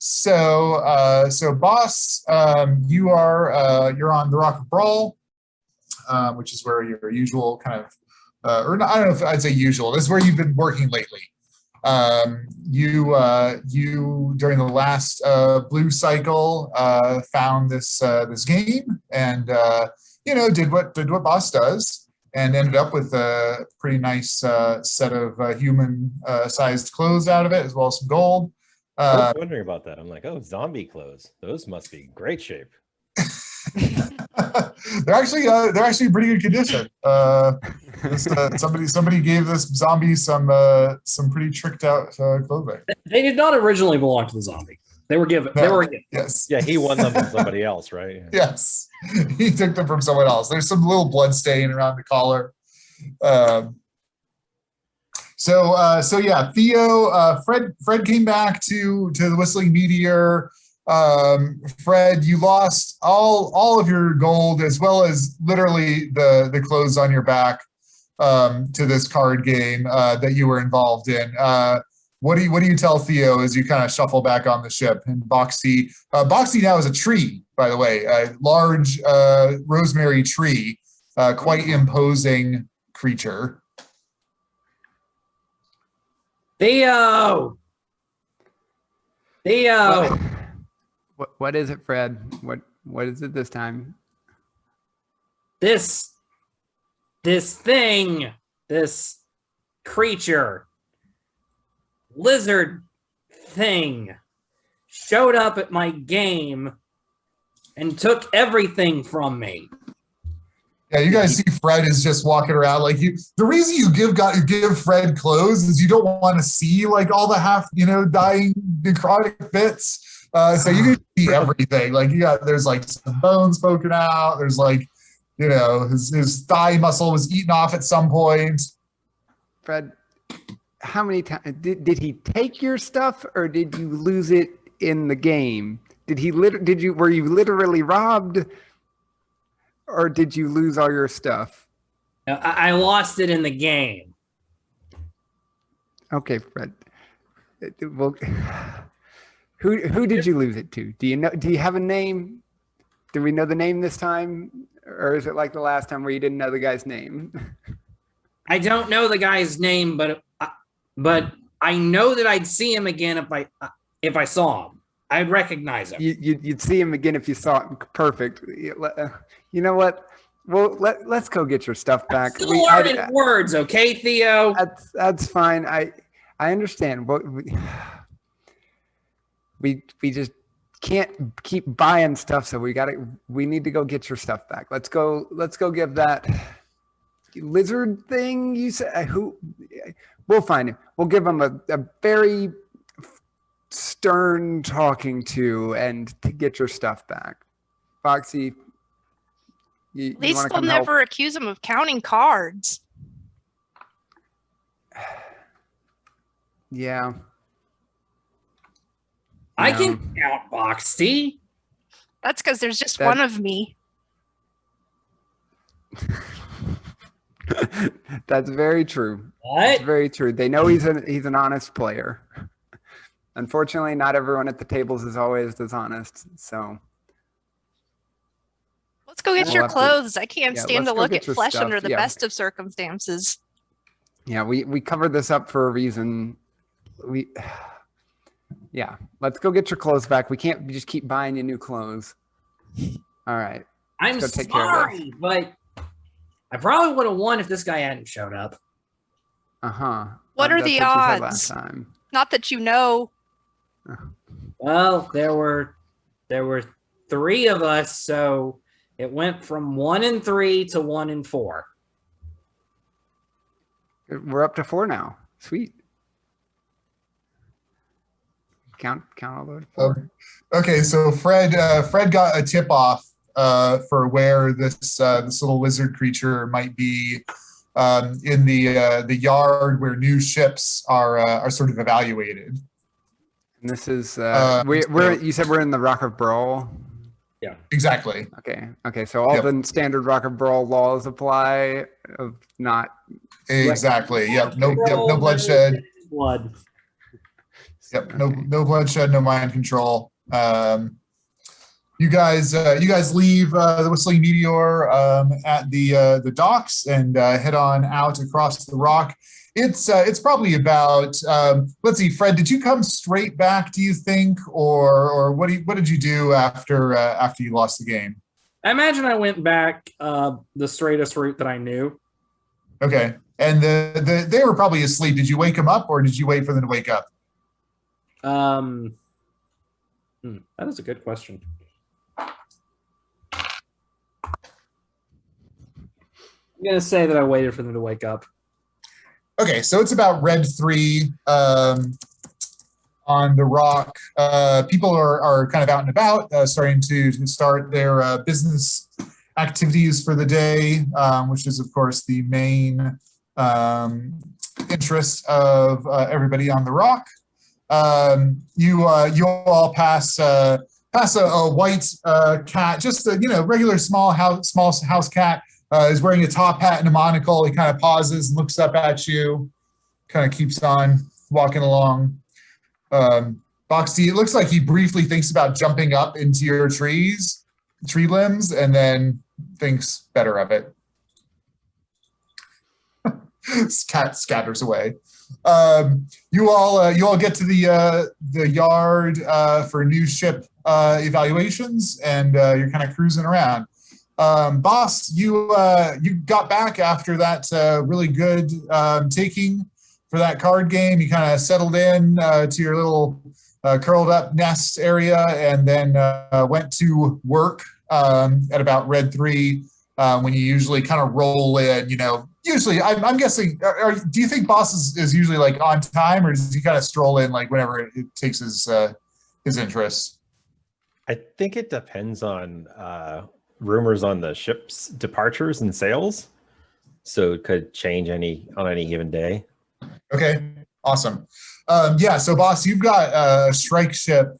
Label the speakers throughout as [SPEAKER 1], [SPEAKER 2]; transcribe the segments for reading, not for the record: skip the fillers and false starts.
[SPEAKER 1] So boss, you're on the Rock of Brawl, which is where your usual kind of, or not, I don't know if I'd say usual. This is where you've been working lately. You during the last blue cycle found this game and did what boss does and ended up with a pretty nice set of human sized clothes out of it, as well as some gold.
[SPEAKER 2] I was wondering about that. I'm like, oh, zombie clothes. Those must be great shape.
[SPEAKER 1] They're actually pretty good condition. Somebody gave this zombie some pretty tricked out clothing.
[SPEAKER 3] They did not originally belong to the zombie. They were given. They were given.
[SPEAKER 1] Yes.
[SPEAKER 2] Yeah, he won them from somebody else, right?
[SPEAKER 1] Yes, he took them from someone else. There's some little blood stain around the collar. So yeah, Theo, Fred came back to the Whistling Meteor. Fred, you lost all of your gold as well as literally the clothes on your back to this card game that you were involved in. What do you tell Theo as you kind of shuffle back on the ship? And Boxy now is a tree, by the way, a large rosemary tree, quite imposing creature.
[SPEAKER 3] Theo.
[SPEAKER 4] What is it, Fred? What is it this time?
[SPEAKER 3] This thing, this creature, lizard thing, showed up at my game and took everything from me.
[SPEAKER 1] Yeah, you guys see Fred is just walking around like you. The reason you give Fred clothes is you don't want to see like all the dying necrotic bits. So you can see everything. Like there's like some bones poking out. There's like, his thigh muscle was eaten off at some point.
[SPEAKER 4] Fred, how many times did he take your stuff, or did you lose it in the game? Were you literally robbed, or did you lose all your stuff?
[SPEAKER 3] I lost it in the game.
[SPEAKER 4] Okay, Fred. Well, who did you lose it to? Do you have a name? Do we know the name this time? Or is it like the last time where you didn't know the guy's name?
[SPEAKER 3] I don't know the guy's name, but I know that I'd see him again if I saw him. I'd recognize him.
[SPEAKER 4] You'd see him again if you saw him. Perfect. You know what? Well, let's go get your stuff back.
[SPEAKER 3] I'm still learning words, okay, Theo?
[SPEAKER 4] That's fine. I understand. But we just can't keep buying stuff, so we need to go get your stuff back. Let's go give that lizard thing you said. We'll find him. We'll give him a very stern talking to and to get your stuff back. Foxy,
[SPEAKER 5] at least they'll never accuse him of counting cards.
[SPEAKER 4] Yeah.
[SPEAKER 3] I can count, Boxy.
[SPEAKER 5] That's because there's just one of me.
[SPEAKER 4] That's very true.
[SPEAKER 3] What?
[SPEAKER 4] That's very true. They know he's an honest player. Unfortunately, not everyone at the tables is always as honest. So
[SPEAKER 5] let's go get your clothes. I can't stand to look at flesh
[SPEAKER 4] stuff.
[SPEAKER 5] under the best of circumstances.
[SPEAKER 4] Yeah, we covered this up for a reason. Yeah, let's go get your clothes back. We can't just keep buying you new clothes. All right.
[SPEAKER 3] I'm sorry, but I probably would have won if this guy hadn't showed up.
[SPEAKER 4] Uh-huh.
[SPEAKER 5] What are the odds?
[SPEAKER 4] Last time.
[SPEAKER 5] Not that you know.
[SPEAKER 3] Well, there were 3 of us, so it went from 1 and 3 to 1 and 4.
[SPEAKER 4] We're up to 4 now. Sweet. Count all the way to 4.
[SPEAKER 1] Okay, so Fred got a tip off for where this little lizard creature might be in the yard where new ships are sort of evaluated.
[SPEAKER 4] And this is you said we're in the Rock of Brawl.
[SPEAKER 1] Yeah, exactly.
[SPEAKER 4] Okay. So all the standard Rock of Brawl laws apply of not
[SPEAKER 1] exactly. Yep. No bloodshed.
[SPEAKER 3] Blood.
[SPEAKER 1] Yep. No bloodshed, no mind control. You guys leave the Whistling Meteor at the docks and head on out across the rock. It's probably about let's see, Fred, did you come straight back, do you think, or what did you do after you lost the game?
[SPEAKER 3] I imagine I went back the straightest route that I knew.
[SPEAKER 1] Okay, and they were probably asleep. Did you wake them up, or did you wait for them to wake up?
[SPEAKER 3] That is a good question. I'm gonna say that I waited for them to wake up.
[SPEAKER 1] Okay, so it's about Red 3 on the rock. People are kind of out and about, starting to start their business activities for the day, which is, of course, the main interest of everybody on the rock. You all pass a white cat, just a regular small house cat. Is wearing a top hat and a monocle. He kind of pauses and looks up at you, kind of keeps on walking along. Boxty, it looks like he briefly thinks about jumping up into your tree limbs, and then thinks better of it. Cat scatters away. You all get to the yard for new ship evaluations, and you're kind of cruising around. Boss, you got back after that really good taking for that card game. You kind of settled in to your little curled up nest area, and then went to work at about Red 3 when you usually kind of roll in. Usually I'm guessing. Do you think Boss is usually like on time, or does he kind of stroll in like whenever it takes his interest?
[SPEAKER 2] I think it depends on rumors on the ship's departures and sails, so it could change on any given day.
[SPEAKER 1] Okay, awesome. So Boss, you've got a strike ship,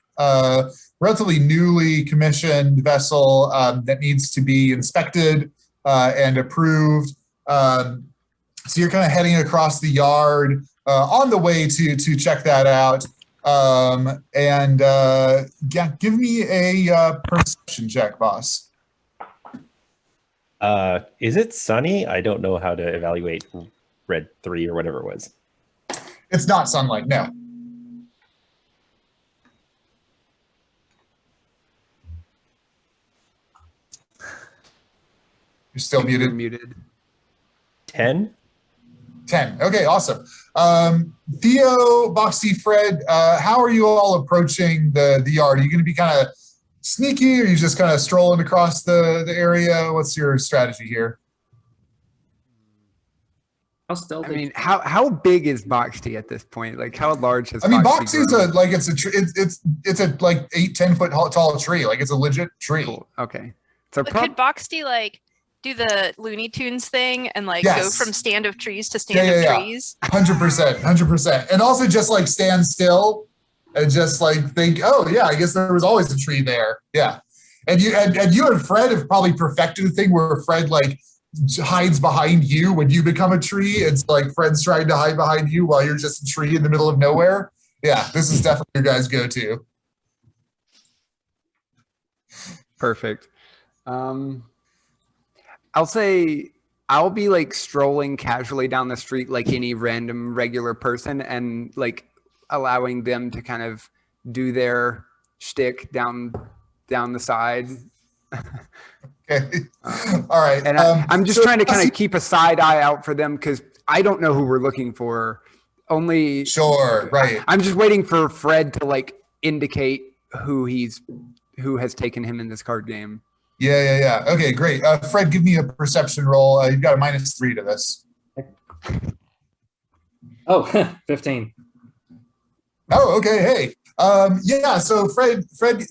[SPEAKER 1] relatively newly commissioned vessel that needs to be inspected and approved. So you're kind of heading across the yard on the way to check that out. Give me a perception check, Boss.
[SPEAKER 2] Is it sunny? I don't know how to evaluate Red 3 or whatever it was.
[SPEAKER 1] It's not sunlight, no. You're still muted.
[SPEAKER 4] Muted.
[SPEAKER 2] 10?
[SPEAKER 1] 10. Okay, awesome. Theo, Boxy, Fred, how are you all approaching the yard? Are you going to be kind of sneaky, or are you just kind of strolling across the area? What's your strategy here?
[SPEAKER 3] How stealthy?
[SPEAKER 4] I mean, how big is Boxty at this point? Like, how large has
[SPEAKER 1] Boxy's
[SPEAKER 4] grown?
[SPEAKER 1] it's a like 8-10 foot tall tree. Like, it's a legit tree.
[SPEAKER 4] Cool. Okay. So
[SPEAKER 5] But could Boxty like do the Looney Tunes thing and like
[SPEAKER 1] Yes.
[SPEAKER 5] go from stand of trees to stand of trees?
[SPEAKER 1] 100%. And also just like stand still and just like think, oh yeah, I guess there was always a tree there. Yeah. And you and Fred have probably perfected the thing where Fred like hides behind you when you become a tree. It's like Fred's trying to hide behind you while you're just a tree in the middle of nowhere. Yeah, this is definitely your guys' go-to.
[SPEAKER 4] Perfect. I'll say I'll be like strolling casually down the street like any random regular person, and like allowing them to kind of do their shtick down the side.
[SPEAKER 1] Okay. All right.
[SPEAKER 4] And I'm just trying to kind of keep a side eye out for them because I don't know who we're looking for. Only
[SPEAKER 1] Sure, right.
[SPEAKER 4] I'm just waiting for Fred to like indicate who has taken him in this card game.
[SPEAKER 1] Yeah. Okay, great. Fred, give me a perception roll. You've got a -3 to this.
[SPEAKER 3] Oh, 15.
[SPEAKER 1] Oh, okay. Hey. So Fred,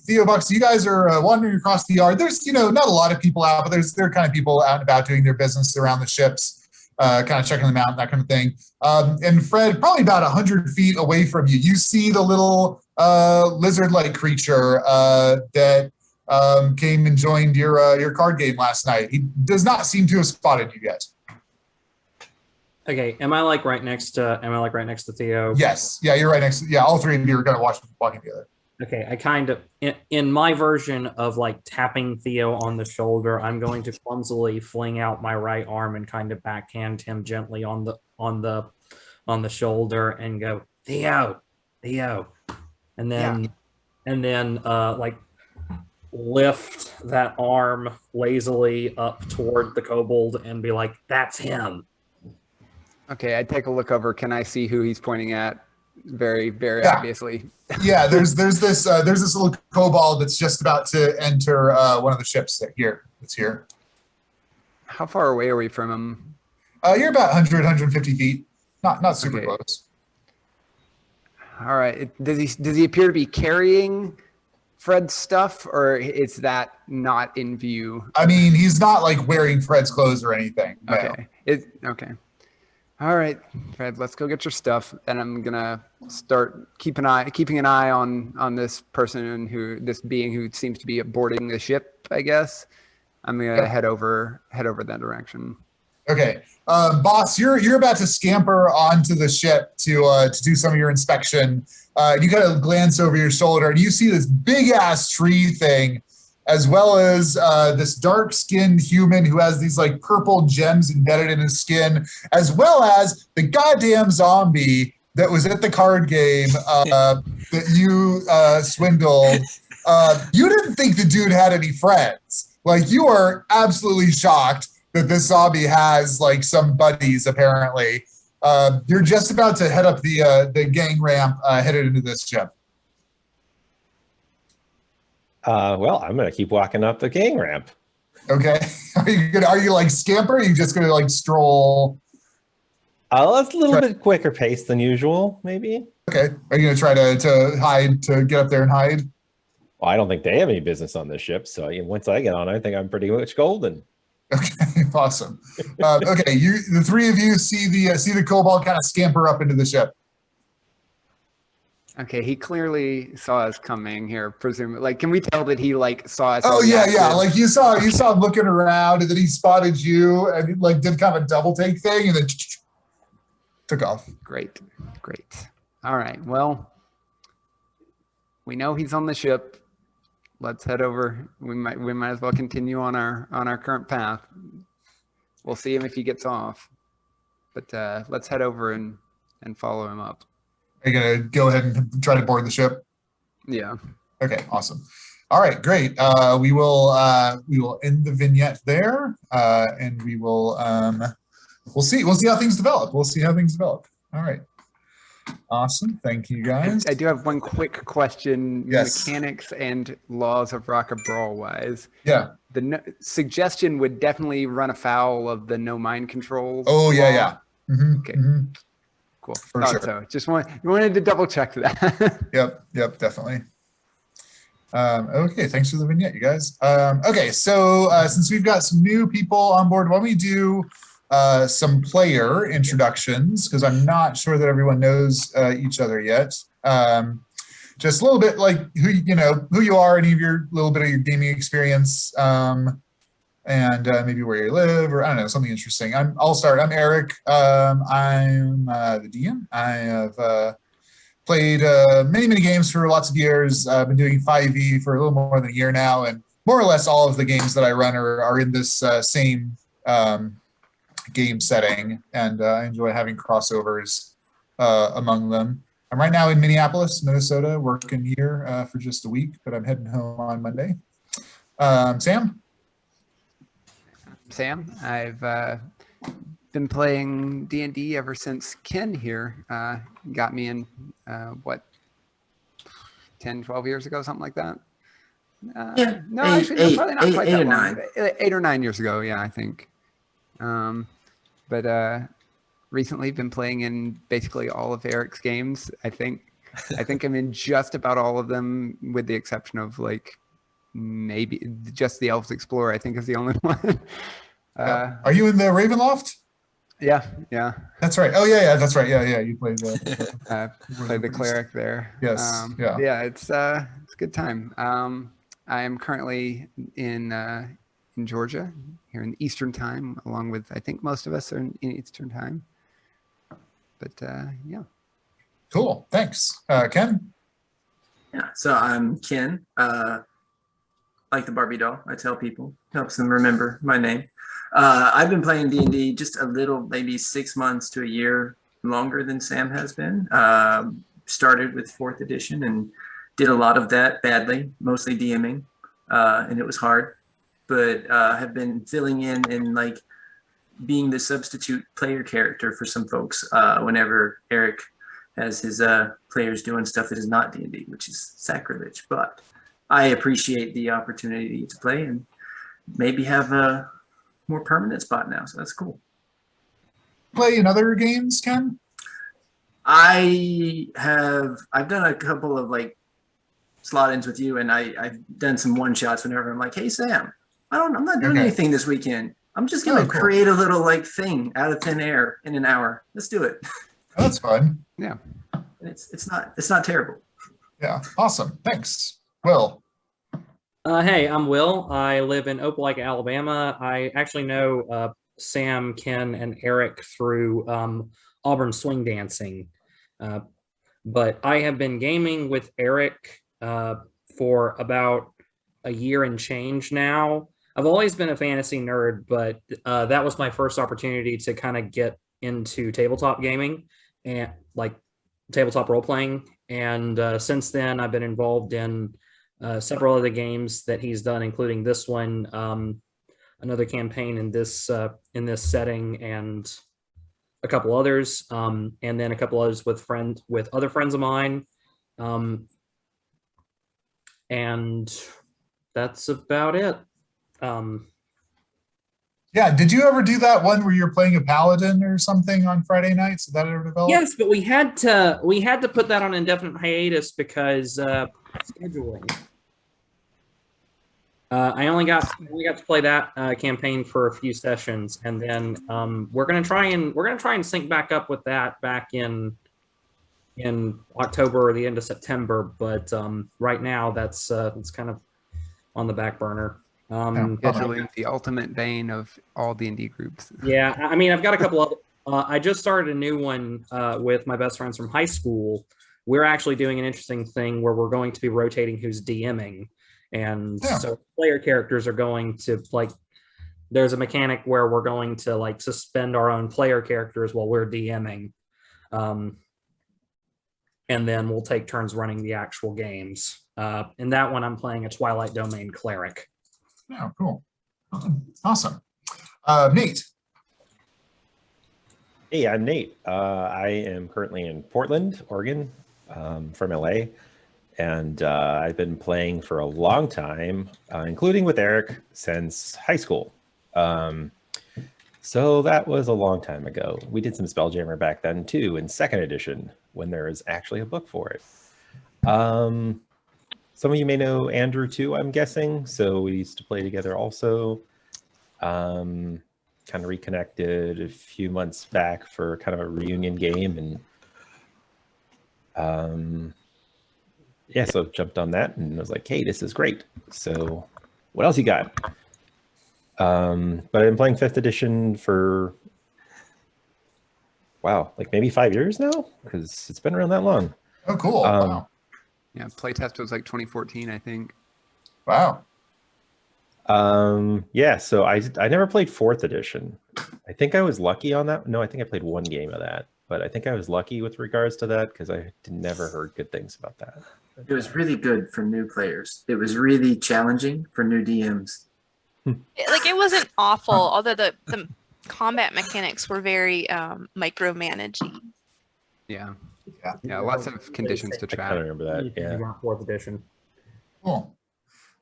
[SPEAKER 1] Theo, Bucks, you guys are wandering across the yard. There's, not a lot of people out, but there are kind of people out and about doing their business around the ships, kind of checking them out, that kind of thing. And Fred, probably about 100 feet away from you, you see the little lizard-like creature that came and joined your card game last night. He does not seem to have spotted you yet.
[SPEAKER 3] Okay, am I like right next to Theo?
[SPEAKER 1] Yes. Yeah, you're right next. Yeah, all three of you are kind of walking together.
[SPEAKER 3] Okay, I kind of in my version of like tapping Theo on the shoulder, I'm going to clumsily fling out my right arm and kind of backhand him gently on the shoulder and go, Theo, and then like lift that arm lazily up toward the kobold and be like, that's him.
[SPEAKER 4] Okay, I take a look over. Can I see who he's pointing at? Very, very
[SPEAKER 1] Yeah.
[SPEAKER 4] obviously.
[SPEAKER 1] Yeah, there's this little kobold that's just about to enter one of the ships that's here.
[SPEAKER 4] How far away are we from him?
[SPEAKER 1] You're about 150 feet. Not super
[SPEAKER 4] Okay.
[SPEAKER 1] close.
[SPEAKER 4] All right. Does he appear to be carrying Fred's stuff, or is that not in view?
[SPEAKER 1] I mean, he's not like wearing Fred's clothes or anything. No.
[SPEAKER 4] Okay. Okay. All right, Fred, let's go get your stuff. And I'm gonna start keeping an eye on this person this being who seems to be boarding the ship, I guess. I'm gonna head over that direction.
[SPEAKER 1] Okay. Boss, you're about to scamper onto the ship to do some of your inspection. You kind of glance over your shoulder and you see this big ass tree thing, as well as this dark-skinned human who has these like purple gems embedded in his skin, as well as the goddamn zombie that was at the card game that you swindled. You didn't think the dude had any friends. Like, you are absolutely shocked that this zombie has like some buddies, apparently. You're just about to head up the gang ramp headed into this ship.
[SPEAKER 2] Well, I'm gonna keep walking up the gang ramp.
[SPEAKER 1] Okay. Are you like scamper? Or are you just gonna like stroll?
[SPEAKER 2] That's a little bit quicker pace than usual, maybe.
[SPEAKER 1] Okay. Are you gonna try to hide, to get up there and hide?
[SPEAKER 2] Well, I don't think they have any business on this ship, so once I get on, I think I'm pretty much golden.
[SPEAKER 1] Okay, awesome. Okay, the three of you see the kobold kind of scamper up into the ship.
[SPEAKER 4] Okay, he clearly saw us coming here, presumably. Like, can we tell that he like saw us?
[SPEAKER 1] Oh yeah. Like you saw him looking around, and then he spotted you, and he like did kind of a double take thing, and then took off.
[SPEAKER 4] Great. All right. Well, we know he's on the ship. Let's head over. We might as well continue on our current path. We'll see him if he gets off. But let's head over and follow him up.
[SPEAKER 1] Are you gonna go ahead and try to board the ship?
[SPEAKER 4] Yeah.
[SPEAKER 1] Okay, awesome. All right, great. We will end the vignette there, and we'll see how things develop. All right. Awesome. Thank you, guys.
[SPEAKER 4] I do have one quick question.
[SPEAKER 1] Yes.
[SPEAKER 4] Mechanics and laws of Rock and Brawl wise.
[SPEAKER 1] Yeah.
[SPEAKER 4] The suggestion would definitely run afoul of the no mind controls.
[SPEAKER 1] Oh yeah. Mm-hmm,
[SPEAKER 4] okay.
[SPEAKER 1] Mm-hmm.
[SPEAKER 4] Cool.
[SPEAKER 1] For sure.
[SPEAKER 4] So just wanted to double check that.
[SPEAKER 1] Yep, definitely. Okay, thanks for the vignette, you guys. Okay, so since we've got some new people on board, why don't we do some player introductions, because I'm not sure that everyone knows each other yet. Just a little bit like who you are, any of your little bit of your gaming experience, and maybe where you live, or I don't know, something interesting. I'll start. I'm Eric. I'm the DM. I have played many games for lots of years. I've been doing 5e for a little more than a year now, and more or less all of the games that I run are in this same game setting, and I enjoy having crossovers among them. I'm right now in Minneapolis, Minnesota, working here for just a week, but I'm heading home on Monday.
[SPEAKER 4] Sam, I've been playing D&D ever since Ken here got me in, 10, 12 years ago, something like that? No, actually, probably not quite that long. 8 or 9 years ago, yeah, I think. But recently been playing in basically all of Eric's games. I think I'm in just about all of them, with the exception of like maybe just the Elves Explorer, I think, is the only one.
[SPEAKER 1] Are you in the Ravenloft?
[SPEAKER 4] Yeah.
[SPEAKER 1] That's right. Oh yeah, that's right. Yeah. You played the
[SPEAKER 4] played the cleric there.
[SPEAKER 1] Yes.
[SPEAKER 4] Yeah, it's a good time. I am currently in Georgia, here in Eastern Time, along with, I think most of us are in Eastern Time. But yeah.
[SPEAKER 1] Cool. Thanks. Ken?
[SPEAKER 6] Yeah, so I'm Ken. Like the Barbie doll, I tell people, helps them remember my name. I've been playing D&D just a little, maybe 6 months to a year longer than Sam has been. Started with 4th edition and did a lot of that badly, mostly DMing, and it was hard. But have been filling in and like being the substitute player character for some folks whenever Eric has his players doing stuff that is not D&D, which is sacrilege. But I appreciate the opportunity to play and maybe have a more permanent spot now. So that's cool.
[SPEAKER 1] Play in other games, Ken?
[SPEAKER 6] I've done a couple of like slot ins with you, and I've done some one shots whenever I'm like, hey Sam, I'm not doing anything this weekend. I'm just gonna create a little like thing out of thin air in an hour. Let's do it.
[SPEAKER 1] Oh, that's fun.
[SPEAKER 4] Yeah.
[SPEAKER 6] It's not terrible.
[SPEAKER 1] Yeah. Awesome. Thanks. Will.
[SPEAKER 3] Hey, I'm Will. I live in Opelika, Alabama. I actually know Sam, Ken, and Eric through Auburn swing dancing. But I have been gaming with Eric for about a year and change now. I've always been a fantasy nerd, but that was my first opportunity to kind of get into tabletop gaming and like tabletop role playing. And since then, I've been involved in several other games that he's done, including this one, another campaign in this setting, and a couple others, and then a couple others with other friends of mine, and that's about it.
[SPEAKER 1] Yeah, did you ever do that one where you're playing a paladin or something on Friday nights? Did that ever develop?
[SPEAKER 3] Yes, but we had to put that on indefinite hiatus because scheduling. I only got to play that campaign for a few sessions, and then we're gonna try and sync back up with that back in October or the end of September. But right now that's kind of on the back burner.
[SPEAKER 4] Scheduling, the ultimate bane of all D&D groups.
[SPEAKER 3] Yeah, I mean, I've got a couple of. I just started a new one with my best friends from high school. We're actually doing an interesting thing where we're going to be rotating who's DMing. And so player characters are going to there's a mechanic where we're going to like suspend our own player characters while we're DMing. And then we'll take turns running the actual games. In that one, I'm playing a Twilight Domain cleric.
[SPEAKER 1] Oh, cool. Awesome. Nate.
[SPEAKER 2] Hey, I'm Nate. I am currently in Portland, Oregon, from LA. And I've been playing for a long time, including with Eric since high school. So that was a long time ago. We did some Spelljammer back then too, in 2nd edition, when there was actually a book for it. Some of you may know Andrew too, I'm guessing. So we used to play together also. Kind of reconnected a few months back for kind of a reunion game, and yeah, so jumped on that and was like, hey, this is great. So what else you got? But I've been playing 5th edition for, wow, like maybe 5 years now, because it's been around that long.
[SPEAKER 1] Oh, cool. Wow.
[SPEAKER 4] Yeah, playtest was like 2014, I think.
[SPEAKER 1] Wow.
[SPEAKER 2] Yeah, so I never played 4th edition. I think I was lucky on that. No, I think I played one game of that, but I think I was lucky with regards to that because I never heard good things about that.
[SPEAKER 6] It was really good for new players. It was really challenging for new DMs.
[SPEAKER 5] It wasn't awful, although the combat mechanics were very micromanaging.
[SPEAKER 4] Yeah, lots of conditions to
[SPEAKER 2] I
[SPEAKER 4] track.
[SPEAKER 2] kind of remember that. Yeah.
[SPEAKER 3] 4th edition.
[SPEAKER 1] Cool.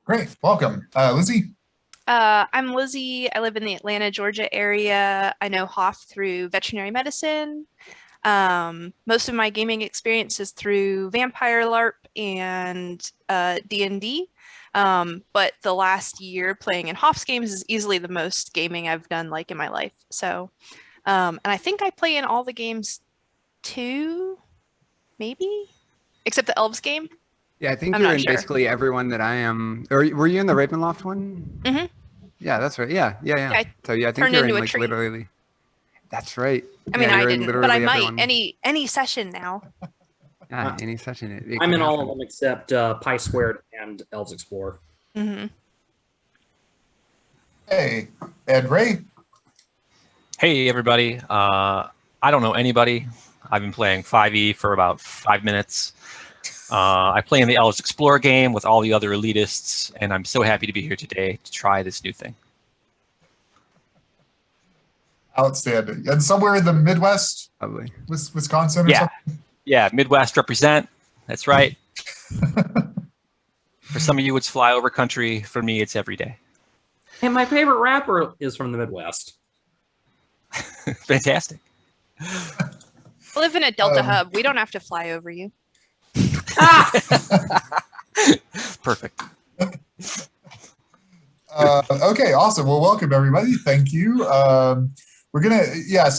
[SPEAKER 1] Great. Welcome. Lizzie?
[SPEAKER 5] I'm Lizzie. I live in the Atlanta, Georgia area. I know Hoff through veterinary medicine. Most of my gaming experience is through Vampire LARP and D&D. But the last year playing in Hoff's games is easily the most gaming I've done in my life. So, and I think I play in all the games too, maybe, except the Elves game.
[SPEAKER 4] Yeah, I think
[SPEAKER 5] I'm
[SPEAKER 4] you're
[SPEAKER 5] not
[SPEAKER 4] in
[SPEAKER 5] sure.
[SPEAKER 4] basically everyone that I am. Or were you in the Ravenloft one?
[SPEAKER 5] Mhm.
[SPEAKER 4] Yeah, that's right. Yeah.
[SPEAKER 5] I
[SPEAKER 4] So yeah, I think
[SPEAKER 5] turned
[SPEAKER 4] you're in
[SPEAKER 5] into a
[SPEAKER 4] like
[SPEAKER 5] tree.
[SPEAKER 4] literally That's right.
[SPEAKER 5] I mean,
[SPEAKER 4] Yeah,
[SPEAKER 5] I
[SPEAKER 4] you're
[SPEAKER 5] didn't, but
[SPEAKER 4] literally
[SPEAKER 5] I might
[SPEAKER 4] everyone.
[SPEAKER 5] any session now.
[SPEAKER 4] Yeah, any session. It
[SPEAKER 3] I'm
[SPEAKER 4] can
[SPEAKER 3] in all
[SPEAKER 4] happen.
[SPEAKER 3] of them except Pi Squared and Elves Explore.
[SPEAKER 5] Hmm.
[SPEAKER 1] Hey, Ed Ray.
[SPEAKER 7] Hey, everybody. I don't know anybody. I've been playing 5e for about 5 minutes. I play in the Elves Explorer game with all the other elitists, and I'm so happy to be here today to try this new thing.
[SPEAKER 1] Outstanding. And somewhere in the Midwest,
[SPEAKER 4] Lovely.
[SPEAKER 1] Wisconsin or
[SPEAKER 7] Yeah.
[SPEAKER 1] something?
[SPEAKER 7] Yeah, Midwest represent. That's right. For some of you, it's flyover country. For me, it's every day.
[SPEAKER 3] And my favorite rapper is from the Midwest.
[SPEAKER 7] Fantastic.
[SPEAKER 5] I live in a Delta
[SPEAKER 1] Um,
[SPEAKER 5] hub. We don't have to fly over you.
[SPEAKER 7] Perfect.
[SPEAKER 1] Okay, awesome. Well, welcome everybody. Thank you. So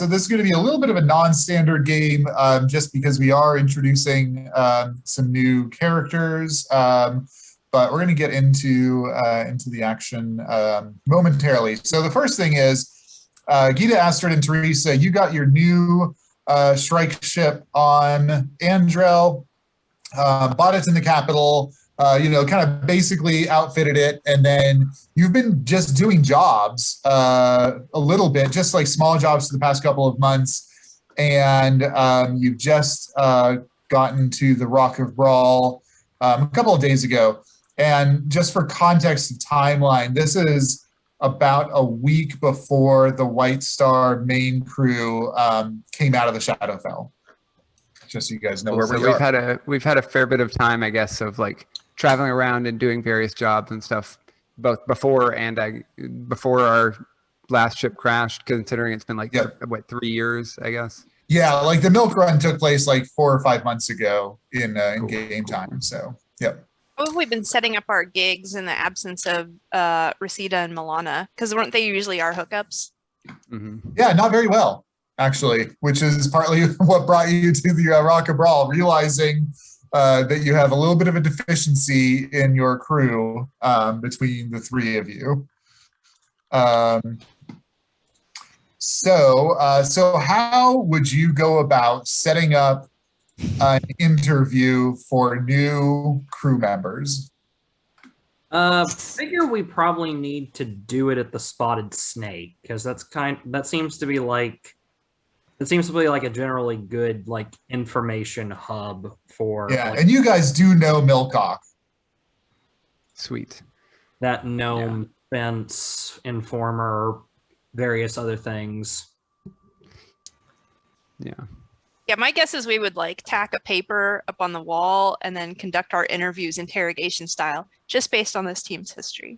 [SPEAKER 1] this is gonna be a little bit of a non-standard game, just because we are introducing some new characters. But we're gonna get into the action momentarily. So the first thing is, Gita, Astrid, and Teresa, you got your new Shrike ship on Andrel, bought it in the capital. Kind of basically outfitted it, and then you've been just doing jobs a little bit, just like small jobs for the past couple of months, and you've just gotten to the Rock of Brawl a couple of days ago. And just for context of timeline, this is about a week before the White Star main crew came out of the Shadowfell. Just so you guys know where
[SPEAKER 4] So
[SPEAKER 1] we are.
[SPEAKER 4] we've had a fair bit of time, I guess, of like traveling around and doing various jobs and stuff, both before our last ship crashed. Considering it's been like 3 years, I guess.
[SPEAKER 1] Yeah, like the milk run took place like 4 or 5 months ago in
[SPEAKER 4] Cool.
[SPEAKER 1] game time. So, yep.
[SPEAKER 5] How have we been setting up our gigs in the absence of Reseda and Milana? Because weren't they usually our hookups?
[SPEAKER 4] Mm-hmm.
[SPEAKER 1] Yeah, not very well, actually, which is partly what brought you to the Rock of Brawl, realizing that you have a little bit of a deficiency in your crew between the three of you. So how would you go about setting up an interview for new crew members?
[SPEAKER 3] Figure we probably need to do it at the Spotted Snake, because that seems to be like a generally good like information hub for
[SPEAKER 1] And you guys do know Milcock.
[SPEAKER 4] Sweet.
[SPEAKER 3] that gnome fence informer, various other things.
[SPEAKER 4] Yeah.
[SPEAKER 5] Yeah, my guess is we would like tack a paper up on the wall and then conduct our interviews interrogation style, just based on this team's history.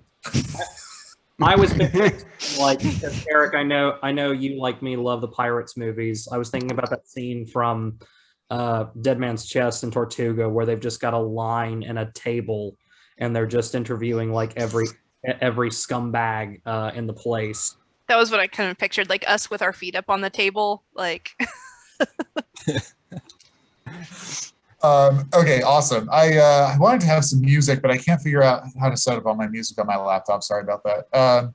[SPEAKER 3] I was thinking, like, because Eric, I know you like me love the Pirates movies. I was thinking about that scene from Dead Man's Chest and Tortuga, where they've just got a line and a table, and they're just interviewing like every scumbag in the place.
[SPEAKER 5] That was what I kind of pictured, like us with our feet up on the table, like.
[SPEAKER 1] Okay, awesome. I wanted to have some music, but I can't figure out how to set up all my music on my laptop. Sorry about that.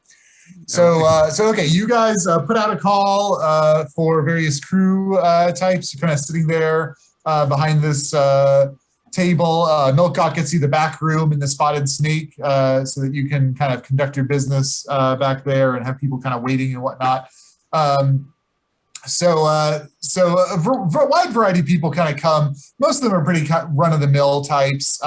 [SPEAKER 1] Okay, you guys put out a call for various crew types. You're kind of sitting there behind this table. Milcock gets you the back room in the Spotted Snake so that you can kind of conduct your business back there and have people kind of waiting and whatnot. So a wide variety of people kind of come. Most of them are pretty run-of-the-mill types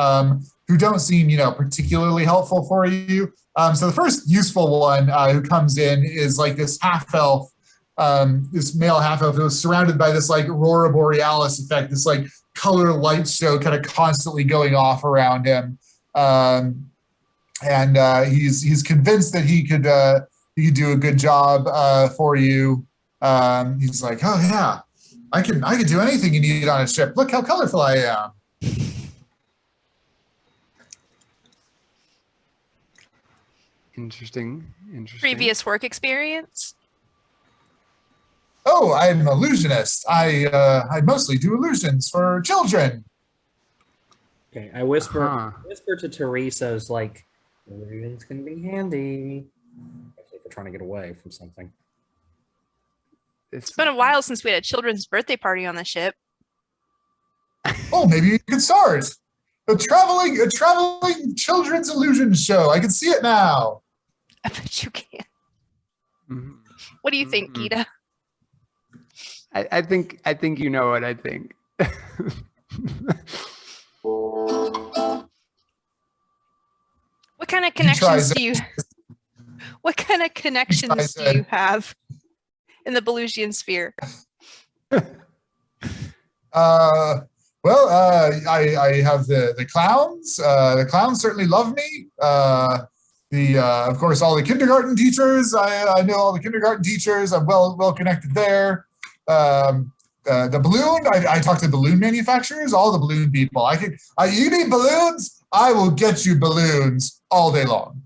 [SPEAKER 1] who don't seem, particularly helpful for you. So the first useful one who comes in is like this half-elf, this male half-elf who was surrounded by this like Aurora Borealis effect, this like color light show kind of constantly going off around him. He's convinced that he could do a good job for you. He's like, oh yeah, I can do anything you need on a ship. Look how colorful I am.
[SPEAKER 4] Interesting.
[SPEAKER 5] Previous work experience?
[SPEAKER 1] Oh, I'm an illusionist. I mostly do illusions for children.
[SPEAKER 3] Okay, I whisper to Teresa, is like, illusions can be handy. If we're trying to get away from something.
[SPEAKER 5] It's been a while since we had a children's birthday party on the ship.
[SPEAKER 1] Oh, maybe you could start a traveling children's illusion show. I can see it now.
[SPEAKER 5] I bet you can.
[SPEAKER 4] Mhm.
[SPEAKER 5] What do you think,
[SPEAKER 4] Mhm.
[SPEAKER 5] Gita?
[SPEAKER 4] I think you know what I think.
[SPEAKER 5] What kind of
[SPEAKER 1] He tries
[SPEAKER 5] connections
[SPEAKER 1] it.
[SPEAKER 5] do you? What kind of connections
[SPEAKER 1] tries
[SPEAKER 5] do you
[SPEAKER 1] it.
[SPEAKER 5] have in the Belusian sphere?
[SPEAKER 1] I have the clowns. The clowns certainly love me. Of course, all the kindergarten teachers. I know all the kindergarten teachers. I'm well connected there. The balloon. I talk to balloon manufacturers. All the balloon people. You need balloons? I will get you balloons all day long.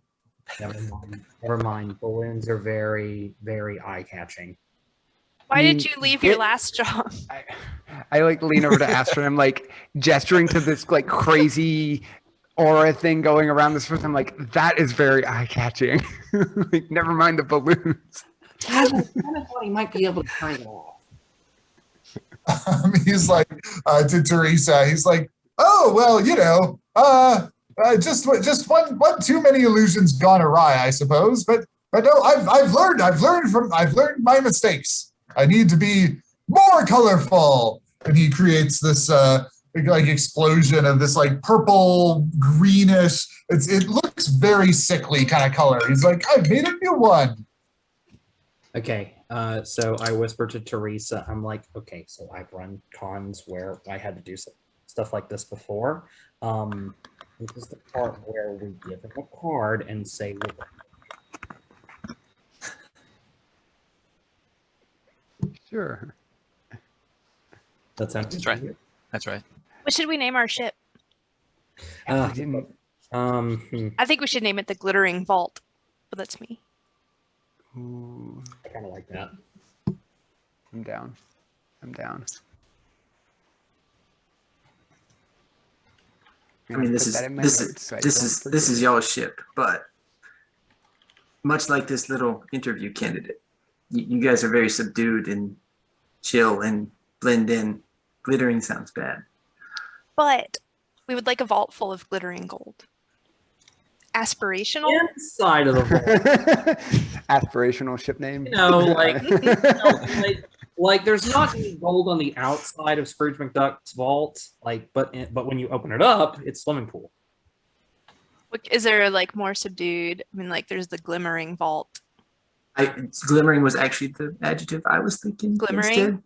[SPEAKER 3] Never mind. Never mind. Balloons are very, very eye-catching.
[SPEAKER 5] Why
[SPEAKER 4] I mean,
[SPEAKER 5] did you leave your last job?
[SPEAKER 4] I like lean over to Astrid. I'm like gesturing to this like crazy aura thing going around this person. I'm like, that is very eye catching. Like, never mind the balloons.
[SPEAKER 3] I kind of thought he might be able to turn it off.
[SPEAKER 1] He's like to Teresa. He's like, oh well, just one too many illusions gone awry, I suppose. But no, I've learned my mistakes. I need to be more colorful. And he creates this like explosion of this like purple greenish. It looks very sickly kind of color. He's like, I've made a new one.
[SPEAKER 3] Okay, so I whisper to Teresa, I'm like, okay, so I've run cons where I had to do stuff like this before. This is the part where we give him a card and say,
[SPEAKER 4] Sure.
[SPEAKER 3] that sounds
[SPEAKER 7] That's right. That's right.
[SPEAKER 5] What should we name our ship?
[SPEAKER 3] Uh,
[SPEAKER 4] We didn't-
[SPEAKER 5] I think we should name it the Glittering Vault. But that's me.
[SPEAKER 4] Ooh,
[SPEAKER 3] I kind of like that.
[SPEAKER 4] I'm down. I'm down.
[SPEAKER 6] I mean, this is y'all's ship, but much like this little interview candidate, you guys are very subdued and chill and blend in. Glittering sounds bad.
[SPEAKER 5] But we would like a vault full of glittering gold. Aspirational?
[SPEAKER 3] Inside of the vault.
[SPEAKER 4] Aspirational ship name.
[SPEAKER 3] Like there's not any gold on the outside of Scrooge McDuck's vault, but when you open it up, it's swimming pool.
[SPEAKER 5] Is there like more subdued? I mean, like there's the Glimmering Vault.
[SPEAKER 6] Glimmering was actually the adjective I was thinking.
[SPEAKER 5] Glimmering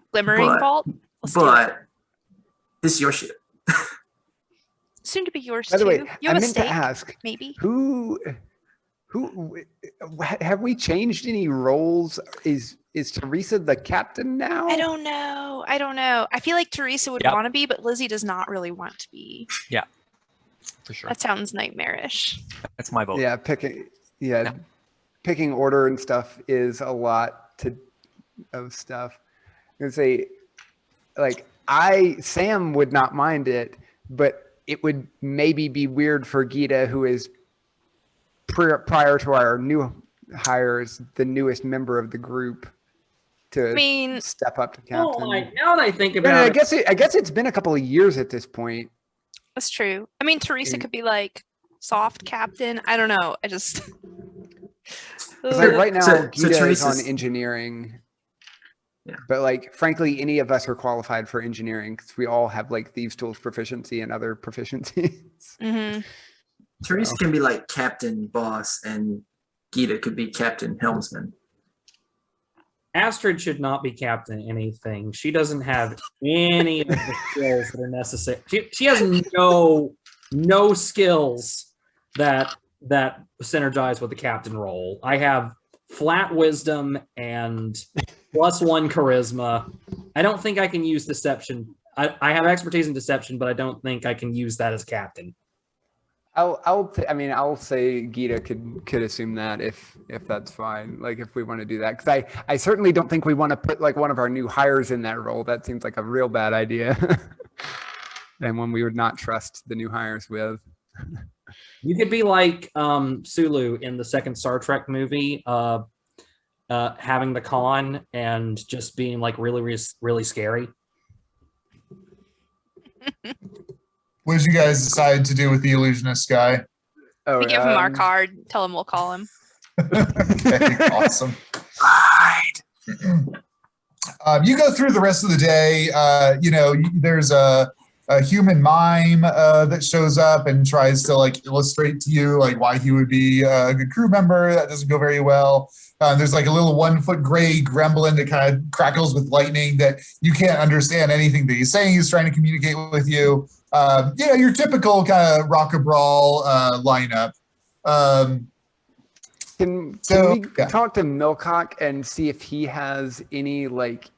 [SPEAKER 5] Vault? Let's do it.
[SPEAKER 6] But this is your ship.
[SPEAKER 5] Soon to be yours
[SPEAKER 4] By the
[SPEAKER 5] too.
[SPEAKER 4] way,
[SPEAKER 5] You
[SPEAKER 4] I
[SPEAKER 5] have a
[SPEAKER 4] meant to
[SPEAKER 5] stake,
[SPEAKER 4] ask,
[SPEAKER 5] maybe?
[SPEAKER 4] who have we changed any roles? Is Teresa the captain now?
[SPEAKER 5] I don't know. I feel like Teresa would
[SPEAKER 7] Yep.
[SPEAKER 5] want to be, but Lizzie does not really want to be.
[SPEAKER 7] For sure.
[SPEAKER 5] That sounds nightmarish.
[SPEAKER 7] That's my vote.
[SPEAKER 4] Yeah, picking order and stuff is a lot of stuff. I'm gonna say, like, Sam would not mind it, but it would maybe be weird for Gita, who is prior to our new hires, the newest member of the group, to step up to captain.
[SPEAKER 3] Oh, now that I think
[SPEAKER 4] But
[SPEAKER 3] about
[SPEAKER 4] I
[SPEAKER 3] it,
[SPEAKER 4] guess it's been a couple of years at this point.
[SPEAKER 5] That's true. I mean, Teresa could be like soft captain. I don't know. I just.
[SPEAKER 4] Like right now,
[SPEAKER 6] So
[SPEAKER 4] Gita is
[SPEAKER 6] Teresa's-
[SPEAKER 4] on engineering.
[SPEAKER 6] Yeah.
[SPEAKER 4] But like, frankly, any of us are qualified for engineering because we all have like Thieves Tools proficiency and other proficiencies.
[SPEAKER 5] Mhm.
[SPEAKER 6] Teresa can be like captain, boss, and Gita could be captain, helmsman.
[SPEAKER 3] Astrid should not be captain anything. She doesn't have any of the skills that are necessary. She has no skills that synergize with the captain role. I have flat wisdom and +1 charisma. I don't think I can use deception. I have expertise in deception, but I don't think I can use that as captain.
[SPEAKER 4] I'll say Gita could assume that if that's fine. Like if we want to do that, because I certainly don't think we want to put like one of our new hires in that role. That seems like a real bad idea, and one we would not trust the new hires with.
[SPEAKER 3] You could be like Sulu in the second Star Trek movie. having the con and just being like really scary.
[SPEAKER 1] What did you guys decide to do with the illusionist guy?
[SPEAKER 4] Oh,
[SPEAKER 5] We give him our card, tell him we'll call him.
[SPEAKER 1] Okay, awesome.
[SPEAKER 6] Right.
[SPEAKER 1] You go through the rest of the day. There's a human mime that shows up and tries to like illustrate to you like why he would be a good crew member. That doesn't go very well. There's like a little 1 foot gray gremlin that kind of crackles with lightning that you can't understand anything that he's saying. He's trying to communicate with you. Your typical kind of rock a brawl lineup.
[SPEAKER 4] Can we talk to Milcock and see if he has any, like,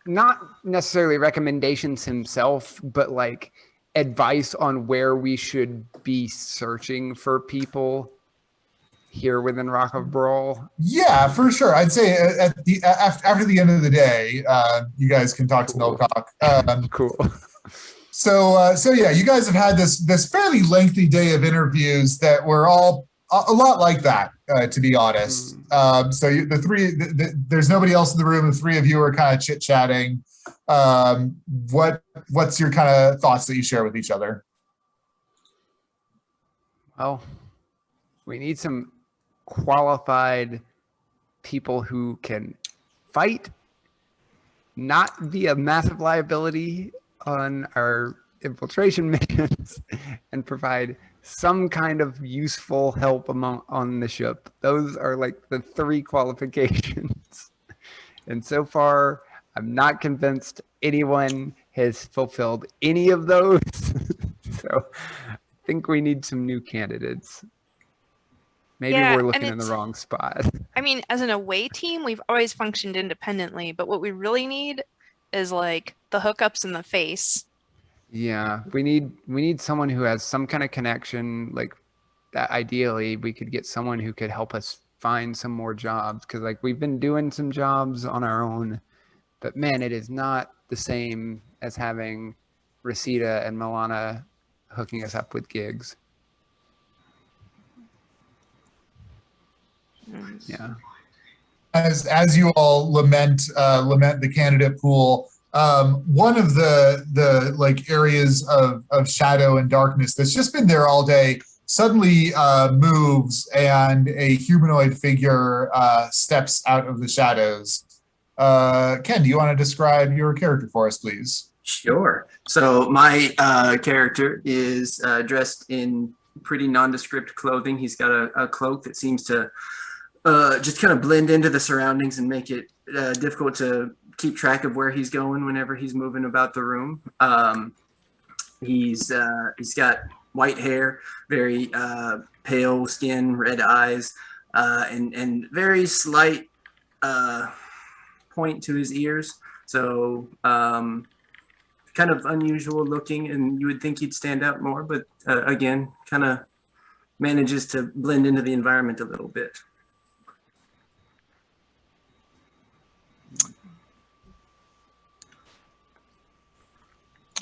[SPEAKER 4] not necessarily recommendations himself, but like advice on where we should be searching for people here within Rock of Brawl?
[SPEAKER 1] Yeah, for sure. I'd say after the end of the day, you guys can talk to Milcock.
[SPEAKER 4] Cool.
[SPEAKER 1] So yeah, you guys have had this fairly lengthy day of interviews that were all a lot like that, to be honest. There's nobody else in the room. The three of you are kind of chit chatting. What's your kind of thoughts that you share with each other?
[SPEAKER 4] Well, we need some qualified people who can fight, not be a massive liability on our infiltration missions, and provide some kind of useful help on the ship. Those are like the 3 qualifications. And so far, I'm not convinced anyone has fulfilled any of those. So I think we need some new candidates. Maybe we're looking in the wrong spot.
[SPEAKER 5] I mean, as an away team, we've always functioned independently, but what we really need is like the hookups in the face.
[SPEAKER 4] Yeah, we need someone who has some kind of connection. Like that, ideally, we could get someone who could help us find some more jobs, because like we've been doing some jobs on our own, but man, it is not the same as having Resita and Milana hooking us up with gigs. Yeah.
[SPEAKER 1] As you all lament the candidate pool, one of the like areas of shadow and darkness that's just been there all day suddenly moves, and a humanoid figure steps out of the shadows. Ken, do you want to describe your character for us, please?
[SPEAKER 6] Sure. So my character is dressed in pretty nondescript clothing. He's got a cloak that seems to just kind of blend into the surroundings and make it difficult to keep track of where he's going whenever he's moving about the room. He's got white hair, very pale skin, red eyes, and very slight point to his ears. So kind of unusual looking, and you would think he'd stand out more, but again, kind of manages to blend into the environment a little bit.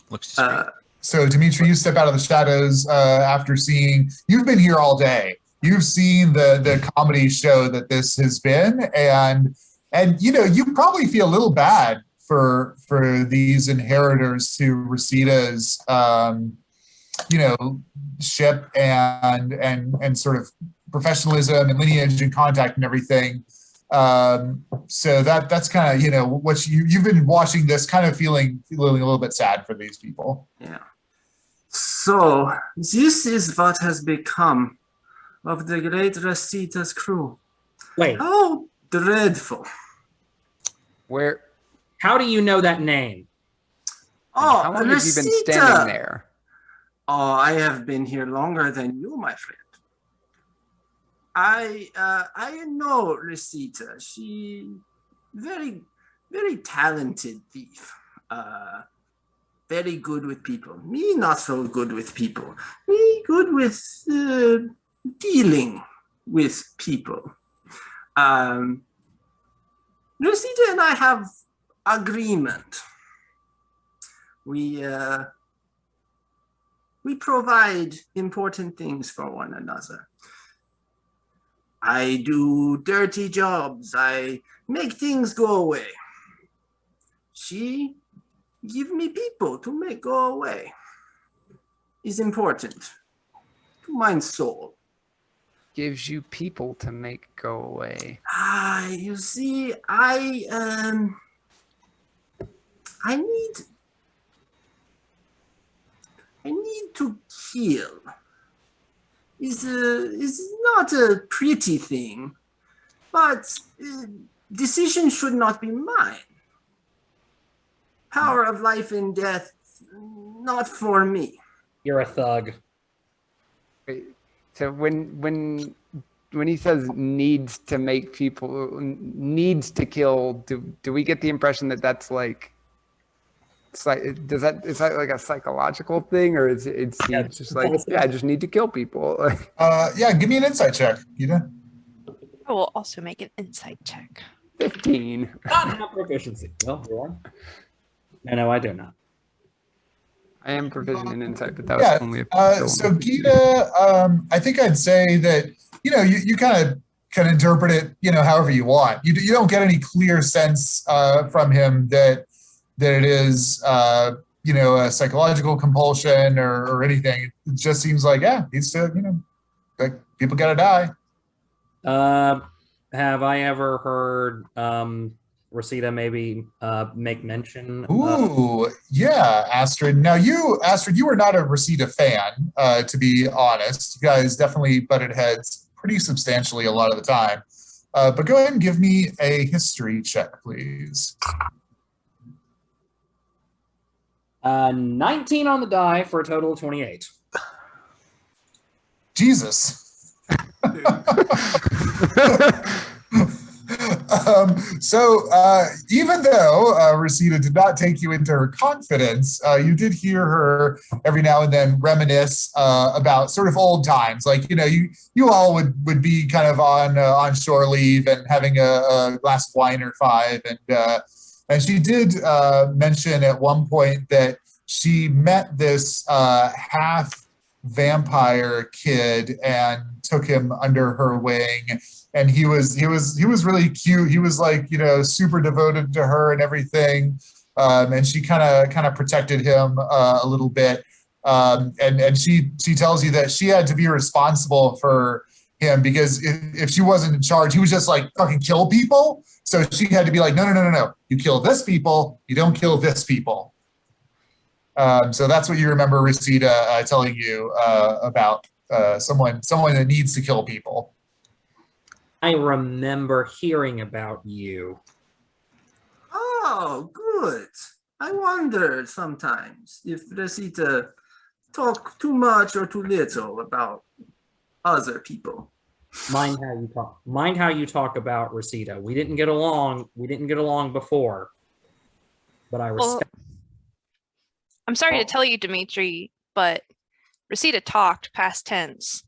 [SPEAKER 7] Looks discreet.
[SPEAKER 1] So Dimitri, you step out of the shadows after seeing, you've been here all day. You've seen the comedy show that this has been, and you probably feel a little bad for these inheritors to Resita's ship and sort of professionalism and lineage and contact and everything. So that's kind of what you've been watching this, kind of feeling a little bit sad for these people.
[SPEAKER 6] Yeah. So this is what has become of the great Resita's crew.
[SPEAKER 3] Wait,
[SPEAKER 6] How dreadful.
[SPEAKER 3] how do you know that name?
[SPEAKER 6] Oh,
[SPEAKER 4] How long have you been
[SPEAKER 6] Resita!
[SPEAKER 4] standing there?
[SPEAKER 6] Oh, I have been here longer than you, my friend. I know Resita. She very, very talented thief. Very good with people. Me not so good with people. Me good with dealing with people. Resita and I have agreement. We provide important things for one another. I do dirty jobs. I make things go away. She give me people to make go away. Is important to my soul.
[SPEAKER 4] Gives you people to make go away.
[SPEAKER 6] You see, I need to kill. Is not a pretty thing, but decision should not be mine. Power of life and death, not for me.
[SPEAKER 3] You're a thug.
[SPEAKER 4] Wait, so when he says needs to make people, needs to kill, do we get the impression that that's like, it's like, is that like a psychological thing, or is it just like, yeah, I just need to kill people?
[SPEAKER 1] Yeah, give me an insight check, Gita.
[SPEAKER 5] I will also make an insight check.
[SPEAKER 4] 15.
[SPEAKER 3] Not have proficiency. Well, you are. No, I do not.
[SPEAKER 4] I am proficient in insight, but that was only a
[SPEAKER 1] so Gita, I think I'd say that, you kind of interpret it, however you want. You don't get any clear sense from him that it is, a psychological compulsion or anything. It just seems like, needs to, like people gotta die.
[SPEAKER 3] Have I ever heard Rosita maybe make mention?
[SPEAKER 1] Ooh, yeah, Astrid. Now Astrid, you were not a Rosita fan, to be honest. You guys definitely butted heads pretty substantially a lot of the time. But go ahead and give me a history check, please.
[SPEAKER 3] 19 on the die for a total of 28.
[SPEAKER 1] Jesus. So even though Rosita did not take you into her confidence, you did hear her every now and then reminisce about sort of old times. Like, you all would be kind of on shore leave and having a glass of wine or five. And she did mention at one point that she met this half vampire kid and took him under her wing. And he was really cute. He was like, super devoted to her and everything. And she kind of protected him a little bit. And she tells you that she had to be responsible for him because if she wasn't in charge, he was just like fucking kill people. So she had to be like, no. You kill this people. You don't kill this people. So that's what you remember Rosita telling you about someone that needs to kill people.
[SPEAKER 3] I remember hearing about you.
[SPEAKER 6] Oh, good. I wonder sometimes if Rosita talk too much or too little about other people.
[SPEAKER 3] Mind how you talk. Mind how you talk about Rosita. We didn't get along. Before, but I respect.
[SPEAKER 5] Well, I'm sorry to tell you, Dimitri, but Rosita talked past tense,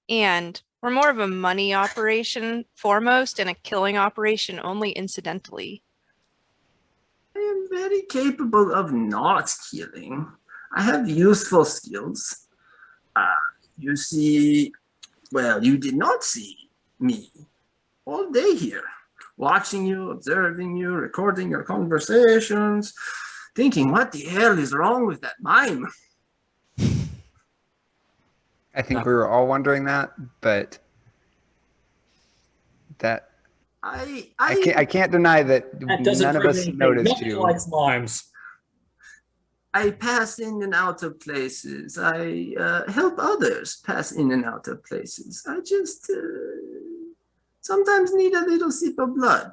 [SPEAKER 5] and we're more of a money operation foremost and a killing operation only incidentally.
[SPEAKER 6] I am very capable of not killing. I have useful skills. You see, well, you did not see me all day here, watching you, observing you, recording your conversations, thinking, what the hell is wrong with that mime?
[SPEAKER 4] I think we were all wondering that, but that I can't deny that none of us noticed you.
[SPEAKER 3] Likes mimes.
[SPEAKER 6] I pass in and out of places. I help others pass in and out of places. I just sometimes need a little sip of blood.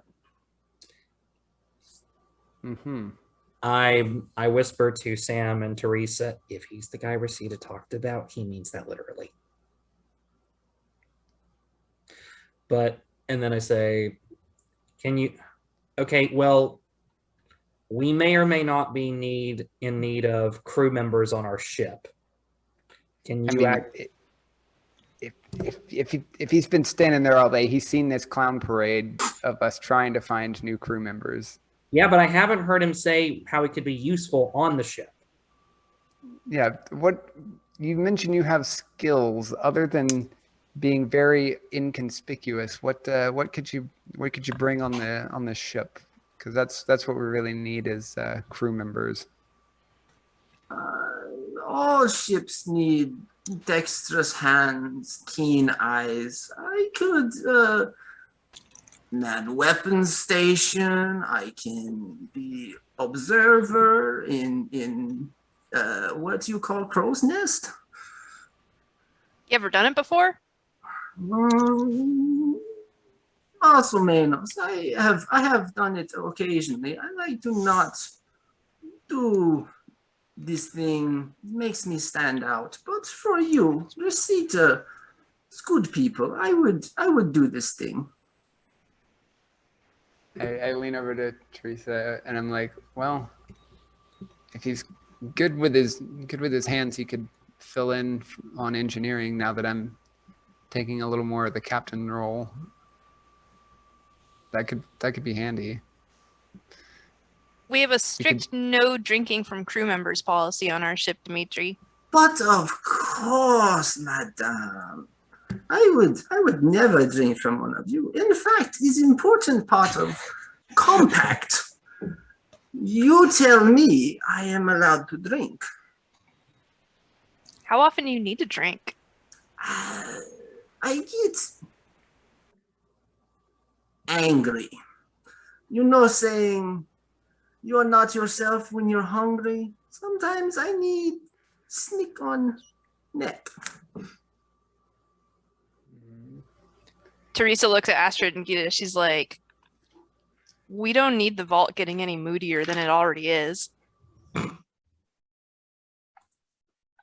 [SPEAKER 4] Mm-hmm.
[SPEAKER 3] I whisper to Sam and Teresa, if he's the guy Rosita talked about, he means that literally. And then I say, okay, well, we may or may not be in need of crew members on our ship. Can you
[SPEAKER 4] if he's been standing there all day, he's seen this clown parade of us trying to find new crew members.
[SPEAKER 3] Yeah, but I haven't heard him say how it could be useful on the ship.
[SPEAKER 4] Yeah, what you mentioned, you have skills other than being very inconspicuous. What could you bring on the ship? Because that's what we really need is crew members.
[SPEAKER 6] All ships need dexterous hands, keen eyes. I could man weapons station. I can be observer in what you call crow's nest.
[SPEAKER 5] You ever done it before?
[SPEAKER 6] Más o menos. I have done it occasionally. I like to not do this thing. It makes me stand out. But for you, Rosita, it's good people. I would do this thing.
[SPEAKER 4] I lean over to Teresa and I'm like, well, if he's good with his hands, he could fill in on engineering now that I'm taking a little more of the captain role. That could be handy.
[SPEAKER 5] We have a strict no drinking from crew members policy on our ship, Dimitri.
[SPEAKER 6] But of course, madame. I would never drink from one of you. In fact, it's an important part of compact. You tell me I am allowed to drink.
[SPEAKER 5] How often do you need to drink?
[SPEAKER 6] I get angry. You know, saying you're not yourself when you're hungry. Sometimes I need sneak on neck.
[SPEAKER 5] Teresa looks at Astrid and Gita. She's like, we don't need the vault getting any moodier than it already is.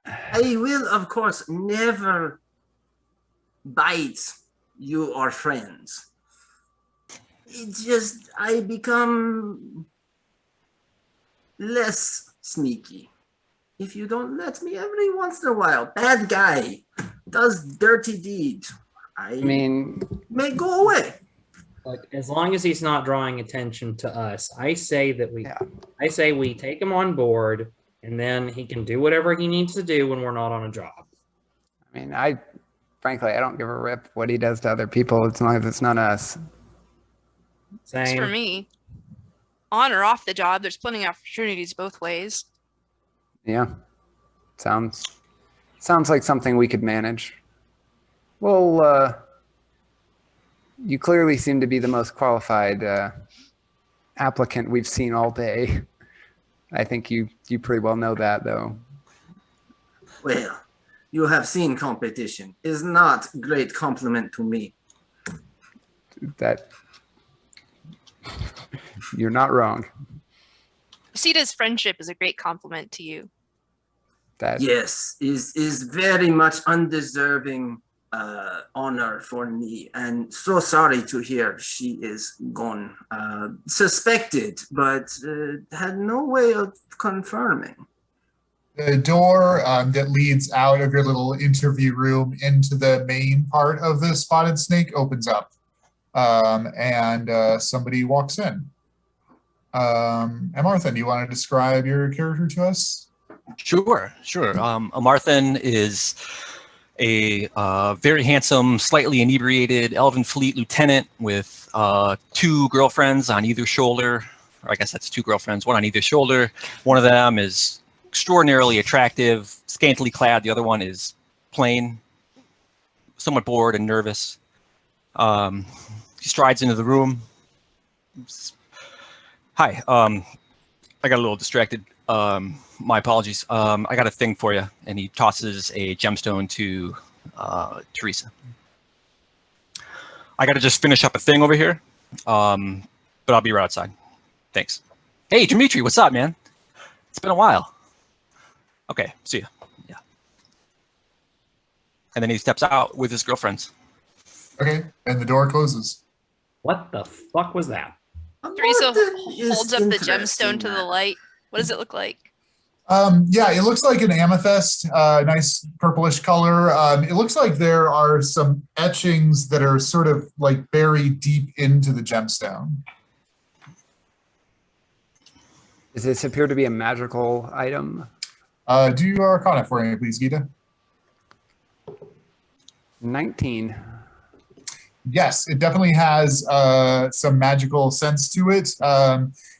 [SPEAKER 6] I will, of course, never bite you or friends. It's just I become less sneaky. If you don't let me every once in a while, bad guy does dirty deeds. I mean, may go away.
[SPEAKER 3] Like, as long as he's not drawing attention to us, I say we take him on board, and then he can do whatever he needs to do when we're not on a job.
[SPEAKER 4] I mean, frankly, I don't give a rip what he does to other people as long as it's not us.
[SPEAKER 3] Same.
[SPEAKER 5] As for me, on or off the job, there's plenty of opportunities both ways.
[SPEAKER 4] Yeah, sounds like something we could manage. Well, you clearly seem to be the most qualified applicant we've seen all day. I think you pretty well know that, though.
[SPEAKER 6] Well, you have seen competition. Is not a great compliment to me.
[SPEAKER 4] That you're not wrong.
[SPEAKER 5] Rosita's friendship is a great compliment to you.
[SPEAKER 4] That
[SPEAKER 6] yes, is very much undeserving honor for me, and so sorry to hear she is gone. Suspected, but had no way of confirming.
[SPEAKER 1] The door that leads out of your little interview room into the main part of the spotted snake opens up, and somebody walks in. Amarthan, do you want to describe your character to us?
[SPEAKER 7] Sure. Amarthan is a very handsome, slightly inebriated Elven Fleet lieutenant with 2 girlfriends on either shoulder. Or I guess that's 2 girlfriends, one on either shoulder. One of them is extraordinarily attractive, scantily clad. The other one is plain, somewhat bored and nervous. He strides into the room. Hi. I got a little distracted. My apologies. I got a thing for you. And he tosses a gemstone to Teresa. I got to just finish up a thing over here, but I'll be right outside. Thanks. Hey, Dimitri, what's up, man? It's been a while. Okay, see ya. Yeah. And then he steps out with his girlfriends.
[SPEAKER 1] Okay, and the door closes.
[SPEAKER 3] What the fuck was that?
[SPEAKER 5] Teresa holds up the gemstone to the light. What does it look like?
[SPEAKER 1] Yeah, it looks like an amethyst, nice purplish color. It looks like there are some etchings that are sort of like buried deep into the gemstone.
[SPEAKER 4] Does this appear to be a magical item?
[SPEAKER 1] Do your Arcana for me, please, Gita.
[SPEAKER 4] 19.
[SPEAKER 1] Yes, it definitely has some magical sense to it.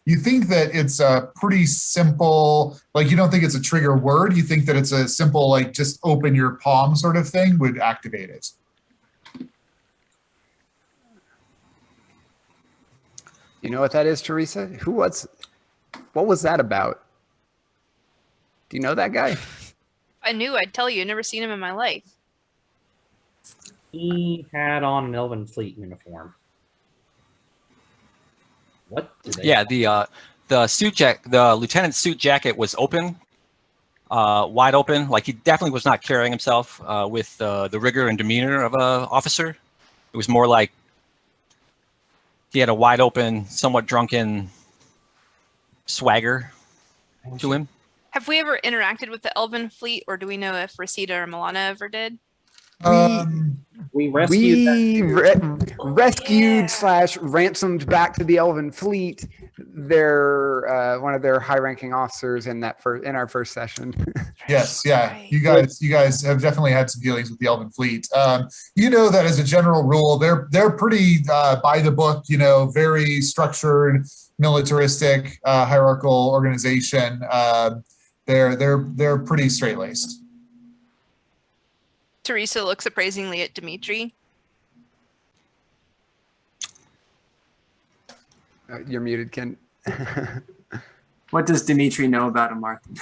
[SPEAKER 1] You think that it's a pretty simple, like you don't think it's a trigger word. You think that it's a simple, like just open your palm sort of thing would activate it.
[SPEAKER 4] You know what that is, Teresa? What was that about? Do you know that guy?
[SPEAKER 5] If I knew, I'd tell you. I've never seen him in my life.
[SPEAKER 3] He had on an Elven Fleet uniform. What?
[SPEAKER 7] Yeah, the lieutenant's suit jacket was open, wide open. Like he definitely was not carrying himself with the rigor and demeanor of a officer. It was more like he had a wide open, somewhat drunken swagger to him.
[SPEAKER 5] Have we ever interacted with the Elven Fleet, or do we know if Reseda or Milana ever did?
[SPEAKER 3] We rescued
[SPEAKER 4] rescued / ransomed back to the Elven Fleet their one of their high-ranking officers in our first session.
[SPEAKER 1] Yes, yeah.
[SPEAKER 5] Right.
[SPEAKER 1] You guys have definitely had some dealings with the Elven Fleet. You know that as a general rule, they're pretty by the book, you know, very structured, militaristic, hierarchical organization. They're pretty straight-laced.
[SPEAKER 5] Teresa looks appraisingly at Dimitri.
[SPEAKER 4] You're muted, Ken.
[SPEAKER 6] What does Dimitri know about Amarthan?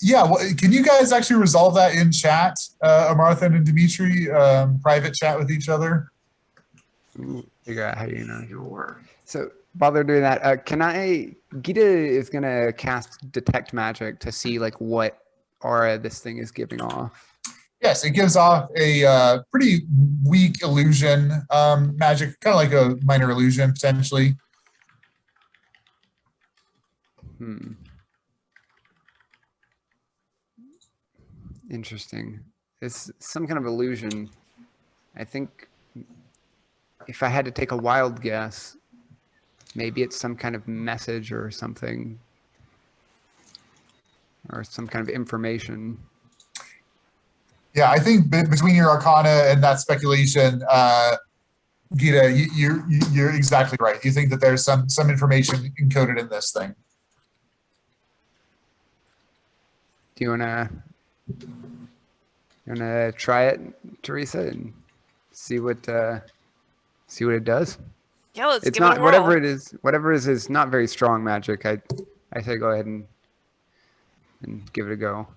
[SPEAKER 1] Yeah, well, can you guys actually resolve that in chat, Amarthan and Dimitri, private chat with each other?
[SPEAKER 4] Figure out how you know.
[SPEAKER 6] Sure.
[SPEAKER 4] So while they're doing that, Gita is gonna cast Detect Magic to see like what aura this thing is giving off.
[SPEAKER 1] Yes, it gives off a pretty weak illusion, magic, kind of like a minor illusion potentially.
[SPEAKER 4] Interesting. It's some kind of illusion. I think if I had to take a wild guess, maybe it's some kind of message or something, or some kind of information.
[SPEAKER 1] Yeah, I think between your arcana and that speculation, Gita, you're exactly right. You think that there's some information encoded in this thing.
[SPEAKER 4] Do you wanna try it, Teresa, and see what it does?
[SPEAKER 5] Yeah, let's
[SPEAKER 4] It's
[SPEAKER 5] give it
[SPEAKER 4] not
[SPEAKER 5] a whirl.
[SPEAKER 4] whatever it is not very strong magic. I say go ahead and give it a go.
[SPEAKER 5] All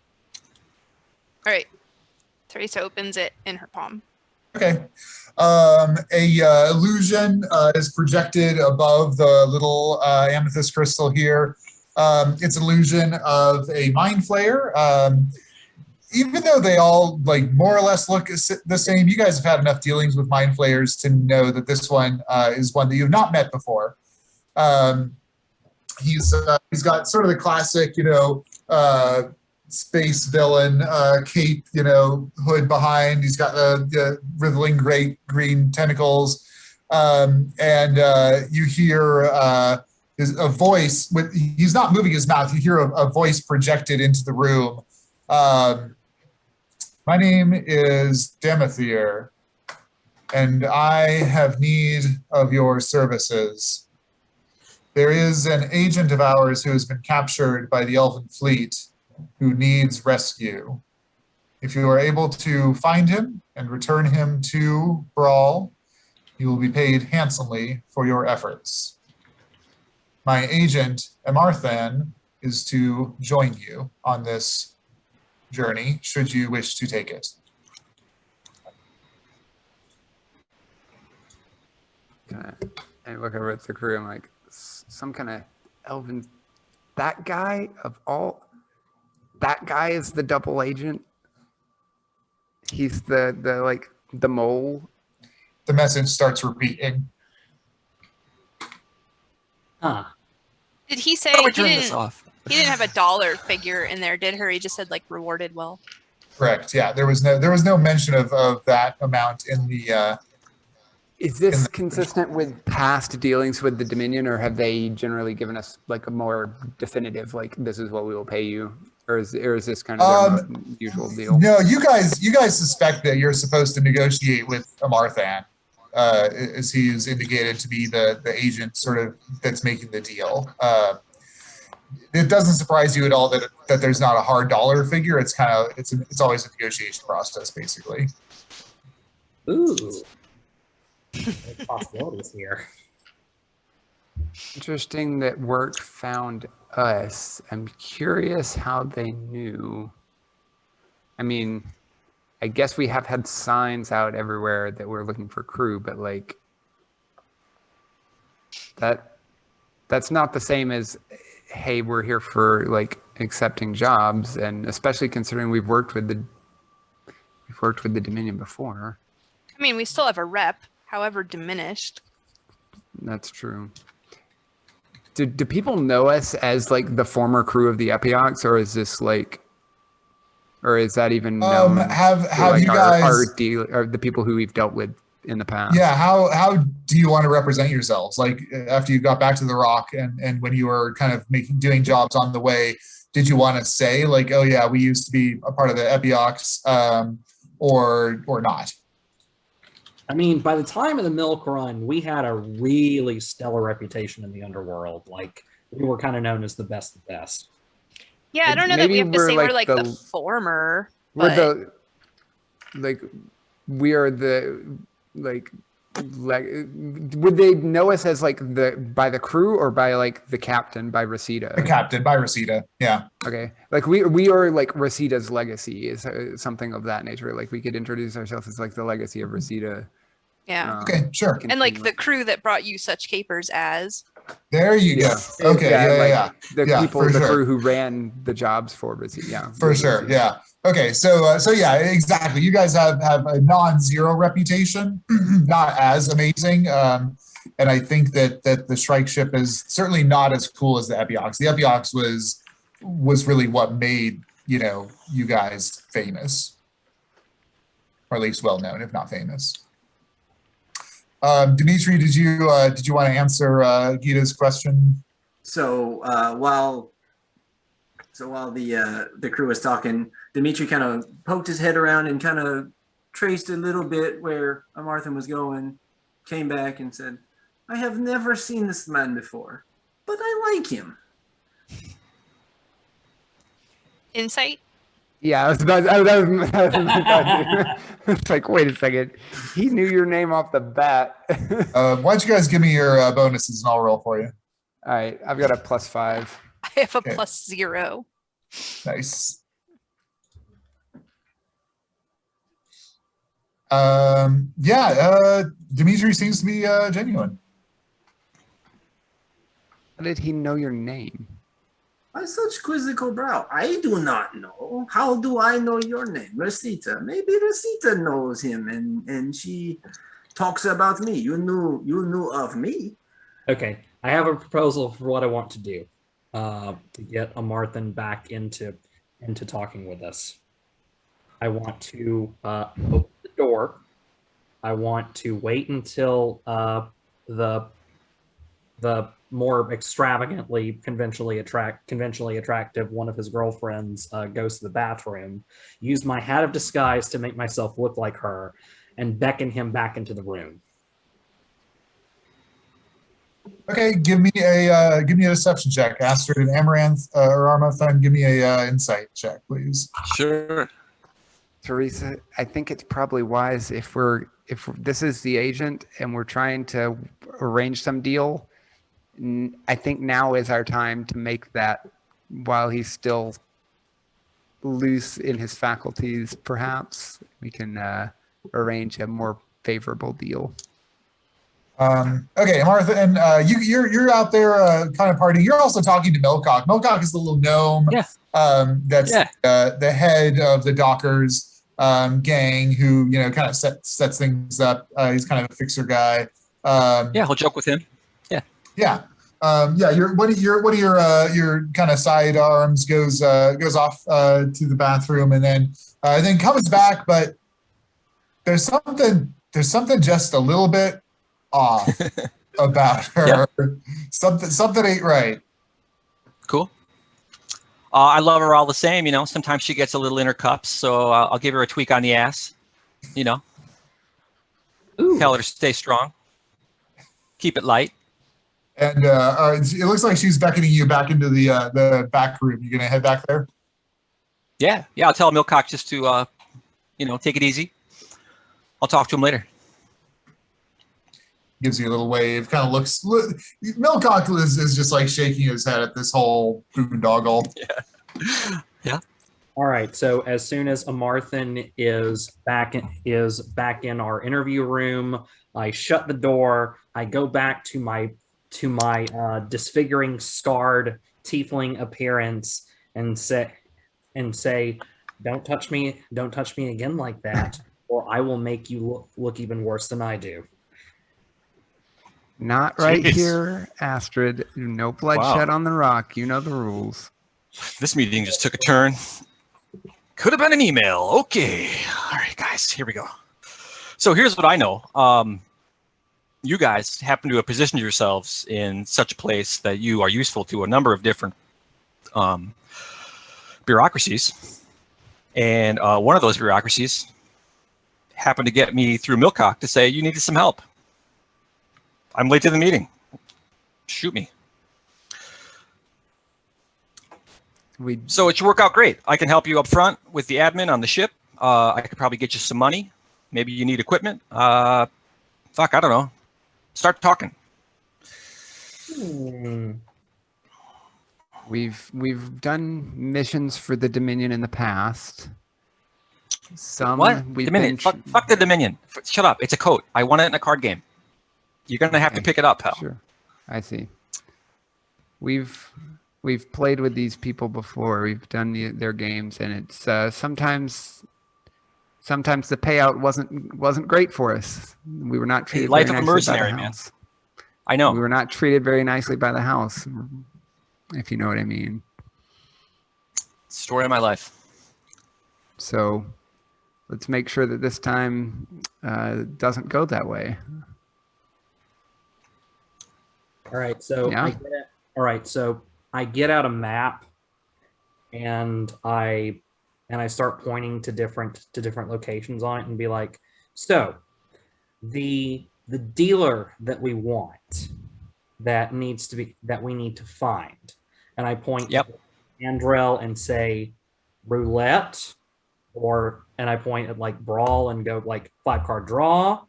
[SPEAKER 5] right. Teresa opens it in her palm.
[SPEAKER 1] Okay. A illusion is projected above the little amethyst crystal here. It's an illusion of a mind flayer. Even though they all like more or less look the same, you guys have had enough dealings with mind flayers to know that this one is one that you've not met before. He's got sort of the classic, you know, space villain cape, you know, hood behind. He's got the wriggling great green tentacles, and you hear a voice. He's not moving his mouth. You hear a voice projected into the room. My name is Demethier, and I have need of your services. There is an agent of ours who has been captured by the Elven Fleet who needs rescue. If you are able to find him and return him to Brawl, you will be paid handsomely for your efforts. My agent, Amarthan, is to join you on this journey, should you wish to take it.
[SPEAKER 4] I look over at the crew. I'm like, some kind of elven. That guy is the double agent. He's the mole.
[SPEAKER 1] The message starts repeating.
[SPEAKER 3] Huh.
[SPEAKER 5] Did he say
[SPEAKER 7] How do we
[SPEAKER 5] he
[SPEAKER 7] turn this
[SPEAKER 5] didn't,
[SPEAKER 7] off?
[SPEAKER 5] he didn't have a dollar figure in there, did her? He just said like rewarded well.
[SPEAKER 1] Correct. Yeah, there was no mention of that amount in the.
[SPEAKER 4] Is this consistent with past dealings with the Dominion, or have they generally given us like a more definitive, like this is what we will pay you? or is this kind of their usual deal?
[SPEAKER 1] No, you guys suspect that you're supposed to negotiate with Amarthan, as he's indicated to be the agent sort of that's making the deal. It doesn't surprise you at all that there's not a hard dollar figure. It's kind of it's always a negotiation process, basically.
[SPEAKER 3] Ooh. There's possibilities here.
[SPEAKER 4] Interesting that work found us. I'm curious how they knew. I mean, I guess we have had signs out everywhere that we're looking for crew, but like that's not the same as, hey, we're here for like accepting jobs, and especially considering we've worked with the Dominion before.
[SPEAKER 5] I mean, we still have a rep, however diminished.
[SPEAKER 4] That's true. Do people know us as like the former crew of the Epiox, or is this like, or is that even known?
[SPEAKER 1] Have
[SPEAKER 4] like
[SPEAKER 1] you guys
[SPEAKER 4] or the people who we've dealt with in the past?
[SPEAKER 1] Yeah, how do you want to represent yourselves? Like after you got back to the Rock and when you were kind of doing jobs on the way, did you want to say like, oh yeah, we used to be a part of the Epiox, or not?
[SPEAKER 3] I mean, by the time of the Milk Run, we had a really stellar reputation in the underworld. Like, we were kind of known as the best of the best.
[SPEAKER 5] Yeah, I don't know that we have to say we're like the former.
[SPEAKER 4] We're the, like, we are the, like, would they know us as like by the crew or by like the captain, by Reseda?
[SPEAKER 1] The captain, by Reseda, yeah.
[SPEAKER 4] Okay, like we are like Reseda's legacy, is something of that nature. Like we could introduce ourselves as like the legacy of Reseda.
[SPEAKER 5] Yeah.
[SPEAKER 1] Okay, sure.
[SPEAKER 5] And like the crew that brought you such capers as.
[SPEAKER 1] There you go. Okay, yeah.
[SPEAKER 4] The people, the crew who ran the jobs for Reseda. Yeah.
[SPEAKER 1] For sure, yeah. Okay, so yeah, exactly. You guys have a non-zero reputation, not as amazing, and I think that the Strike Ship is certainly not as cool as the Epiox. The Epiox was really what made you guys famous, or at least well known, if not famous. Dimitri, did you want to answer Gita's question?
[SPEAKER 6] So while the crew was talking, Dimitri kind of poked his head around and kind of traced a little bit where Amarthan was going, came back and said, I have never seen this man before, but I like him.
[SPEAKER 5] Insight?
[SPEAKER 4] Yeah, I was about it's like, wait a second. He knew your name off the bat.
[SPEAKER 1] Why don't you guys give me your bonuses and I'll roll for you.
[SPEAKER 4] All right, I've got a +5.
[SPEAKER 5] I have a +0.
[SPEAKER 1] Nice. Dimitri seems to be genuine.
[SPEAKER 4] How did he know your name?
[SPEAKER 6] By such quizzical brow, I do not know. How do I know your name? Reseda. Maybe Reseda knows him and she talks about me. You knew of me.
[SPEAKER 3] Okay, I have a proposal for what I want to do to get Amarthan back into talking with us. I want to open the door. I want to wait until the more extravagantly conventionally attractive one of his girlfriends goes to the bathroom, use my hat of disguise to make myself look like her, and beckon him back into the room.
[SPEAKER 1] Okay, give me a deception check. Astrid and Amaranth or Armathan, give me a insight check, please.
[SPEAKER 7] Sure.
[SPEAKER 4] Teresa, I think it's probably wise if this is the agent and we're trying to arrange some deal. I think now is our time to make that while he's still loose in his faculties. Perhaps we can arrange a more favorable deal.
[SPEAKER 1] Okay, Martha, and you're out there kind of partying. You're also talking to Milcock. Milcock is the little gnome.
[SPEAKER 7] Yeah.
[SPEAKER 1] That's the head of the Dockers gang, who kind of sets things up. He's kind of a fixer guy.
[SPEAKER 7] I'll joke with him.
[SPEAKER 1] Yeah. One of your kind of sidearms goes off to the bathroom and then comes back, but there's something just a little bit off about her. Something ain't right.
[SPEAKER 7] Cool. I love her all the same. You know, sometimes she gets a little in her cups, so I'll give her a tweak on the ass. You know,
[SPEAKER 3] Ooh.
[SPEAKER 7] tell her to stay strong, keep it light.
[SPEAKER 1] And it looks like she's beckoning you back into the back room. You gonna head back there?
[SPEAKER 7] Yeah. I'll tell Milcock just to, take it easy. I'll talk to him later.
[SPEAKER 1] Gives you a little wave. Kind of looks. Milcock is just like shaking his head at this whole boondoggle.
[SPEAKER 7] Yeah.
[SPEAKER 3] All right. So as soon as Amarthan is back in our interview room, I shut the door. I go back to my disfiguring, scarred tiefling appearance and say, "Don't touch me again like that, or I will make you look even worse than I do."
[SPEAKER 4] Not right
[SPEAKER 7] Jeez.
[SPEAKER 4] here, Astrid. No bloodshed on the rock. You know the rules.
[SPEAKER 7] This meeting just took a turn. Could have been an email. Okay. All right, guys, here we go. So here's what I know. You guys happen to have positioned yourselves in such a place that you are useful to a number of different bureaucracies. And one of those bureaucracies happened to get me through Milcock to say you needed some help. I'm late to the meeting. Shoot me. So it should work out great. I can help you up front with the admin on the ship. I could probably get you some money. Maybe you need equipment. I don't know. Start talking.
[SPEAKER 4] We've done missions for the Dominion in the past. Some
[SPEAKER 7] What?
[SPEAKER 4] we've
[SPEAKER 7] Dominion.
[SPEAKER 4] been
[SPEAKER 7] Fuck the Dominion. Shut up. It's a coat. I want it in a card game. You're gonna have to pick it up, pal.
[SPEAKER 4] Sure, I see. We've played with these people before. We've done their games, and it's sometimes the payout wasn't great for us. We were not treated
[SPEAKER 7] Life
[SPEAKER 4] very
[SPEAKER 7] of a
[SPEAKER 4] nicely by
[SPEAKER 7] mercenary,
[SPEAKER 4] the
[SPEAKER 7] man.
[SPEAKER 4] house.
[SPEAKER 7] I know.
[SPEAKER 4] We were not treated very nicely by the house, if you know what I mean.
[SPEAKER 7] Story of my life.
[SPEAKER 4] So let's make sure that this time doesn't go that way.
[SPEAKER 3] All right. So
[SPEAKER 4] Yeah.
[SPEAKER 3] I get out a map, and I start pointing to different locations on it, and be like, so the dealer that we want, that we need to find, and I point
[SPEAKER 7] Yep.
[SPEAKER 3] to Andrel and say roulette, and I point at like brawl and go like 5-card draw.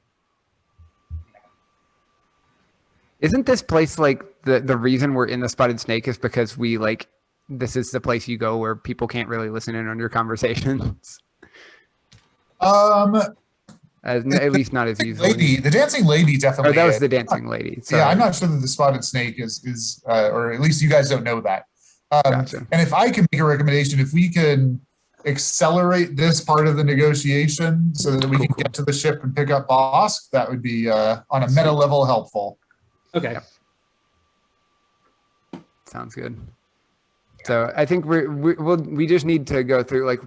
[SPEAKER 4] Isn't this place like the reason we're in the Spotted Snake is because this is the place you go where people can't really listen in on your conversations? At least not as easily.
[SPEAKER 1] The dancing lady definitely.
[SPEAKER 4] Oh, that was
[SPEAKER 1] is.
[SPEAKER 4] the dancing lady. Sorry.
[SPEAKER 1] Yeah, I'm not sure that the spotted snake is or at least you guys don't know that.
[SPEAKER 4] Gotcha.
[SPEAKER 1] And if I can make a recommendation, if we can accelerate this part of the negotiation so that we can get to the ship and pick up Bosk, that would be on a meta level helpful.
[SPEAKER 3] Okay.
[SPEAKER 4] Yep. Sounds good. So I think we just need to go through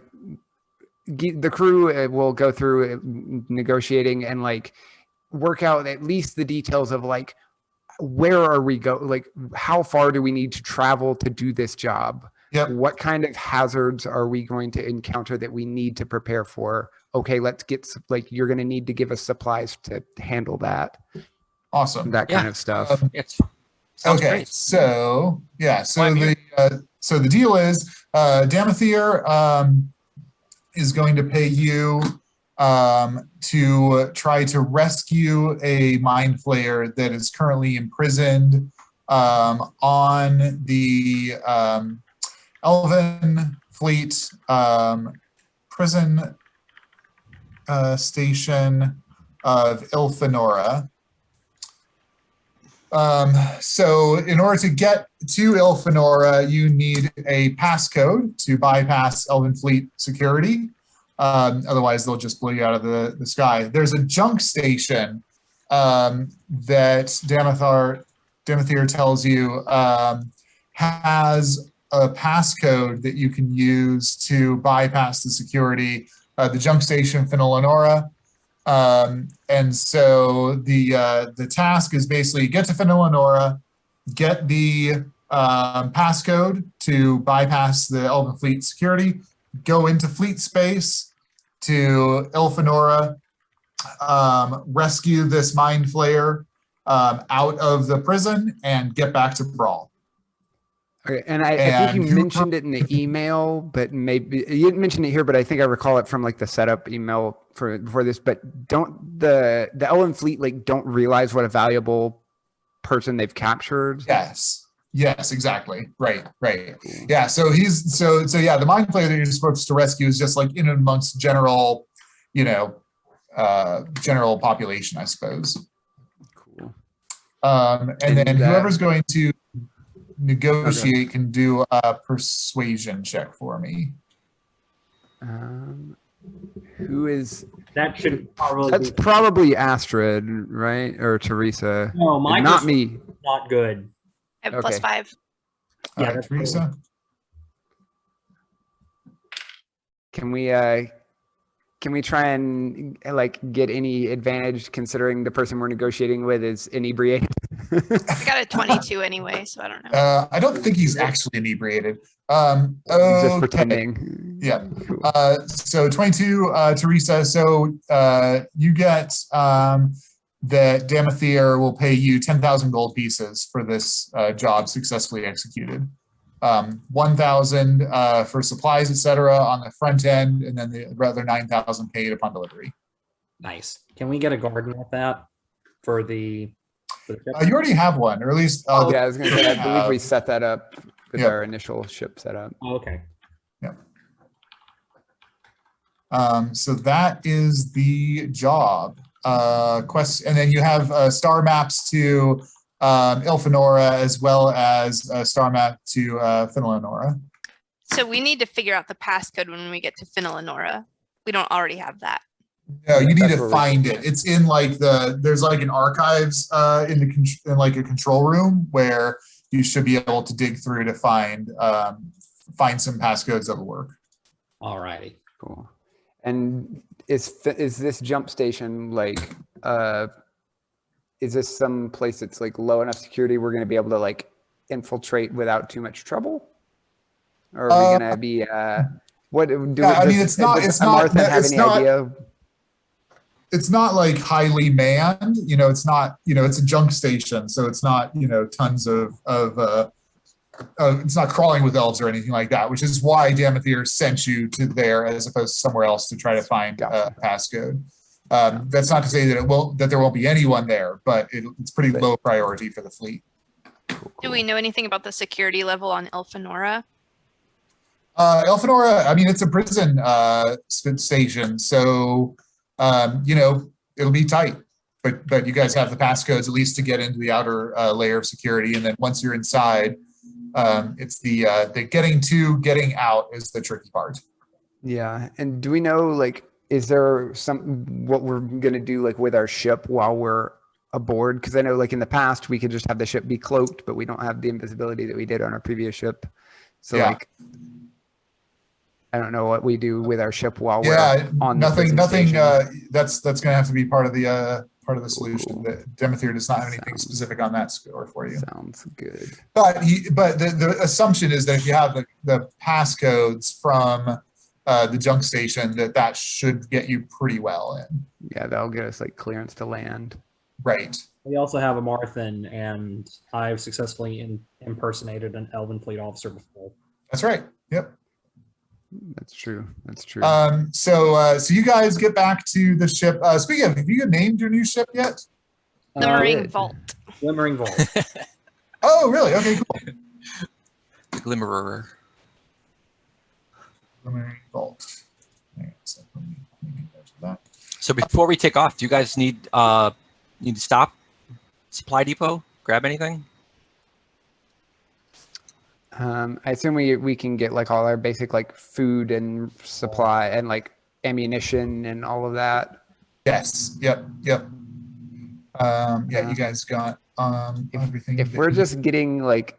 [SPEAKER 4] the crew will go through negotiating and work out at least the details of where are we how far do we need to travel to do this job?
[SPEAKER 1] Yep.
[SPEAKER 4] What kind of hazards are we going to encounter that we need to prepare for? Okay, let's get you're going to need to give us supplies to handle that.
[SPEAKER 1] Awesome.
[SPEAKER 4] That kind of stuff.
[SPEAKER 7] Sounds
[SPEAKER 1] okay.
[SPEAKER 7] great.
[SPEAKER 1] So yeah. So
[SPEAKER 7] I'm here.
[SPEAKER 1] the deal is Damathier is going to pay you to try to rescue a mind flayer that is currently imprisoned on the Elven Fleet prison station of Ilfenora. So in order to get to Ilfenora, you need a passcode to bypass Elven Fleet security. Otherwise, they'll just blow you out of the sky. There's a junk station that Damathier tells you has a passcode that you can use to bypass the security. The junk station, Fenelonora. And so the task is basically get to Fenelonora, get the passcode to bypass the Elven Fleet security, go into fleet space to Ilfanora, rescue this mind flayer out of the prison, and get back to Brawl.
[SPEAKER 4] Okay, and I think you mentioned it in the email, but maybe you didn't mention it here, but I think I recall it from like the setup email for this. But don't the Elven Fleet like don't realize what a valuable person they've captured?
[SPEAKER 1] Yes, exactly. Right. Yeah. So yeah, the mind flayer that you're supposed to rescue is just like in amongst general, general population, I suppose.
[SPEAKER 4] Cool.
[SPEAKER 1] And then whoever's going to negotiate can do a persuasion check for me.
[SPEAKER 4] Who is
[SPEAKER 3] That should probably
[SPEAKER 4] that's
[SPEAKER 3] be
[SPEAKER 4] probably Astrid, right? Or Teresa?
[SPEAKER 3] no, mine
[SPEAKER 4] not
[SPEAKER 3] was
[SPEAKER 4] me.
[SPEAKER 3] not good.
[SPEAKER 5] I have +5.
[SPEAKER 1] All
[SPEAKER 3] Yeah,
[SPEAKER 1] right,
[SPEAKER 3] that's
[SPEAKER 1] Teresa.
[SPEAKER 4] Can we try and like get any advantage considering the person we're negotiating with is inebriated?
[SPEAKER 5] I got a 22 anyway, so I don't know.
[SPEAKER 1] I don't think he's actually inebriated.
[SPEAKER 4] Just
[SPEAKER 1] Okay.
[SPEAKER 4] pretending.
[SPEAKER 1] Yeah.
[SPEAKER 4] Cool.
[SPEAKER 1] So 22, Teresa. So you get that Damathier will pay you 10,000 gold pieces for this job successfully executed. 1,000 for supplies, etc. on the front end, and then the other 9,000 paid upon delivery.
[SPEAKER 3] Nice. Can we get a garden with that for the?
[SPEAKER 1] You already have one, or at least
[SPEAKER 4] Yeah, I was going to say, I believe we set that up with
[SPEAKER 1] Yep.
[SPEAKER 4] our initial ship setup.
[SPEAKER 3] Oh, okay.
[SPEAKER 1] So that is the job. And then you have star maps to Ilfanora as well as a star map to Finlanora.
[SPEAKER 5] So we need to figure out the passcode when we get to Finlanora. We don't already have that.
[SPEAKER 1] No, you need
[SPEAKER 4] That's
[SPEAKER 1] to
[SPEAKER 4] where
[SPEAKER 1] find it. It's in like there's like an archives in like a control room where you should be able to dig through to find some passcodes that will work.
[SPEAKER 3] All righty.
[SPEAKER 4] Cool. And is this jump station like is this some place that's like low enough security we're going to be able to like infiltrate without too much trouble? Or are we going to be what do
[SPEAKER 1] Yeah, I mean, it's not
[SPEAKER 4] Martha have any idea?
[SPEAKER 1] It's not like highly manned, it's not, it's a junk station. So it's not, tons of it's not crawling with elves or anything like that, which is why Damathier sent you to there as opposed to somewhere else to try to find a passcode. That's not to say that there won't be anyone there, but it's pretty low priority for the fleet.
[SPEAKER 5] Do we know anything about the security level on Elfanora?
[SPEAKER 1] Elfanora, I mean, it's a prison station, so it'll be tight. But you guys have the passcodes at least to get into the outer layer of security, and then once you're inside, it's the getting out is the tricky part.
[SPEAKER 4] Yeah, and do we know like is there what we're gonna do like with our ship while we're aboard? Because I know like in the past we could just have the ship be cloaked, but we don't have the invisibility that we did on our previous ship. So
[SPEAKER 1] Yeah.
[SPEAKER 4] like I don't know what we do with our ship while we're on
[SPEAKER 1] nothing.
[SPEAKER 4] station.
[SPEAKER 1] That's gonna have to be part of the solution.
[SPEAKER 4] Cool.
[SPEAKER 1] That Damathier does not have anything specific on that score for you.
[SPEAKER 4] Sounds good.
[SPEAKER 1] But the assumption is that if you have the passcodes from the junk station, that should get you pretty well in.
[SPEAKER 4] Yeah, that'll get us like clearance to land.
[SPEAKER 1] Right.
[SPEAKER 3] We also have a Marthan, and I've successfully impersonated an Elven Fleet officer before.
[SPEAKER 1] That's right. Yep.
[SPEAKER 4] That's true. That's true.
[SPEAKER 1] So you guys get back to the ship. Speaking of, have you named your new ship yet?
[SPEAKER 5] Glimmering Vault.
[SPEAKER 3] Glimmering Vault.
[SPEAKER 1] Oh, really? Okay, cool.
[SPEAKER 7] Glimmerer.
[SPEAKER 1] Glimmering Vault. Hang on a second. Let me get back to that.
[SPEAKER 7] So before we take off, do you guys need to stop? Supply depot? Grab anything?
[SPEAKER 4] I assume we can get like all our basic like food and supply and like ammunition and all of that.
[SPEAKER 1] Yes. Yep. Yeah, you guys got everything.
[SPEAKER 4] If we're just getting like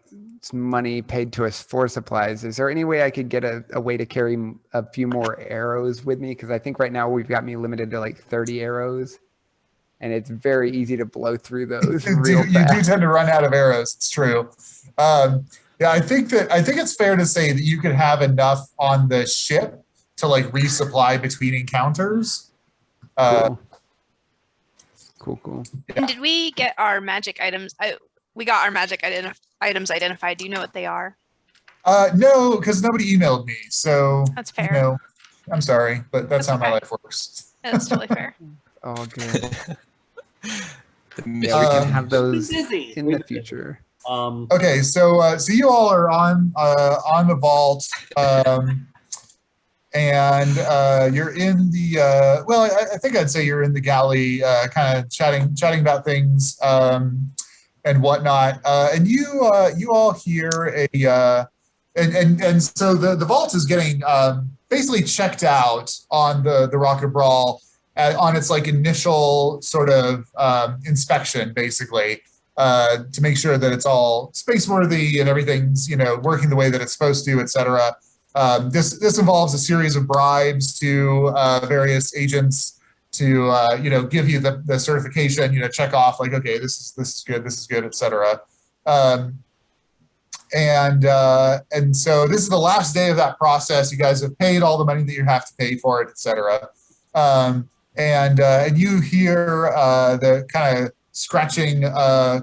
[SPEAKER 4] money paid to us for supplies, is there any way I could get a way to carry a few more arrows with me? Because I think right now we've got me limited to like 30 arrows, and it's very easy to blow through those real
[SPEAKER 1] you do
[SPEAKER 4] fast.
[SPEAKER 1] tend to run out of arrows. It's true. Yeah, I think it's fair to say that you could have enough on the ship to like resupply between encounters.
[SPEAKER 4] Cool.
[SPEAKER 5] And did we get our magic items? We got our magic items identified. Do you know what they are?
[SPEAKER 1] No, because nobody emailed me. So
[SPEAKER 5] That's fair.
[SPEAKER 1] You know, I'm sorry, but that's how my
[SPEAKER 5] okay.
[SPEAKER 1] life works.
[SPEAKER 5] That's totally fair.
[SPEAKER 4] All good.
[SPEAKER 7] The
[SPEAKER 4] Yeah, we can have those
[SPEAKER 3] busy.
[SPEAKER 4] in the future.
[SPEAKER 1] Okay, so you all are on the vault, and you're in the well, I think I'd say you're in the galley, kind of chatting about things and whatnot. And you all hear a and so the vault is getting basically checked out on the Rocket Brawl on its like initial sort of inspection, basically. To make sure that it's all space worthy and everything's working the way that it's supposed to, et cetera. This involves a series of bribes to various agents to give you the certification, check off like, okay, this is good, et cetera. And so this is the last day of that process. You guys have paid all the money that you have to pay for it, et cetera. And you hear the kind of scratching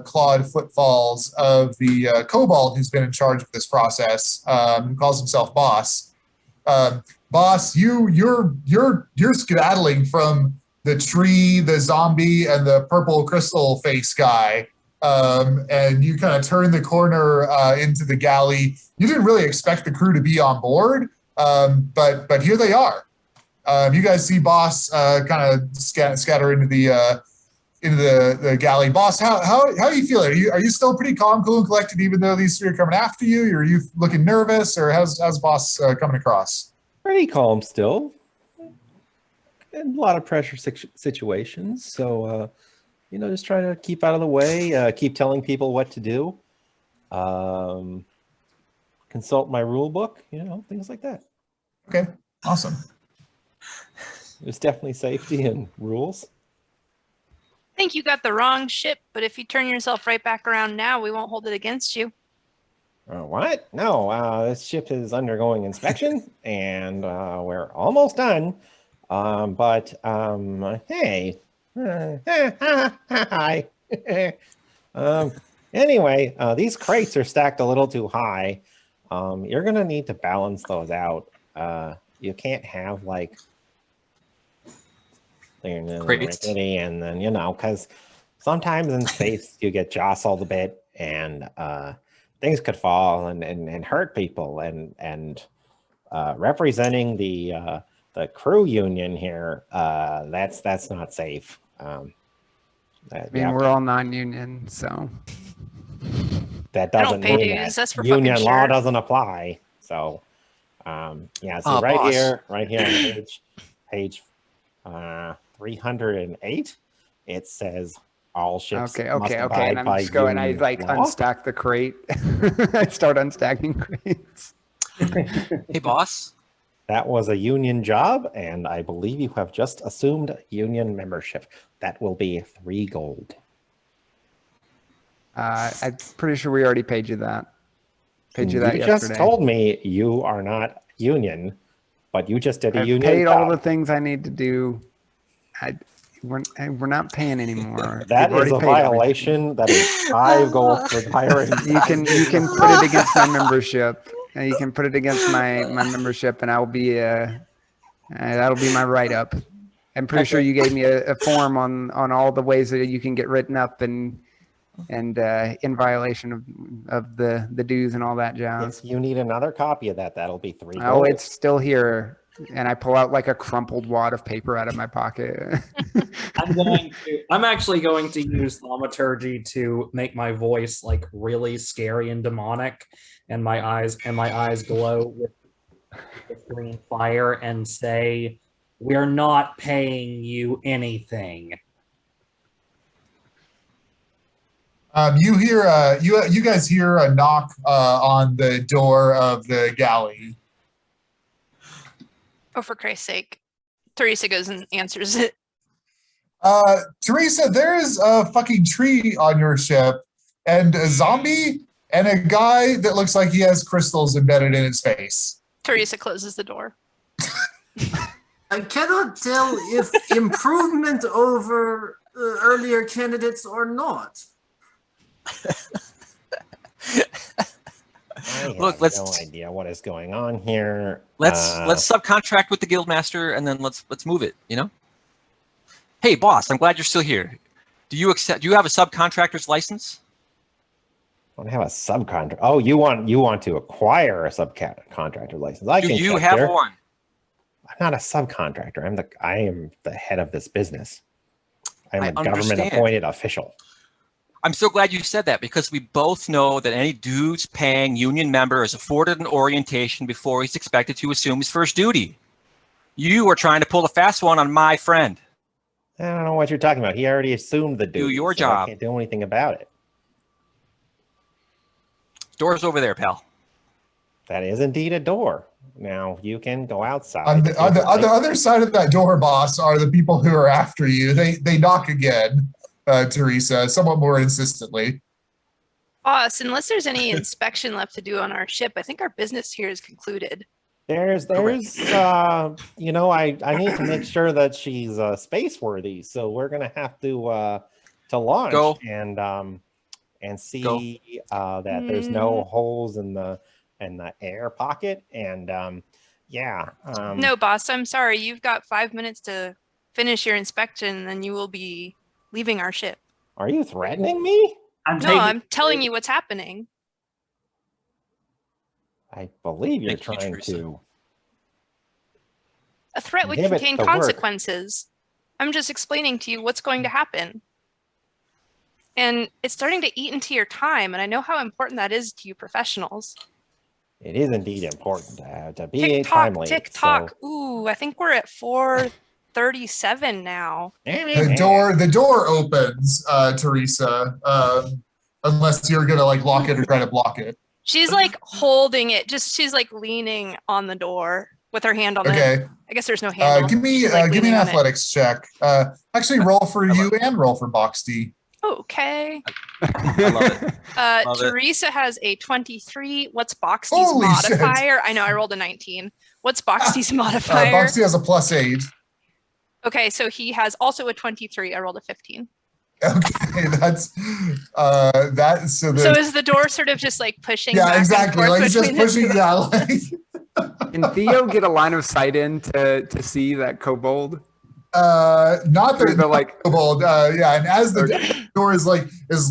[SPEAKER 1] clawed footfalls of the kobold who's been in charge of this process, who calls himself Boss. Boss, you're skedaddling from the tree, the zombie, and the purple crystal face guy. And you kind of turn the corner into the galley. You didn't really expect the crew to be on board, but here they are. You guys see Boss kind of scatter into the galley. Boss, how are you feeling? Are you still pretty calm, cool, and collected, even though these three are coming after you? Are you looking nervous, or how's Boss coming across?
[SPEAKER 2] Pretty calm still. And a lot of pressure situations, so just trying to keep out of the way. Keep telling people what to do. Consult my rule book. Things like that.
[SPEAKER 1] Okay, awesome.
[SPEAKER 2] There's definitely safety and rules.
[SPEAKER 5] I think you got the wrong ship, but if you turn yourself right back around now, we won't hold it against you.
[SPEAKER 2] What? No, this ship is undergoing inspection, and we're almost done. But hey, hi. Anyway, these crates are stacked a little too high. You're gonna need to balance those out. You can't have like
[SPEAKER 7] crates,
[SPEAKER 2] and then because sometimes in space you get jostled a bit, and things could fall and hurt people, and representing the crew union here, that's not safe.
[SPEAKER 4] We're all non-union, so
[SPEAKER 2] that doesn't
[SPEAKER 5] pay
[SPEAKER 2] mean
[SPEAKER 5] dues.
[SPEAKER 2] that
[SPEAKER 5] That's for
[SPEAKER 2] union
[SPEAKER 5] fucking
[SPEAKER 2] law
[SPEAKER 5] sure.
[SPEAKER 2] doesn't apply. So so right
[SPEAKER 7] Boss.
[SPEAKER 2] here on page 308, it says all ships
[SPEAKER 4] okay,
[SPEAKER 2] must
[SPEAKER 4] and
[SPEAKER 2] abide
[SPEAKER 4] I'm
[SPEAKER 2] by
[SPEAKER 4] just going. I
[SPEAKER 2] union
[SPEAKER 4] like
[SPEAKER 2] law.
[SPEAKER 4] unstack the crate. I start unstacking crates.
[SPEAKER 7] Hey, boss.
[SPEAKER 2] That was a union job, and I believe you have just assumed union membership. That will be 3 gold.
[SPEAKER 4] I'm pretty sure we already paid you that. Paid you
[SPEAKER 2] You
[SPEAKER 4] that yesterday.
[SPEAKER 2] just told me you are not union, but you just did a
[SPEAKER 4] I've
[SPEAKER 2] union
[SPEAKER 4] paid
[SPEAKER 2] job.
[SPEAKER 4] all the things I need to do. We're not paying anymore.
[SPEAKER 2] That
[SPEAKER 4] We've
[SPEAKER 2] is a
[SPEAKER 4] already paid everything.
[SPEAKER 2] violation. That is 5 gold for pirating.
[SPEAKER 4] You can put it against my membership. You can put it against my membership, and I'll be that'll be my write-up. I'm pretty sure you gave me a form on all the ways that you can get written up and in violation of the dues and all that jazz.
[SPEAKER 2] If you need another copy of that, that'll be 3 gold.
[SPEAKER 4] Oh, it's still here. And I pull out like a crumpled wad of paper out of my pocket.
[SPEAKER 3] I'm actually going to use thaumaturgy to make my voice like really scary and demonic, and my eyes glow with green fire, and say, "We're not paying you anything."
[SPEAKER 1] You hear you guys hear a knock on the door of the galley.
[SPEAKER 5] Oh, for Christ's sake. Teresa goes and answers it.
[SPEAKER 1] Teresa, there is a fucking tree on your ship and a zombie and a guy that looks like he has crystals embedded in his face.
[SPEAKER 5] Teresa closes the door.
[SPEAKER 6] I cannot tell if improvement over earlier candidates or not.
[SPEAKER 2] I
[SPEAKER 7] Look,
[SPEAKER 2] have
[SPEAKER 7] let's-
[SPEAKER 2] no idea what is going on here.
[SPEAKER 7] Let's subcontract with the guildmaster and then let's move it. You know. Hey, boss, I'm glad you're still here. Do you have a subcontractor's license?
[SPEAKER 2] I don't have a subcontract. Oh, you want to acquire a subcontractor license? I
[SPEAKER 7] Do
[SPEAKER 2] can
[SPEAKER 7] you
[SPEAKER 2] check
[SPEAKER 7] have
[SPEAKER 2] there.
[SPEAKER 7] one?
[SPEAKER 2] I'm not a subcontractor. I am the head of this business. I'm
[SPEAKER 7] I
[SPEAKER 2] a government
[SPEAKER 7] understand.
[SPEAKER 2] appointed official.
[SPEAKER 7] I'm so glad you said that because we both know that any dues paying union member is afforded an orientation before he's expected to assume his first duty. You are trying to pull a fast one on my friend.
[SPEAKER 2] I don't know what you're talking about. He already assumed the duty.
[SPEAKER 7] your
[SPEAKER 2] so
[SPEAKER 7] job.
[SPEAKER 2] I can't do anything about it.
[SPEAKER 7] Door's over there, pal.
[SPEAKER 2] That is indeed a door. Now you can go outside.
[SPEAKER 1] On
[SPEAKER 2] if
[SPEAKER 1] the,
[SPEAKER 2] you'd
[SPEAKER 1] on the
[SPEAKER 2] like.
[SPEAKER 1] other side of that door, boss, are the people who are after you. They knock again, Teresa, somewhat more insistently.
[SPEAKER 5] Boss, unless there's any inspection left to do on our ship, I think our business here is concluded.
[SPEAKER 2] There's I need to make sure that she's space worthy. So we're gonna have to launch
[SPEAKER 7] Go.
[SPEAKER 2] and see that there's no holes in the air pocket. And
[SPEAKER 5] No, boss, I'm sorry. You've got 5 minutes to finish your inspection, and then you will be leaving our ship.
[SPEAKER 2] Are you threatening me?
[SPEAKER 5] No, I'm telling you what's happening.
[SPEAKER 2] I believe you're
[SPEAKER 7] Thank you,
[SPEAKER 2] trying
[SPEAKER 7] Teresa.
[SPEAKER 2] to.
[SPEAKER 5] A threat would
[SPEAKER 2] Give it
[SPEAKER 5] contain
[SPEAKER 2] the work.
[SPEAKER 5] consequences. I'm just explaining to you what's going to happen. And it's starting to eat into your time, and I know how important that is to you professionals.
[SPEAKER 2] It is indeed important to be
[SPEAKER 5] Tick
[SPEAKER 2] timely.
[SPEAKER 5] tock, tick tock. Ooh, I think we're at 4:37 now.
[SPEAKER 1] The door opens, Teresa, unless you're gonna like lock it or try to block it.
[SPEAKER 5] She's like holding it, she's like leaning on the door with her hand on it.
[SPEAKER 1] Okay.
[SPEAKER 5] I guess there's no handle.
[SPEAKER 1] Give me
[SPEAKER 5] She's, like,
[SPEAKER 1] give me
[SPEAKER 5] leaning
[SPEAKER 1] an
[SPEAKER 5] on it.
[SPEAKER 1] athletics check. Actually, roll for you and roll for Box D.
[SPEAKER 5] Okay.
[SPEAKER 7] I love it. Love it.
[SPEAKER 5] Teresa has a 23. What's Boxty's
[SPEAKER 1] Holy shit.
[SPEAKER 5] modifier? I know I rolled a 19. What's Boxty's modifier?
[SPEAKER 1] Box D has a +8.
[SPEAKER 5] Okay, so he has also a 23. I rolled a 15.
[SPEAKER 1] Okay, that's that. So
[SPEAKER 5] So is the door sort of just like pushing?
[SPEAKER 1] yeah,
[SPEAKER 5] back
[SPEAKER 1] exactly.
[SPEAKER 5] And forth
[SPEAKER 1] Like it's just
[SPEAKER 5] between the
[SPEAKER 1] pushing.
[SPEAKER 5] two?
[SPEAKER 1] Yeah, like
[SPEAKER 4] Can Theo get a line of sight in to see that kobold?
[SPEAKER 1] not
[SPEAKER 4] Through
[SPEAKER 1] the
[SPEAKER 4] the like
[SPEAKER 1] kobold. Yeah, and as the door is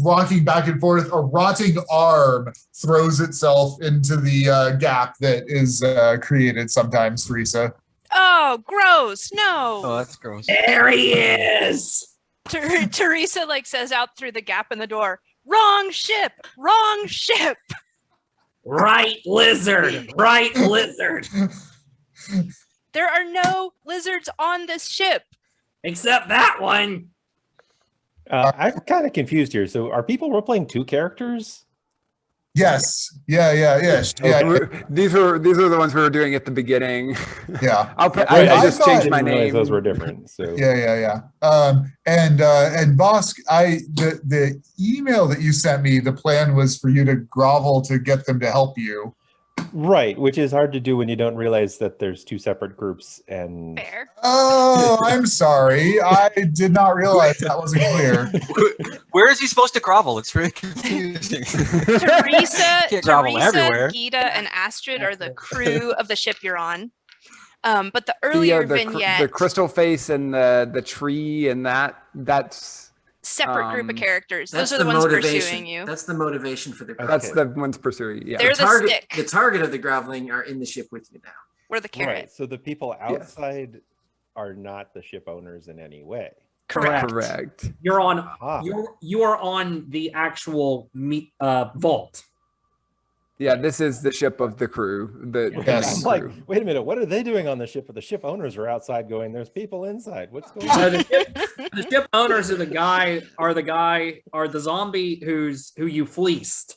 [SPEAKER 1] rocking back and forth, a rotting arm throws itself into the gap that is created sometimes, Teresa.
[SPEAKER 5] Oh, gross! No.
[SPEAKER 7] Oh, that's gross.
[SPEAKER 3] There he is.
[SPEAKER 5] Teresa like says out through the gap in the door, "Wrong ship! Wrong ship!"
[SPEAKER 3] Right lizard. Right lizard.
[SPEAKER 5] There are no lizards on this ship.
[SPEAKER 3] Except that one.
[SPEAKER 2] I'm kind of confused here. So are people role-playing two characters?
[SPEAKER 1] Yes. Yeah.
[SPEAKER 4] these are the ones we were doing at the beginning.
[SPEAKER 1] Yeah.
[SPEAKER 4] I'll put.
[SPEAKER 1] Wait,
[SPEAKER 4] I
[SPEAKER 1] I
[SPEAKER 4] just
[SPEAKER 1] thought-
[SPEAKER 4] changed my
[SPEAKER 2] Didn't realize
[SPEAKER 4] name.
[SPEAKER 2] those were different. So
[SPEAKER 1] Yeah. And Bosk, the email that you sent me, the plan was for you to grovel to get them to help you.
[SPEAKER 2] right, which is hard to do when you don't realize that there's two separate groups. And
[SPEAKER 5] Fair.
[SPEAKER 1] Oh, I'm sorry. I did not realize that wasn't clear.
[SPEAKER 7] Where is he supposed to grovel? It's very confusing.
[SPEAKER 5] Teresa,
[SPEAKER 7] grovel everywhere.
[SPEAKER 5] Gita, and Astrid are the crew of the ship you're on. But the earlier vignette,
[SPEAKER 4] the crystal face and the tree and that's
[SPEAKER 5] separate group of characters.
[SPEAKER 6] That's
[SPEAKER 5] Those are the ones
[SPEAKER 6] motivation.
[SPEAKER 5] pursuing you.
[SPEAKER 6] That's the motivation for the
[SPEAKER 2] Okay.
[SPEAKER 4] that's the ones pursuing. Yeah.
[SPEAKER 5] They're the stick.
[SPEAKER 6] The target of the groveling are in the ship with you now.
[SPEAKER 5] We're the carrot.
[SPEAKER 2] right, so the people outside are not the ship owners in any way.
[SPEAKER 4] Correct.
[SPEAKER 3] You're on.
[SPEAKER 2] Ah.
[SPEAKER 3] You are on the actual vault.
[SPEAKER 4] Yeah, this is the ship of the crew. The
[SPEAKER 1] Yes.
[SPEAKER 2] I'm
[SPEAKER 4] main
[SPEAKER 2] like,
[SPEAKER 4] crew.
[SPEAKER 2] wait a minute, what are they doing on the ship? The ship owners are outside going, there's people inside. What's going
[SPEAKER 3] So
[SPEAKER 2] on?
[SPEAKER 3] the ship owners are the zombie who you fleeced.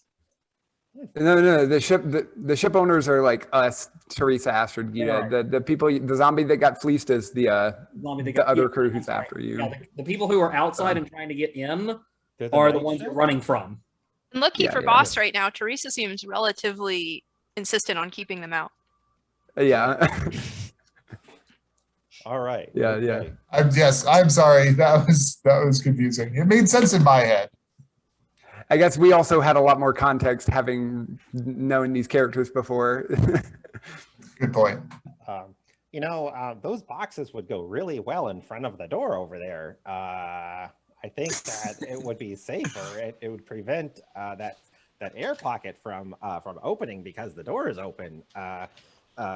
[SPEAKER 4] No. The ship owners are like us, Teresa, Astrid, Gita.
[SPEAKER 3] Yeah.
[SPEAKER 4] The people, the zombie that got fleeced is the
[SPEAKER 3] Zombie that
[SPEAKER 4] the
[SPEAKER 3] got-
[SPEAKER 4] other
[SPEAKER 3] yeah,
[SPEAKER 4] crew
[SPEAKER 3] I'm
[SPEAKER 4] who's
[SPEAKER 3] sorry.
[SPEAKER 4] after you.
[SPEAKER 3] Yeah, the people who are outside and trying to get in
[SPEAKER 2] They're
[SPEAKER 3] are the
[SPEAKER 2] night
[SPEAKER 3] ones
[SPEAKER 2] ship?
[SPEAKER 3] you're running from.
[SPEAKER 5] And lucky
[SPEAKER 4] Yeah,
[SPEAKER 5] for
[SPEAKER 4] yeah.
[SPEAKER 5] boss right now, Teresa seems relatively insistent on keeping them out.
[SPEAKER 4] Yeah.
[SPEAKER 2] All right.
[SPEAKER 4] Yeah, yeah.
[SPEAKER 2] okay.
[SPEAKER 1] I'm sorry. That was confusing. It made sense in my head.
[SPEAKER 4] I guess we also had a lot more context having known these characters before.
[SPEAKER 1] Good point.
[SPEAKER 2] Those boxes would go really well in front of the door over there. I think that it would be safer. It would prevent that air pocket from opening because the door is open.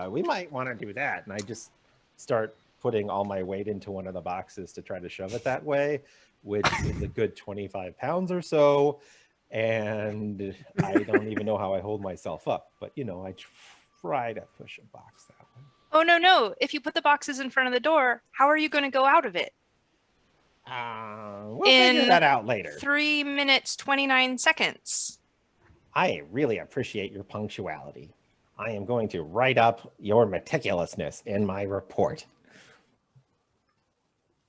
[SPEAKER 2] We might want to do that. And I just start putting all my weight into one of the boxes to try to shove it that way, which is a good 25 pounds or so. And I don't even know how I hold myself up, but I try to push a box that way.
[SPEAKER 5] Oh, no. If you put the boxes in front of the door, how are you going to go out of it?
[SPEAKER 2] We'll figure that out later.
[SPEAKER 5] 3 minutes, 29 seconds.
[SPEAKER 2] I really appreciate your punctuality. I am going to write up your meticulousness in my report.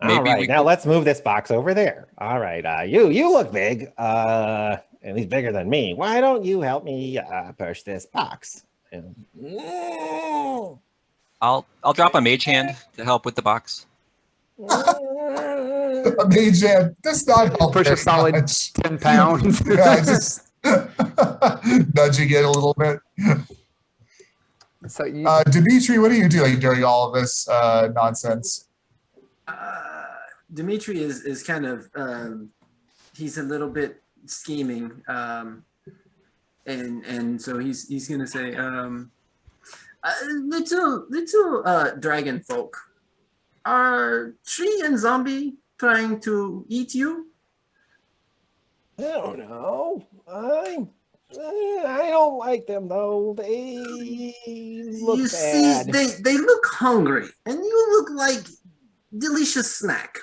[SPEAKER 2] All right, now let's move this box over there. All right, you look big, at least bigger than me. Why don't you help me push this box?
[SPEAKER 7] I'll drop a mage hand to help with the box.
[SPEAKER 1] A mage hand does not help.
[SPEAKER 4] Push a solid
[SPEAKER 1] much.
[SPEAKER 4] 10 pounds.
[SPEAKER 1] Yeah, just nudging it a little bit.
[SPEAKER 4] So
[SPEAKER 1] Dimitri, what are you doing during all of this nonsense?
[SPEAKER 6] Dimitri is kind of he's a little bit scheming, and so he's gonna say, little dragon folk, are tree and zombie trying to eat you?
[SPEAKER 2] I don't know. I don't like them though. They look
[SPEAKER 6] You
[SPEAKER 2] bad.
[SPEAKER 6] see, they look hungry, and you look like delicious snack.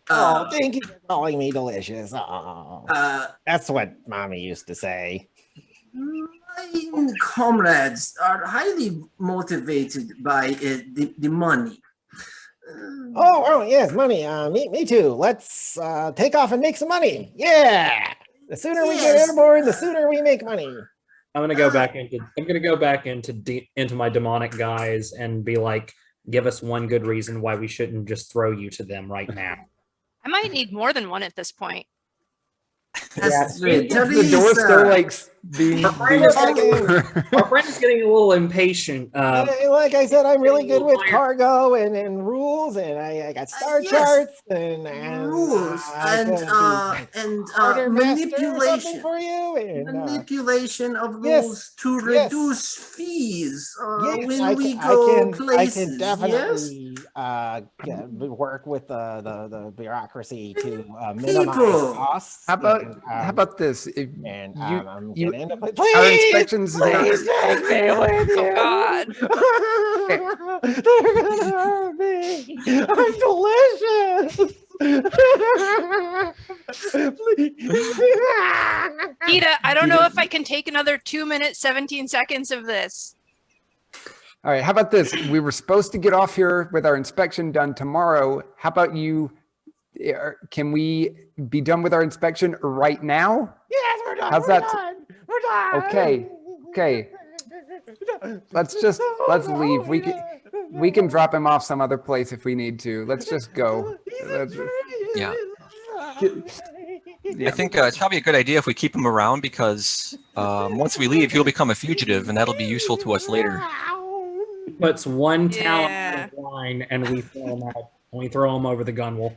[SPEAKER 2] Thank you for calling me delicious. That's what Mommy used to say.
[SPEAKER 6] My comrades are highly motivated by the money.
[SPEAKER 2] Oh, yes, money. Me too. Let's take off and make some money. Yeah. The sooner we get airborne, the sooner we make money.
[SPEAKER 3] I'm gonna go back into my demonic guys and be like, give us one good reason why we shouldn't just throw you to them right now.
[SPEAKER 5] I might need more than one at this point.
[SPEAKER 4] the door's still like being.
[SPEAKER 3] Our friend is getting a little impatient.
[SPEAKER 2] Like I said, I'm really good with cargo and rules, and I got star charts and
[SPEAKER 6] rules and manipulation
[SPEAKER 2] for you, and
[SPEAKER 6] manipulation of rules to reduce fees when we
[SPEAKER 2] I
[SPEAKER 6] go places.
[SPEAKER 2] I can definitely work with the bureaucracy to minimize costs.
[SPEAKER 4] How about this? If
[SPEAKER 2] I'm
[SPEAKER 4] you
[SPEAKER 2] getting into
[SPEAKER 4] our inspections.
[SPEAKER 2] Please take me with you.
[SPEAKER 5] Oh God.
[SPEAKER 2] They're gonna hurt me. I'm delicious.
[SPEAKER 5] Ida, I don't know if I can take another 2 minutes, 17 seconds of this.
[SPEAKER 4] All right, how about this? We were supposed to get off here with our inspection done tomorrow. How about you? Can we be done with our inspection right now?
[SPEAKER 2] Yes, we're done.
[SPEAKER 4] How's
[SPEAKER 2] we're
[SPEAKER 4] that?
[SPEAKER 2] Done. We're done.
[SPEAKER 4] Okay. Let's leave. We can drop him off some other place if we need to. Let's just go.
[SPEAKER 7] Yeah. I think it's probably a good idea if we keep him around because once we leave, he'll become a fugitive, and that'll be useful to us later.
[SPEAKER 3] Puts one talent on the line, and we throw him out. And we throw him over the gun wall.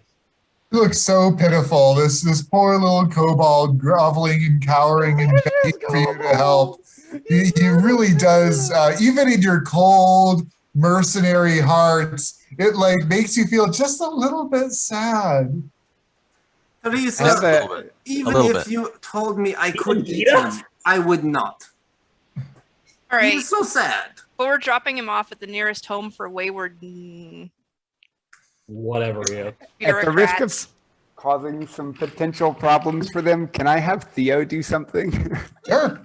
[SPEAKER 1] You look so pitiful. This poor little kobold groveling and cowering and begging for you to help. He really does. Even in your cold, mercenary hearts, it like makes you feel just a little bit sad.
[SPEAKER 6] Teresa, even if you told me I could eat him, I would not.
[SPEAKER 5] All right.
[SPEAKER 6] He's so sad.
[SPEAKER 5] But we're dropping him off at the nearest home for wayward
[SPEAKER 3] whatever. Yeah.
[SPEAKER 4] At the risk of causing some potential problems for them, can I have Theo do something?
[SPEAKER 1] Sure.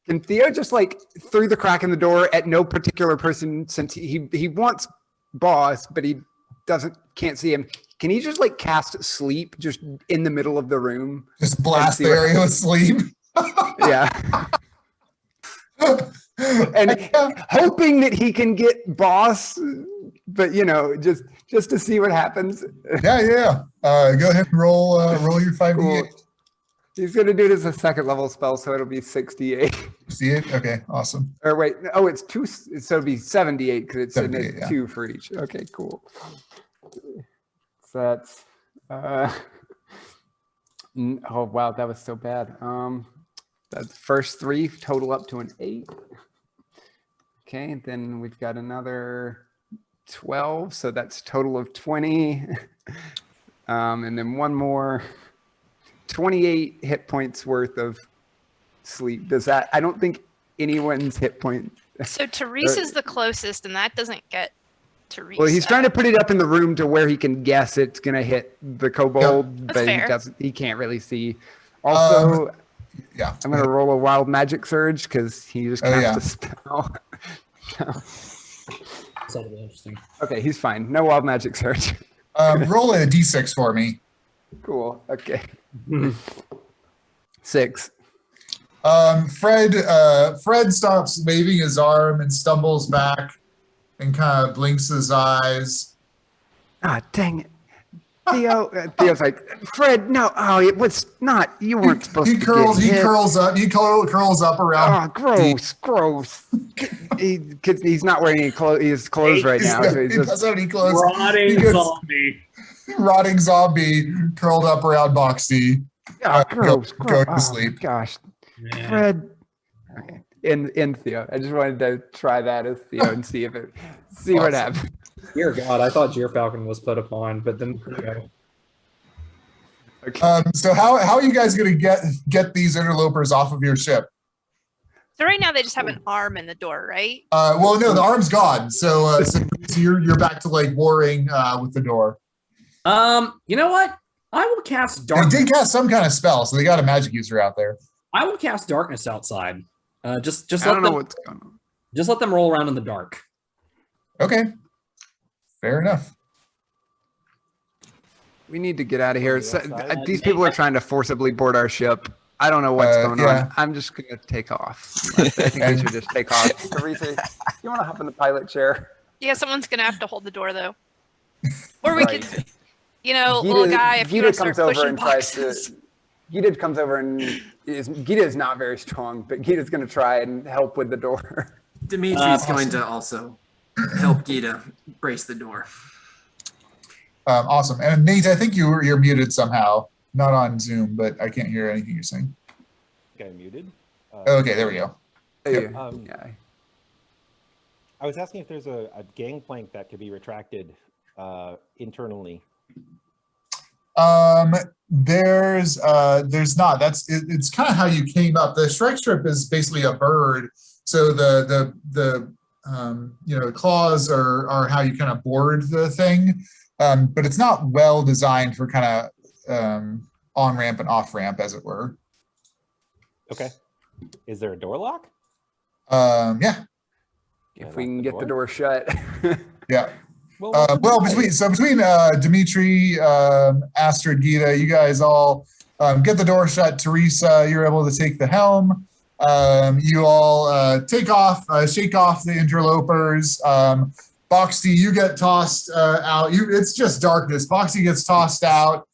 [SPEAKER 4] Can Theo just like through the crack in the door at no particular person, since he wants boss, but he can't see him. Can he just like cast sleep just in the middle of the room?
[SPEAKER 1] Just blast
[SPEAKER 4] see
[SPEAKER 1] the
[SPEAKER 4] what
[SPEAKER 1] area with sleep.
[SPEAKER 4] Yeah. And hoping that he can get boss, but just to see what happens.
[SPEAKER 1] Yeah. Go ahead and roll your 5d8.
[SPEAKER 4] Cool. He's gonna do it as a second level spell, so it'll be 68.
[SPEAKER 1] See it? Okay, awesome.
[SPEAKER 4] Or wait, it's 2, so it'll be 78 because it's
[SPEAKER 1] 78,
[SPEAKER 4] 2 for each. Okay, cool. So that's oh wow, that was so bad. That's first 3 total up to an 8. Okay, and then we've got another 12, so that's total of 20. And then one more 28 hit points worth of sleep. Does that? I don't think anyone's hit point.
[SPEAKER 5] So Teresa's the closest, and that doesn't get Teresa.
[SPEAKER 4] Well, he's trying to put it up in the room to where he can guess it's gonna hit the kobold, but
[SPEAKER 5] fair.
[SPEAKER 4] he can't really see. Also,
[SPEAKER 1] Yeah.
[SPEAKER 4] I'm gonna roll a wild magic surge because he just cast a spell.
[SPEAKER 3] That'll be interesting.
[SPEAKER 4] Okay, he's fine. No wild magic surge.
[SPEAKER 1] Roll a d6 for me.
[SPEAKER 4] Cool. Okay. 6.
[SPEAKER 1] Fred stops waving his arm and stumbles back and kind of blinks his eyes.
[SPEAKER 4] Ah, dang it. Theo's like, Fred, no, it was not. You weren't supposed to get hit.
[SPEAKER 1] He curls up around.
[SPEAKER 4] Oh, gross. He's not wearing any clothes. His clothes right now. So
[SPEAKER 1] He doesn't have any clothes.
[SPEAKER 3] Rotting zombie.
[SPEAKER 1] Rotting zombie curled up around Boxy.
[SPEAKER 4] Gross.
[SPEAKER 1] Go to sleep.
[SPEAKER 4] Gosh,
[SPEAKER 3] Man.
[SPEAKER 4] Fred. Okay. In Theo, I just wanted to try that as Theo and see what happens.
[SPEAKER 3] Dear God, I thought Falcon was put upon, but then
[SPEAKER 4] Okay.
[SPEAKER 1] So how are you guys going to get these interlopers off of your ship?
[SPEAKER 5] So right now they just have an arm in the door, right?
[SPEAKER 1] Well, no, the arm's gone. So you're back to like warring with the door.
[SPEAKER 3] You know what? I will cast
[SPEAKER 1] They
[SPEAKER 3] darkness.
[SPEAKER 1] did cast some kind of spell, so they got a magic user out there.
[SPEAKER 3] I will cast darkness outside. Just
[SPEAKER 4] I don't know what's going on.
[SPEAKER 3] Just let them roll around in the dark.
[SPEAKER 1] Okay, fair enough.
[SPEAKER 4] We need to get out of here. These people are trying to forcibly board our ship. I don't know what's going on. I'm just going to take off. I think we should just take off. Teresa, you want to hop in the pilot chair?
[SPEAKER 5] Yeah, someone's gonna have to hold the door though. Or we
[SPEAKER 4] Right.
[SPEAKER 5] could, little guy, if you want to start pushing boxes.
[SPEAKER 4] Gita comes over and Gita is not very strong, but Gita's going to try and help with the door.
[SPEAKER 6] Dimitri's going to also help Gita brace the door.
[SPEAKER 1] Awesome. And Nate, I think you're muted somehow. Not on Zoom, but I can't hear anything you're saying.
[SPEAKER 2] Got muted.
[SPEAKER 1] Okay, there we go.
[SPEAKER 4] Yeah.
[SPEAKER 2] I was asking if there's a gangplank that could be retracted internally.
[SPEAKER 1] There's not. It's kind of how you came up. The strike strip is basically a bird, so the claws are how you kind of board the thing, but it's not well designed for kind of on ramp and off ramp, as it were.
[SPEAKER 2] Okay. Is there a door lock?
[SPEAKER 1] Yeah.
[SPEAKER 4] If we can get the door shut.
[SPEAKER 1] Yeah.
[SPEAKER 2] Well,
[SPEAKER 1] between Dimitri, Astrid, Gita, you guys all get the door shut. Teresa, you're able to take the helm. You all take off, shake off the interlopers. Boxy, you get tossed out. It's just darkness. Boxy gets tossed out,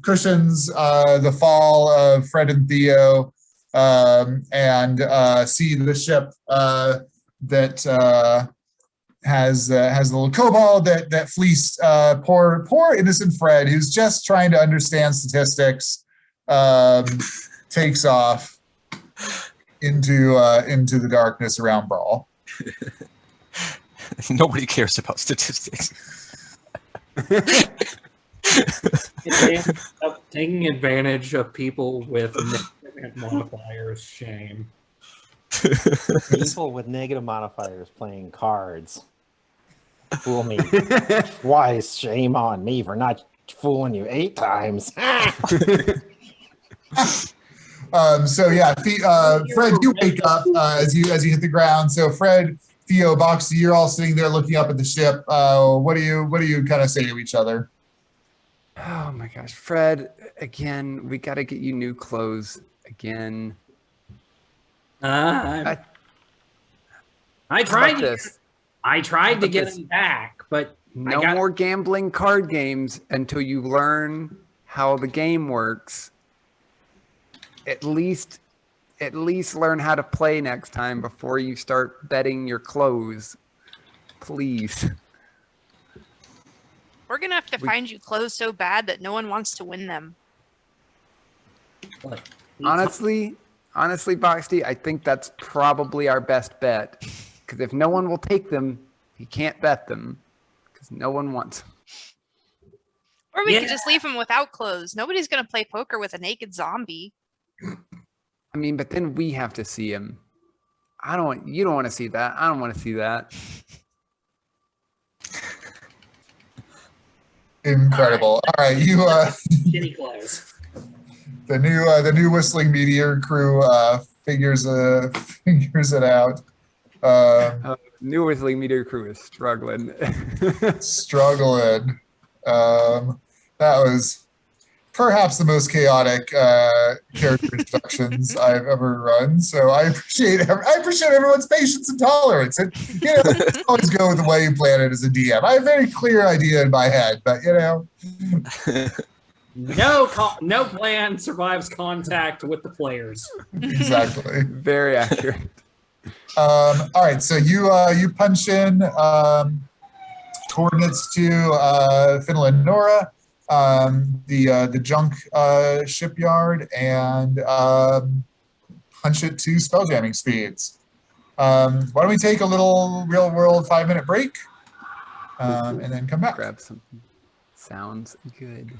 [SPEAKER 1] cushions the fall of Fred and Theo, and see the ship that has a little kobold that fleeced poor innocent Fred, who's just trying to understand statistics, takes off into the darkness around Brawl.
[SPEAKER 7] Nobody cares about statistics.
[SPEAKER 3] Taking advantage of people with negative modifiers, shame.
[SPEAKER 2] People with negative modifiers playing cards. Fool me. Twice. Shame on me for not fooling you 8 times. So
[SPEAKER 1] yeah, Fred, you wake up as you hit the ground. So Fred Theo, Boxy, you're all sitting there looking up at the ship. What do you kind of say to each other?
[SPEAKER 4] Oh my gosh, Fred, again, we got to get you new clothes again.
[SPEAKER 3] I
[SPEAKER 4] How
[SPEAKER 3] tried
[SPEAKER 4] about
[SPEAKER 3] to
[SPEAKER 4] this?
[SPEAKER 3] I tried to
[SPEAKER 4] about
[SPEAKER 3] get
[SPEAKER 4] this?
[SPEAKER 3] him back, but
[SPEAKER 4] No more gambling card games until you learn how the game works. At least learn how to play next time before you start betting your clothes. Please.
[SPEAKER 5] We're gonna have to find you clothes so bad that no one wants to win them.
[SPEAKER 4] Honestly, Boxty, I think that's probably our best bet. Because if no one will take them, you can't bet them. Because no one wants them.
[SPEAKER 5] Or we could just leave him without clothes. Nobody's gonna play poker with a naked zombie.
[SPEAKER 4] I mean, but then we have to see him. You don't want to see that. I don't want to see that.
[SPEAKER 1] Incredible. All right, you
[SPEAKER 3] shitty clothes.
[SPEAKER 1] the new Whistling Meteor crew figures it out.
[SPEAKER 4] New Whistling Meteor crew is struggling.
[SPEAKER 1] Struggling. That was perhaps the most chaotic character introductions I've ever run. So I appreciate everyone's patience and tolerance. And let's always go with the way you plan it as a DM. I have a very clear idea in my head, but
[SPEAKER 3] No plan survives contact with the players.
[SPEAKER 1] Exactly.
[SPEAKER 4] Very accurate.
[SPEAKER 1] All right, so you punch in coordinates to Finland Nora, the junk shipyard, and punch it to spelljamming speeds. Why don't we take a little real world 5-minute break and then come back?
[SPEAKER 4] Grab something. Sounds good.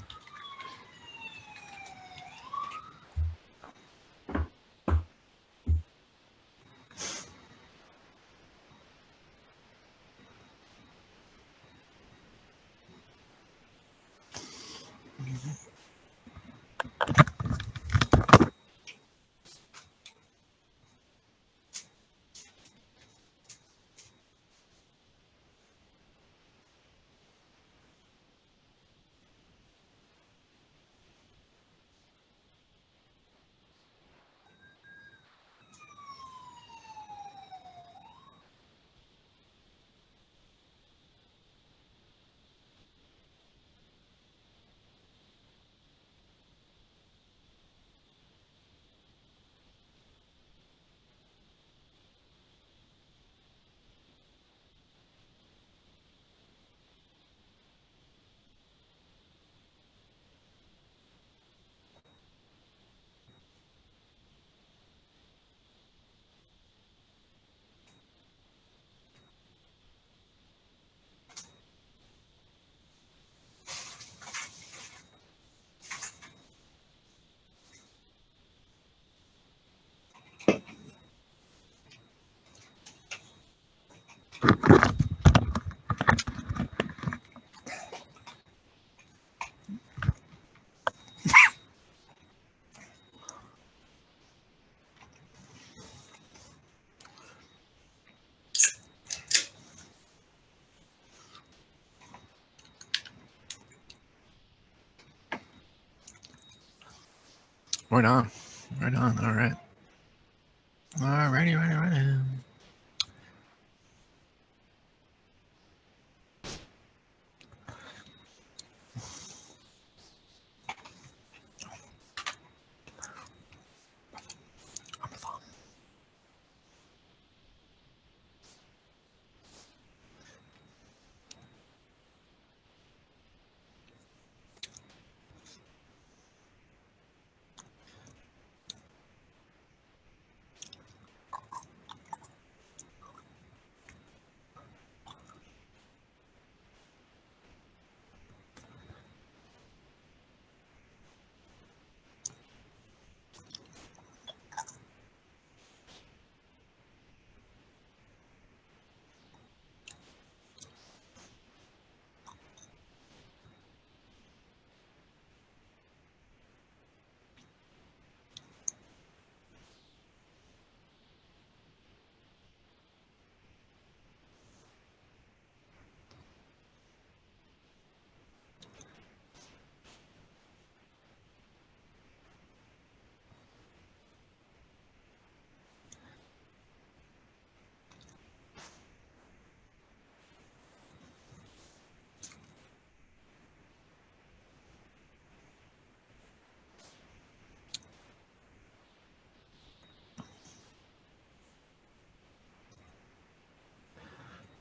[SPEAKER 7] Right on. Right on. All right. Alrighty.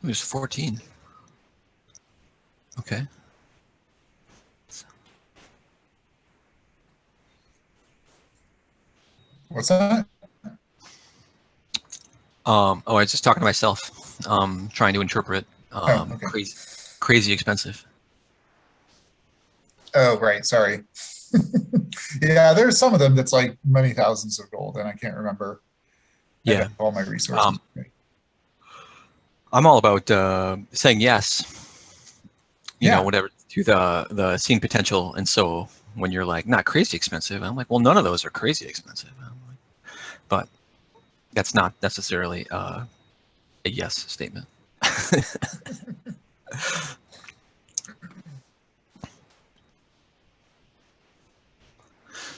[SPEAKER 7] It was 14. Okay.
[SPEAKER 1] What's that?
[SPEAKER 7] Oh, I was just talking to myself, trying to interpret
[SPEAKER 1] Okay.
[SPEAKER 7] crazy expensive.
[SPEAKER 1] Oh, right. Sorry. Yeah, there's some of them that's like many thousands of gold, and I can't remember. I
[SPEAKER 7] Yeah.
[SPEAKER 1] have all my resources.
[SPEAKER 7] I'm all about saying yes. You
[SPEAKER 1] Yeah.
[SPEAKER 7] know, whatever to the scene potential, and so when you're like not crazy expensive, I'm like, well, none of those are crazy expensive. But that's not necessarily a yes statement.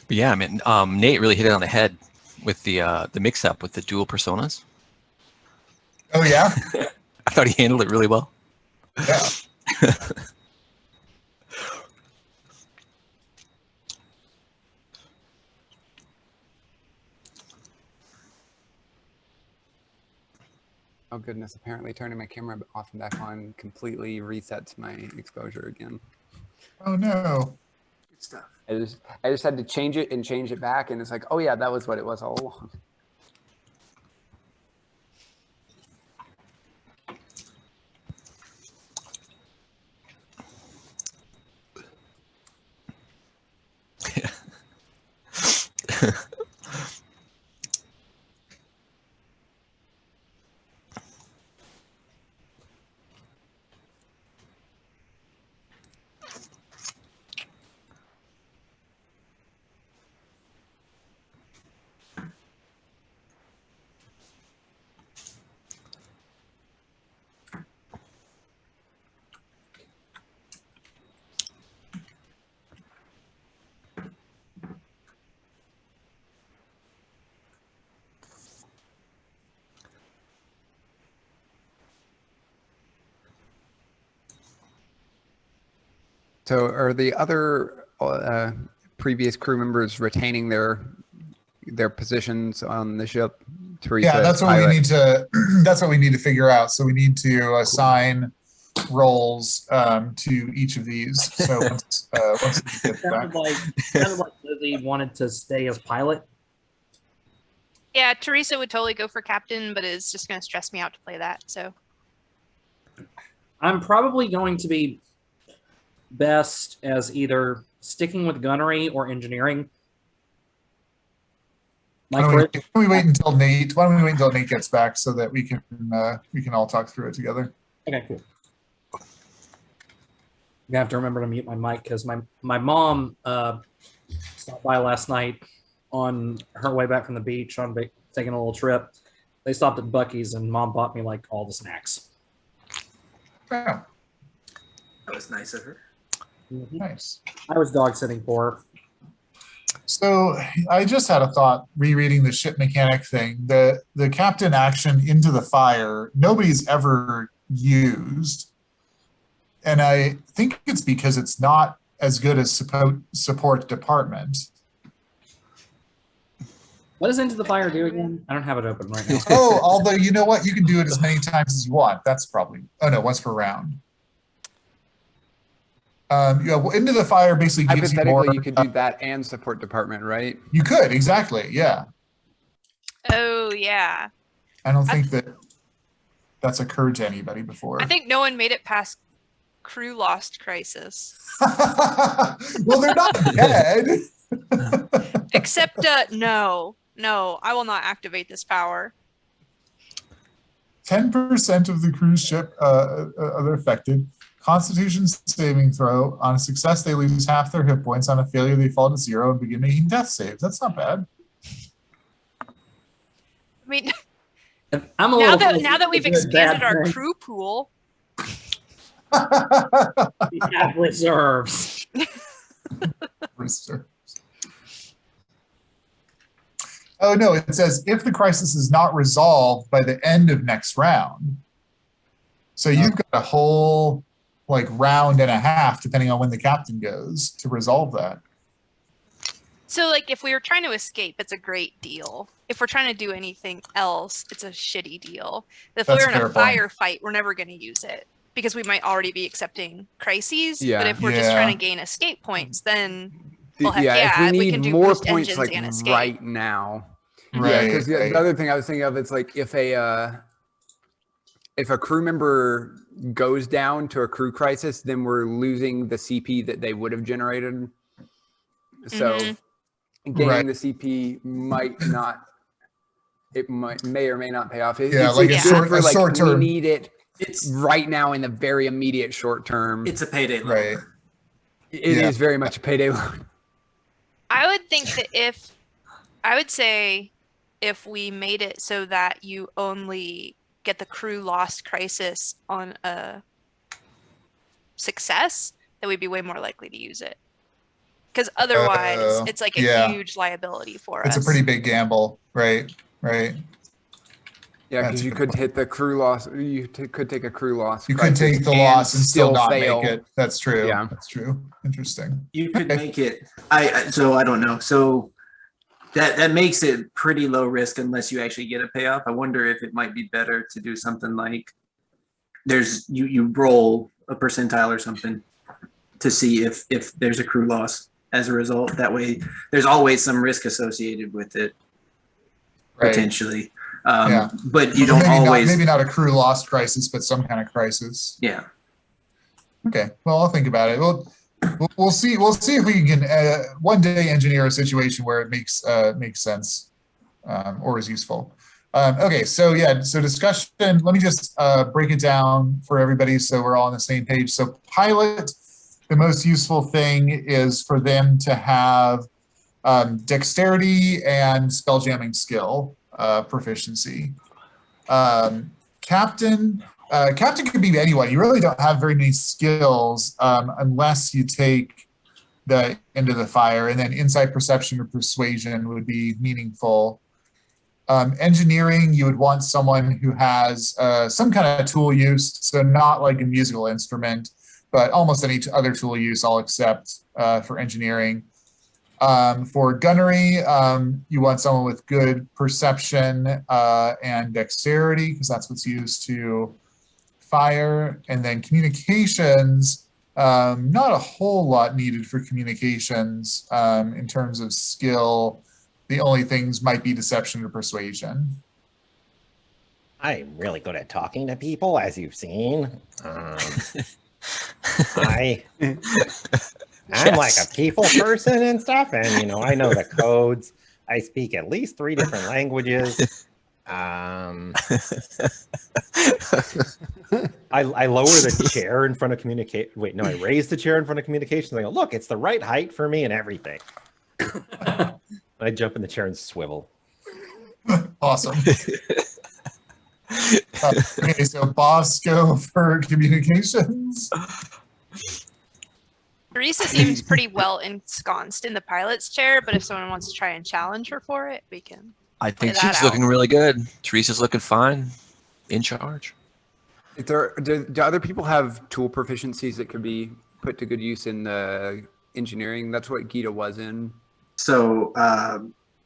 [SPEAKER 7] But yeah, I mean, Nate really hit it on the head with the mix-up with the dual personas.
[SPEAKER 1] Oh yeah.
[SPEAKER 7] I thought he handled it really well.
[SPEAKER 1] Yeah.
[SPEAKER 4] Oh goodness, apparently turning my camera off and back on completely resets my exposure again.
[SPEAKER 1] Oh no.
[SPEAKER 6] Good stuff.
[SPEAKER 4] I just had to change it and change it back, and it's like, oh yeah, that was what it was all along. So are the other previous crew members retaining their positions on the ship? Teresa,
[SPEAKER 1] Yeah, that's what
[SPEAKER 4] pilot.
[SPEAKER 1] we need to. That's what we need to figure out. So we need to assign roles to each of these. So once we get back.
[SPEAKER 3] Sounded like Lizzie wanted to stay as pilot.
[SPEAKER 5] Yeah, Teresa would totally go for captain, but it's just going to stress me out to play that. So
[SPEAKER 3] I'm probably going to be best as either sticking with gunnery or engineering.
[SPEAKER 1] Why don't we wait until Nate? Why don't we wait until Nate gets back so that we can all talk through it together?
[SPEAKER 3] Okay, cool. You have to remember to mute my mic because my mom stopped by last night on her way back from the beach on taking a little trip. They stopped at Buc-ee's and Mom bought me like all the snacks.
[SPEAKER 1] Wow.
[SPEAKER 6] That was nice of her.
[SPEAKER 3] Mm-hmm.
[SPEAKER 1] Nice.
[SPEAKER 3] I was dog sitting for her.
[SPEAKER 1] So I just had a thought rereading the ship mechanic thing. The captain action into the fire, nobody's ever used. And I think it's because it's not as good as support department.
[SPEAKER 3] What does Into the Fire do again? I don't have it open right now.
[SPEAKER 1] Oh, although you know what? You can do it as many times as you want. That's probably, oh no, once per round. Yeah, well, Into the Fire basically gives you more.
[SPEAKER 4] Hypothetically, you could do that and support department, right?
[SPEAKER 1] You could, exactly, yeah.
[SPEAKER 5] oh yeah,
[SPEAKER 1] I don't think that's occurred to anybody before.
[SPEAKER 5] I think no one made it past crew lost crisis.
[SPEAKER 1] Well, they're not dead.
[SPEAKER 5] Except no, I will not activate this power.
[SPEAKER 1] 10% of the cruise ship are affected. Constitution saving throw. On a success, they lose half their hit points. On a failure, they fall to 0 and begin making death saves. That's not bad.
[SPEAKER 5] I mean,
[SPEAKER 3] I'm a
[SPEAKER 5] now
[SPEAKER 3] little
[SPEAKER 5] that we've expanded our crew pool,
[SPEAKER 3] we have reserves.
[SPEAKER 1] Reserves. Oh no, it says if the crisis is not resolved by the end of next round. So you've got a whole like round and a half, depending on when the captain goes, to resolve that.
[SPEAKER 5] So, like, if we were trying to escape, it's a great deal. If we're trying to do anything else, it's a shitty deal. If
[SPEAKER 1] That's
[SPEAKER 5] we're in
[SPEAKER 1] a
[SPEAKER 5] a
[SPEAKER 1] fair point.
[SPEAKER 5] firefight, we're never going to use it because we might already be accepting crises.
[SPEAKER 4] Yeah.
[SPEAKER 5] But if we're just trying
[SPEAKER 1] Yeah.
[SPEAKER 5] to gain escape points, then well, heck
[SPEAKER 4] yeah,
[SPEAKER 5] yeah,
[SPEAKER 4] if we need
[SPEAKER 5] can do
[SPEAKER 4] more
[SPEAKER 5] boost
[SPEAKER 4] points
[SPEAKER 5] engines
[SPEAKER 4] like
[SPEAKER 5] and escape.
[SPEAKER 4] right now.
[SPEAKER 5] Mhm.
[SPEAKER 4] Yeah,
[SPEAKER 1] Right.
[SPEAKER 4] because
[SPEAKER 1] right.
[SPEAKER 4] the other thing I was thinking of is like if a crew member goes down to a crew crisis, then we're losing the CP that they would have generated. So gaining
[SPEAKER 1] Right.
[SPEAKER 4] the CP might not. It may or may not pay off.
[SPEAKER 1] Yeah,
[SPEAKER 4] it's
[SPEAKER 1] like a
[SPEAKER 4] good
[SPEAKER 1] short-
[SPEAKER 4] for,
[SPEAKER 1] a
[SPEAKER 4] like,
[SPEAKER 1] short
[SPEAKER 4] we
[SPEAKER 1] term.
[SPEAKER 4] need it
[SPEAKER 6] It's
[SPEAKER 4] right now in the very immediate short term.
[SPEAKER 6] it's a payday loan.
[SPEAKER 1] Right.
[SPEAKER 4] It is
[SPEAKER 1] Yeah.
[SPEAKER 4] very much a payday loan.
[SPEAKER 5] I would think that I would say if we made it so that you only get the crew lost crisis on a success, that we'd be way more likely to use it. Because otherwise, it's like a
[SPEAKER 1] yeah.
[SPEAKER 5] huge liability for
[SPEAKER 1] It's
[SPEAKER 5] us.
[SPEAKER 1] a pretty big gamble. Right. Right.
[SPEAKER 4] Yeah,
[SPEAKER 1] That's
[SPEAKER 4] because
[SPEAKER 1] a
[SPEAKER 4] you
[SPEAKER 1] good
[SPEAKER 4] could
[SPEAKER 1] point.
[SPEAKER 4] hit the crew loss. You could take a crew loss.
[SPEAKER 1] You could
[SPEAKER 4] crisis
[SPEAKER 1] take the loss and still not
[SPEAKER 4] fail.
[SPEAKER 1] make it. That's true.
[SPEAKER 4] Yeah.
[SPEAKER 1] That's true. Interesting.
[SPEAKER 6] You could
[SPEAKER 1] Okay.
[SPEAKER 6] make it. So I don't know. So that makes it pretty low risk unless you actually get a payoff. I wonder if it might be better to do something like you roll a percentile or something to see if there's a crew loss as a result. That way, there's always some risk associated with it
[SPEAKER 1] Right.
[SPEAKER 6] potentially.
[SPEAKER 1] Yeah.
[SPEAKER 6] But you
[SPEAKER 1] Well,
[SPEAKER 6] don't always.
[SPEAKER 1] maybe not a crew lost crisis, but some kind of crisis.
[SPEAKER 6] Yeah.
[SPEAKER 1] Okay. Well, I'll think about it. We'll see. We'll see if we can one day engineer a situation where it makes sense or is useful. Okay. So yeah. So discussion. Let me just break it down for everybody so we're all on the same page. So pilot, the most useful thing is for them to have dexterity and spell jamming skill proficiency. Captain could be anyone. You really don't have very many skills unless you take the Into the Fire, and then insight, perception, or persuasion would be meaningful. Engineering, you would want someone who has some kind of tool use, so not like a musical instrument, but almost any other tool use I'll accept for engineering. For gunnery, you want someone with good perception and dexterity, because that's what's used to fire. And then communications, not a whole lot needed for communications in terms of skill. The only things might be deception or persuasion.
[SPEAKER 2] I'm really good at talking to people, as you've seen. I'm like a people person and stuff, and I know the codes. I speak at least 3 different languages. I lower the chair in front of communicate. Wait, no, I raise the chair in front of communications. I go, look, it's the right height for me and everything. I jump in the chair and swivel.
[SPEAKER 1] Awesome. Okay, so Bosco for communications.
[SPEAKER 5] Teresa seems pretty well ensconced in the pilot's chair, but if someone wants to try and challenge her for it, we can.
[SPEAKER 7] I think
[SPEAKER 5] Play that
[SPEAKER 7] she's
[SPEAKER 5] out.
[SPEAKER 7] looking really good. Teresa's looking fine. In charge.
[SPEAKER 4] Do other people have tool proficiencies that could be put to good use in the engineering? That's what Gita was in.
[SPEAKER 6] So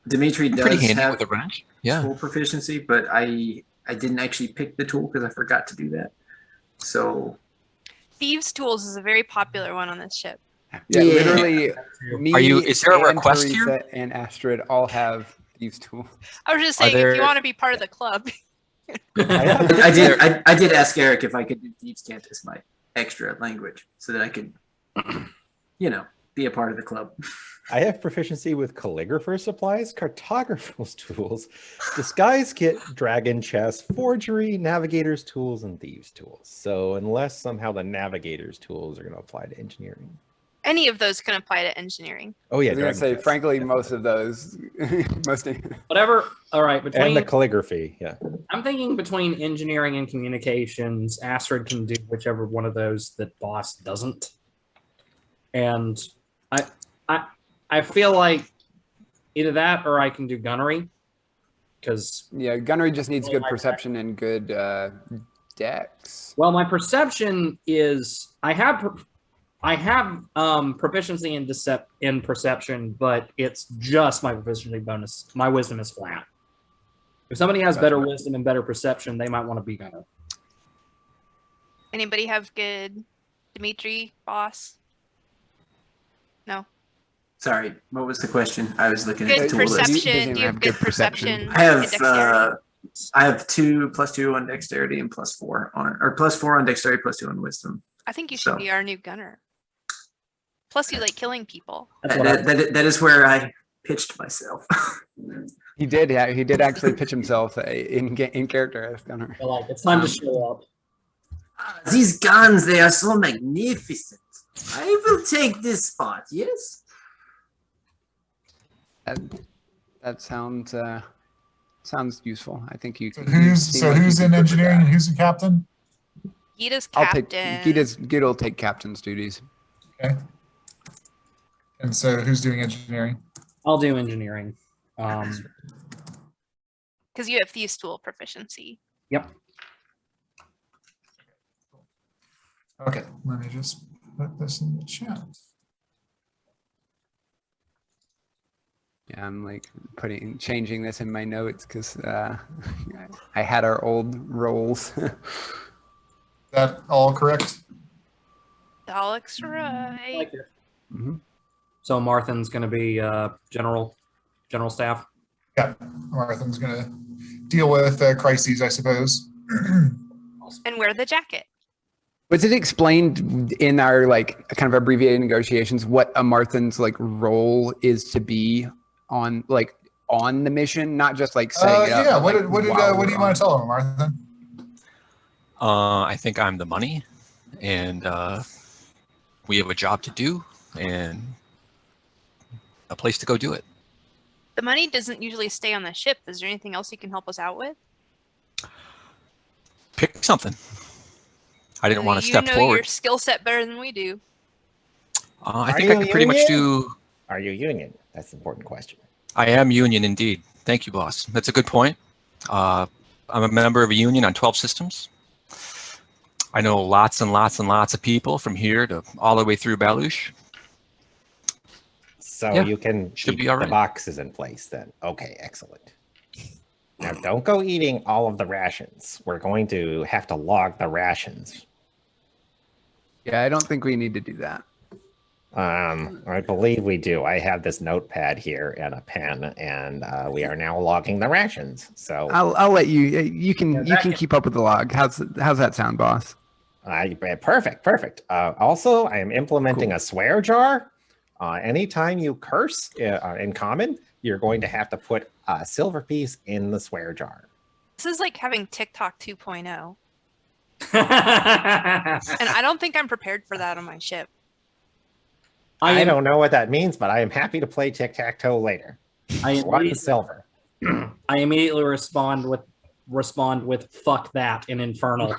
[SPEAKER 6] Dimitri
[SPEAKER 7] Pretty
[SPEAKER 6] does
[SPEAKER 7] handy
[SPEAKER 6] have
[SPEAKER 7] with a wrench. Yeah.
[SPEAKER 6] tool proficiency, but I didn't actually pick the tool because I forgot to do that. So
[SPEAKER 5] Thieves tools is a very popular one on this ship.
[SPEAKER 4] Yeah,
[SPEAKER 6] Yeah.
[SPEAKER 4] literally. Me,
[SPEAKER 7] Is there a
[SPEAKER 4] and
[SPEAKER 7] request
[SPEAKER 4] Teresa
[SPEAKER 7] here?
[SPEAKER 4] and Astrid all have these tools.
[SPEAKER 5] I was just
[SPEAKER 7] Are
[SPEAKER 5] saying, if
[SPEAKER 7] there-
[SPEAKER 5] you want to be part of the club,
[SPEAKER 6] I did ask Eric if I could do Thieves Cant as my extra language so that I could, be a part of the club.
[SPEAKER 2] I have proficiency with calligrapher supplies, cartographer's tools, disguise kit, dragon chest, forgery, navigator's tools, and thieves tools. So unless somehow the navigator's tools are going to apply to engineering.
[SPEAKER 5] any of those can apply to engineering.
[SPEAKER 2] Oh yeah,
[SPEAKER 4] I was gonna
[SPEAKER 2] dragon
[SPEAKER 4] say,
[SPEAKER 2] chest,
[SPEAKER 4] frankly,
[SPEAKER 2] definitely.
[SPEAKER 4] most of those,
[SPEAKER 3] Whatever. All right.
[SPEAKER 2] And
[SPEAKER 3] Between
[SPEAKER 2] the calligraphy, yeah.
[SPEAKER 3] I'm thinking between engineering and communications, Astrid can do whichever one of those that Boss doesn't. And I feel like either that or I can do gunnery. Because
[SPEAKER 4] yeah, gunnery just needs good perception and good dex.
[SPEAKER 3] well, my perception is I have I have proficiency in perception, but it's just my proficiency bonus. My wisdom is flat. If somebody has better wisdom and better perception, they might want to be gunner.
[SPEAKER 5] Anybody have good Dimitri, boss? No.
[SPEAKER 6] Sorry, what was the question? I was looking at
[SPEAKER 5] Good
[SPEAKER 6] the tool list.
[SPEAKER 5] perception. Do you have good perception?
[SPEAKER 6] I
[SPEAKER 5] and dexterity?
[SPEAKER 6] have 2 +2 on dexterity and +4 on, or +4 on dexterity, +2 on wisdom.
[SPEAKER 5] I think you should
[SPEAKER 6] So-
[SPEAKER 5] be our new gunner. Plus, you like killing people.
[SPEAKER 3] That's what I
[SPEAKER 6] That is where I pitched myself.
[SPEAKER 4] He did. Yeah, he did actually pitch himself in character as gunner.
[SPEAKER 3] feel like. It's time to show up.
[SPEAKER 6] These guns, they are so magnificent. I will take this spot, yes?
[SPEAKER 4] That sounds sounds useful. I think you.
[SPEAKER 1] So who's in engineering and who's the captain?
[SPEAKER 5] Gita's
[SPEAKER 4] I'll
[SPEAKER 5] captain.
[SPEAKER 4] take Gita will take captain's duties.
[SPEAKER 1] Okay. And so who's doing engineering?
[SPEAKER 3] I'll do engineering.
[SPEAKER 5] Because you have Thieves tool proficiency.
[SPEAKER 3] Yep.
[SPEAKER 1] Okay, let me just put this in the chat.
[SPEAKER 4] Yeah, I'm like changing this in my notes because I had our old roles.
[SPEAKER 1] That all correct?
[SPEAKER 5] That looks right.
[SPEAKER 3] Like it.
[SPEAKER 4] hmm
[SPEAKER 3] So Marthin's going to be general staff.
[SPEAKER 1] Yeah, Marthin's gonna deal with crises, I suppose.
[SPEAKER 5] And wear the jacket.
[SPEAKER 4] Was it explained in our like kind of abbreviated negotiations what a Marthin's like role is to be on the mission, not just like setting up?
[SPEAKER 1] Yeah,
[SPEAKER 4] like,
[SPEAKER 1] what do
[SPEAKER 4] while
[SPEAKER 1] you want to tell him, Marthin?
[SPEAKER 7] I think I'm the money, and we have a job to do and a place to go do it.
[SPEAKER 5] The money doesn't usually stay on the ship. Is there anything else you can help us out with?
[SPEAKER 7] Pick something. I didn't want to step
[SPEAKER 5] You know
[SPEAKER 7] forward.
[SPEAKER 5] your skill set better than we do.
[SPEAKER 7] I
[SPEAKER 2] Are
[SPEAKER 7] think I
[SPEAKER 2] you
[SPEAKER 7] can pretty much
[SPEAKER 2] union?
[SPEAKER 7] do.
[SPEAKER 2] Are you union? That's the important question.
[SPEAKER 7] I am union indeed. Thank you, boss. That's a good point. I'm a member of a union on 12 systems. I know lots and lots and lots of people from here to all the way through Balush.
[SPEAKER 2] So
[SPEAKER 7] Yeah,
[SPEAKER 2] you can
[SPEAKER 7] should
[SPEAKER 2] keep
[SPEAKER 7] be all
[SPEAKER 2] the
[SPEAKER 7] right.
[SPEAKER 2] boxes in place then. Okay, excellent. Now don't go eating all of the rations. We're going to have to log the rations.
[SPEAKER 4] Yeah, I don't think we need to do that.
[SPEAKER 2] I believe we do. I have this notepad here and a pen, and we are now logging the rations. So
[SPEAKER 4] I'll let you. You can keep up with the log. How's that sound, boss?
[SPEAKER 2] perfect. Also, I am implementing a swear jar. Anytime you curse in common, you're going to have to put a silver piece in the swear jar.
[SPEAKER 5] This is like having TikTok 2.0.
[SPEAKER 3] I
[SPEAKER 5] And I don't think I'm prepared for that on my ship.
[SPEAKER 2] I don't know what that means, but I am happy to play tic-tac-toe later.
[SPEAKER 3] I
[SPEAKER 2] One
[SPEAKER 3] immediately,
[SPEAKER 2] silver.
[SPEAKER 3] I immediately respond with "fuck that" in Infernal.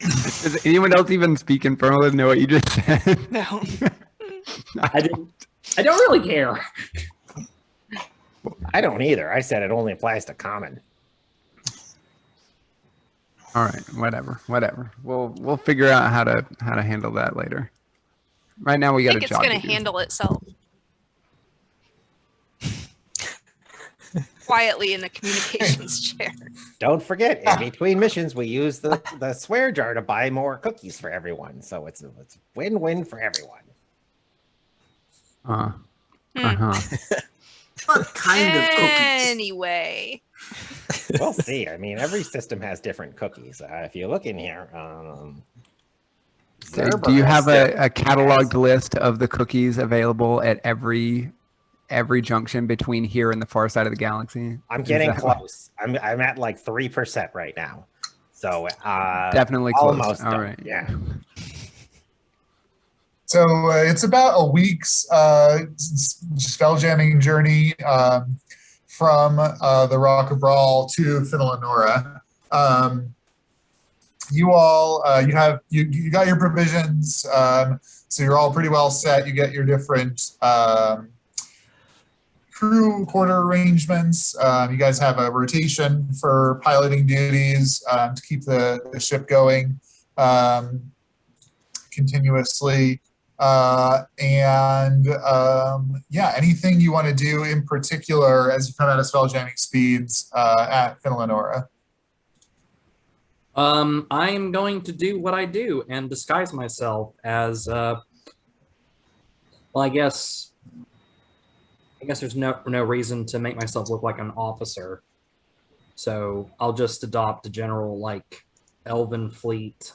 [SPEAKER 4] Does anyone else even speak Infernal and know what you just said?
[SPEAKER 5] No.
[SPEAKER 3] I don't really care.
[SPEAKER 2] I don't either. I said it only applies to common.
[SPEAKER 4] All right, whatever. We'll figure out how to handle that later. Right now we
[SPEAKER 5] I
[SPEAKER 4] got a
[SPEAKER 5] think it's
[SPEAKER 4] job
[SPEAKER 5] going
[SPEAKER 4] to
[SPEAKER 5] to
[SPEAKER 4] do.
[SPEAKER 5] handle itself. Quietly in the communications chair.
[SPEAKER 2] Don't forget, in between missions, we use the swear jar to buy more cookies for everyone. So it's win-win for everyone.
[SPEAKER 6] What kind of cookies?
[SPEAKER 5] Anyway.
[SPEAKER 2] We'll see. I mean, every system has different cookies. If you look in here,
[SPEAKER 4] So do you have a cataloged list of the cookies available at every junction between here and the far side of the galaxy?
[SPEAKER 2] I'm
[SPEAKER 4] Is
[SPEAKER 2] getting
[SPEAKER 4] that-
[SPEAKER 2] close. I'm at like 3% right now. So
[SPEAKER 4] Definitely close.
[SPEAKER 2] almost
[SPEAKER 4] All
[SPEAKER 2] done.
[SPEAKER 4] right.
[SPEAKER 2] Yeah.
[SPEAKER 1] So it's about a week's spelljamming journey from the Rock of Brawl to Finlanora. You all, you got your provisions, so you're all pretty well set. You get your different crew quarter arrangements. You guys have a rotation for piloting duties to keep the ship going continuously. Yeah, anything you want to do in particular as you come out of spelljamming speeds at Finlanora?
[SPEAKER 3] I'm going to do what I do and disguise myself as, well, I guess there's no reason to make myself look like an officer. So I'll just adopt a general, like, Elven Fleet,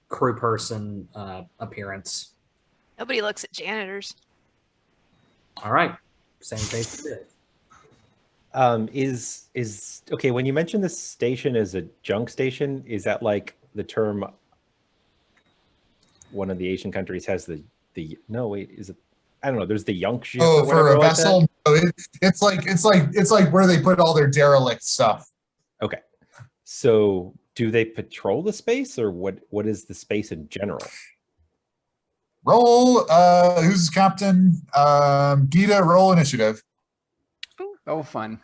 [SPEAKER 3] crew person appearance.
[SPEAKER 5] Nobody looks at janitors.
[SPEAKER 3] All right, same face as it.
[SPEAKER 2] Is okay, when you mention this station as a junk station, is that like the term one of the Asian countries has the no, wait, is it, I don't know, there's the yunk ship or
[SPEAKER 1] Oh, for a
[SPEAKER 2] like
[SPEAKER 1] vessel? No, it's like where they put all their derelict stuff.
[SPEAKER 2] Okay. So do they patrol the space, or what is the space in general?
[SPEAKER 1] Roll, who's captain? Gita, roll initiative.
[SPEAKER 4] Oh, fun.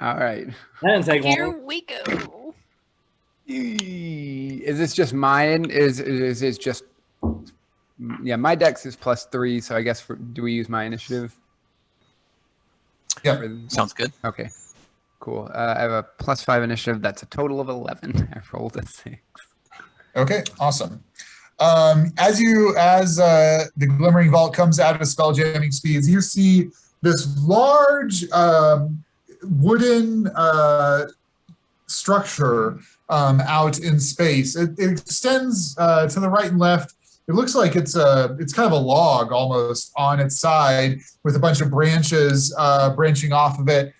[SPEAKER 4] All right.
[SPEAKER 3] That didn't take
[SPEAKER 5] Here
[SPEAKER 3] long.
[SPEAKER 5] we go.
[SPEAKER 4] Is this just mine? Is it just, yeah, my dex is +3, so I guess do we use my initiative?
[SPEAKER 1] Yeah.
[SPEAKER 7] Sounds good.
[SPEAKER 4] Okay, cool. I have a +5 initiative. That's a total of 11. I rolled a 6.
[SPEAKER 1] Okay, awesome. As the Glimmering Vault comes out of spelljamming speeds, you see this large wooden structure out in space. It extends to the right and left. It looks like it's kind of a log almost on its side with a bunch of branches branching off of it.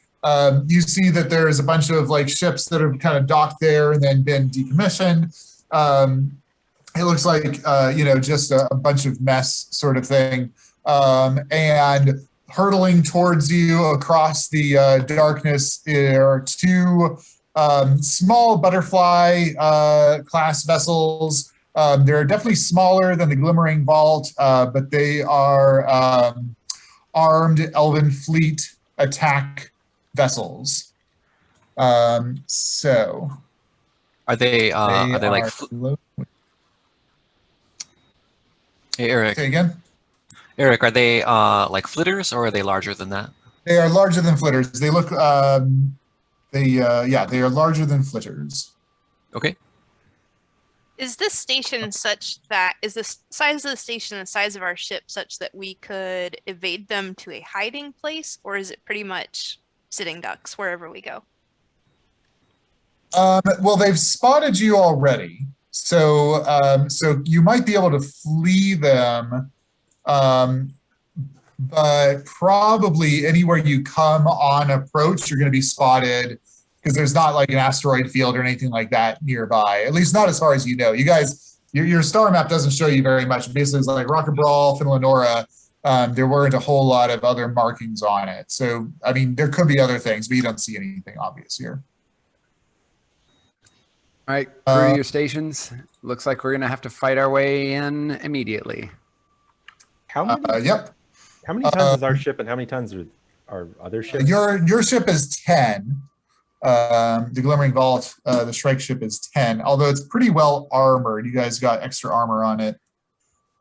[SPEAKER 1] You see that there's a bunch of like ships that have kind of docked there and then been decommissioned. It looks like just a bunch of mess sort of thing. And hurtling towards you across the darkness are two small butterfly class vessels. They're definitely smaller than the Glimmering Vault, but they are armed Elven Fleet attack vessels. So
[SPEAKER 7] Are they like Hey, Eric.
[SPEAKER 1] Say again?
[SPEAKER 7] Eric, are they like flitters, or are they larger than that?
[SPEAKER 1] They are larger than flitters. They look they are larger than flitters.
[SPEAKER 7] Okay.
[SPEAKER 5] Is this station such that, is the size of the station the size of our ship such that we could evade them to a hiding place, or is it pretty much sitting ducks wherever we go?
[SPEAKER 1] Well, they've spotted you already, so you might be able to flee them, but probably anywhere you come on approach, you're going to be spotted because there's not like an asteroid field or anything like that nearby. At least not as far as you know. You guys, your star map doesn't show you very much. Basically, it's like Rocket Brawl, Finlanora. There weren't a whole lot of other markings on it. So, I mean, there could be other things, but you don't see anything obvious here.
[SPEAKER 4] All right, crew to your stations. Looks like we're gonna have to fight our way in immediately.
[SPEAKER 2] How many?
[SPEAKER 1] Yep.
[SPEAKER 2] How many tons is our ship, and how many tons are other ships?
[SPEAKER 1] Your ship is 10. The Glimmering Vault, the Shrike ship is 10, although it's pretty well armored. You guys got extra armor on it.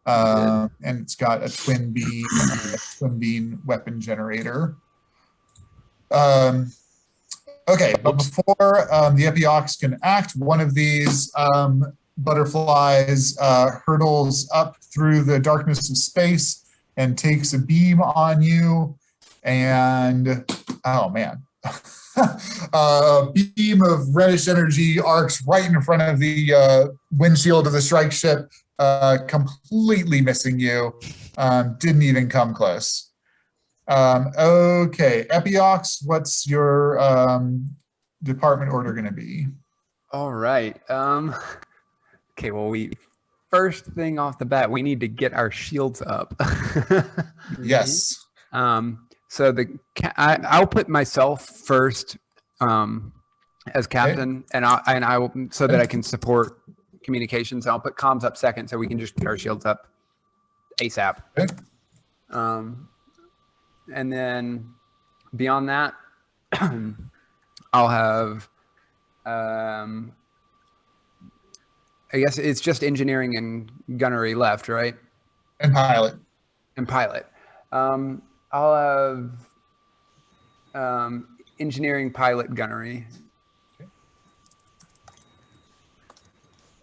[SPEAKER 1] And it's got a twin beam weapon generator. Okay, but before the Epiox can act, one of these butterflies hurtles up through the darkness of space and takes a beam on you. And, oh man, a beam of reddish energy arcs right in front of the windshield of the Shrike ship, completely missing you. Didn't even come close. Okay, Epiox, what's your department order going to be?
[SPEAKER 4] All right. Okay, well, first thing off the bat, we need to get our shields up.
[SPEAKER 1] Yes.
[SPEAKER 4] So I'll put myself first as captain, and I will, so that I can support communications. I'll put comms up second, so we can just get our shields up ASAP.
[SPEAKER 1] Okay.
[SPEAKER 4] And then beyond that, I'll have, I guess it's just engineering and gunnery left, right?
[SPEAKER 1] And pilot.
[SPEAKER 4] And pilot. I'll have engineering, pilot, gunnery.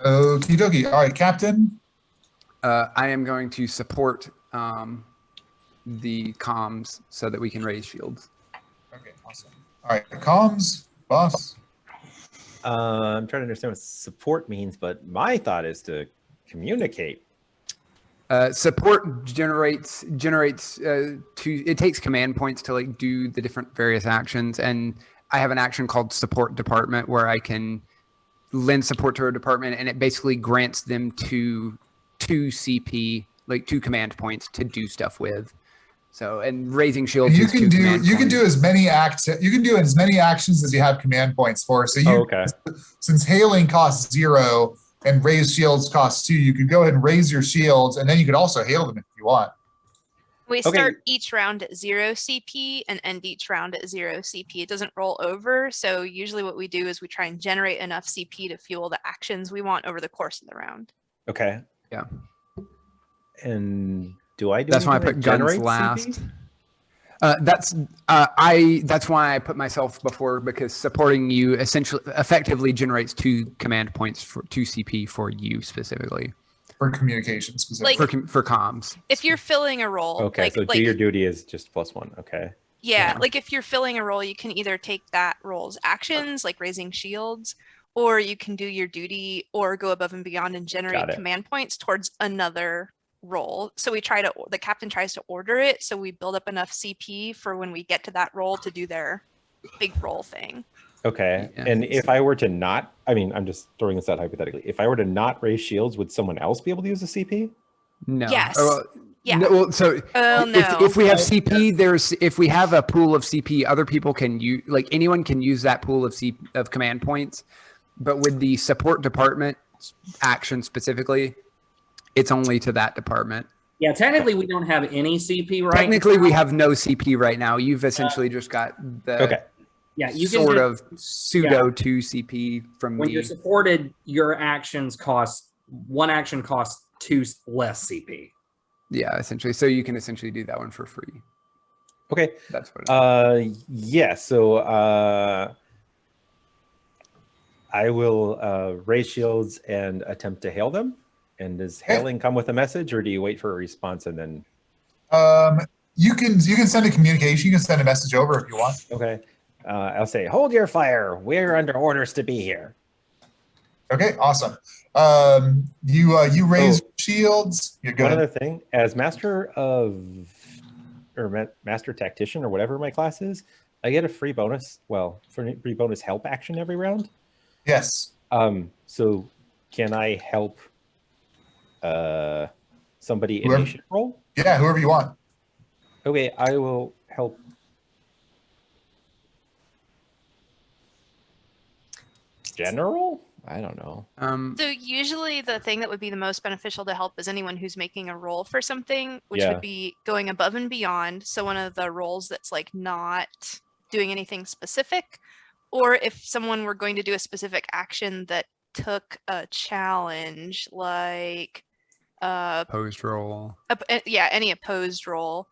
[SPEAKER 1] Okie dokie. All right, Captain.
[SPEAKER 4] I am going to support the comms so that we can raise shields.
[SPEAKER 1] Okay, awesome. All right, comms, boss.
[SPEAKER 2] I'm trying to understand what support means, but my thought is to communicate.
[SPEAKER 4] Support generates it takes command points to like do the different various actions, and I have an action called support department where I can lend support to a department, and it basically grants them two CP, like 2 command points to do stuff with. So, and raising shields.
[SPEAKER 1] You can do as many actions as you have command points for. So since hailing costs 0 and raise shields costs 2, you could go ahead and raise your shields, and then you could also hail them if you want.
[SPEAKER 5] We start each round at 0 CP and end each round at 0 CP. It doesn't roll over. So usually what we do is we try and generate enough CP to fuel the actions we want over the course of the round.
[SPEAKER 2] Okay.
[SPEAKER 4] Yeah.
[SPEAKER 2] And do I do
[SPEAKER 4] that's why I put guns last. That's why I put myself before, because supporting you effectively generates 2 command points for 2 CP for you specifically.
[SPEAKER 1] For communication specifically.
[SPEAKER 5] Like,
[SPEAKER 4] for comms.
[SPEAKER 5] If you're filling a role.
[SPEAKER 2] Okay, so do your duty is just +1. Okay.
[SPEAKER 5] Yeah, like if you're filling a role, you can either take that role's actions, like raising shields, or you can do your duty or go above and beyond and generate command points towards another role. So the captain tries to order it, so we build up enough CP for when we get to that role to do their big role thing.
[SPEAKER 2] Okay. Yeah. And if I were to not, I'm just throwing this out hypothetically. If I were to not raise shields, would someone else be able to use a CP?
[SPEAKER 4] No.
[SPEAKER 5] Yes.
[SPEAKER 4] Yeah. No, well, so if we have CP, if we have a pool of CP, other people can use, like anyone can use that pool of command points. But with the support department action specifically, it's only to that department.
[SPEAKER 3] Yeah, technically we don't have any CP right
[SPEAKER 4] Technically
[SPEAKER 3] now.
[SPEAKER 4] We have no CP right now. You've essentially just got the
[SPEAKER 3] yeah, you
[SPEAKER 4] sort of pseudo 2 CP from
[SPEAKER 3] when you're supported, your actions cost 1 action costs 2 less CP.
[SPEAKER 4] Yeah, essentially. So you can essentially do that one for free.
[SPEAKER 2] Okay.
[SPEAKER 4] That's what
[SPEAKER 2] yeah, so I will raise shields and attempt to hail them. And does hailing come with a message, or do you wait for a response and then?
[SPEAKER 1] You can send a communication. You can send a message over if you want.
[SPEAKER 2] Okay. I'll say, hold your fire. We're under orders to be here.
[SPEAKER 1] Okay, awesome. You raise shields. You're good.
[SPEAKER 2] One other thing, as master tactician or whatever my class is, I get a free bonus. Well, free bonus help action every round.
[SPEAKER 1] Yes.
[SPEAKER 2] So can I help somebody initiate roll?
[SPEAKER 1] Yeah, whoever you want.
[SPEAKER 2] Okay, I will help. General? I don't know.
[SPEAKER 5] So usually the thing that would be the most beneficial to help is anyone who's making a roll for something, which would be going above and beyond. So one of the roles that's like not doing anything specific, or if someone were going to do a specific action that took a challenge, like
[SPEAKER 4] opposed roll.
[SPEAKER 5] Any opposed roll.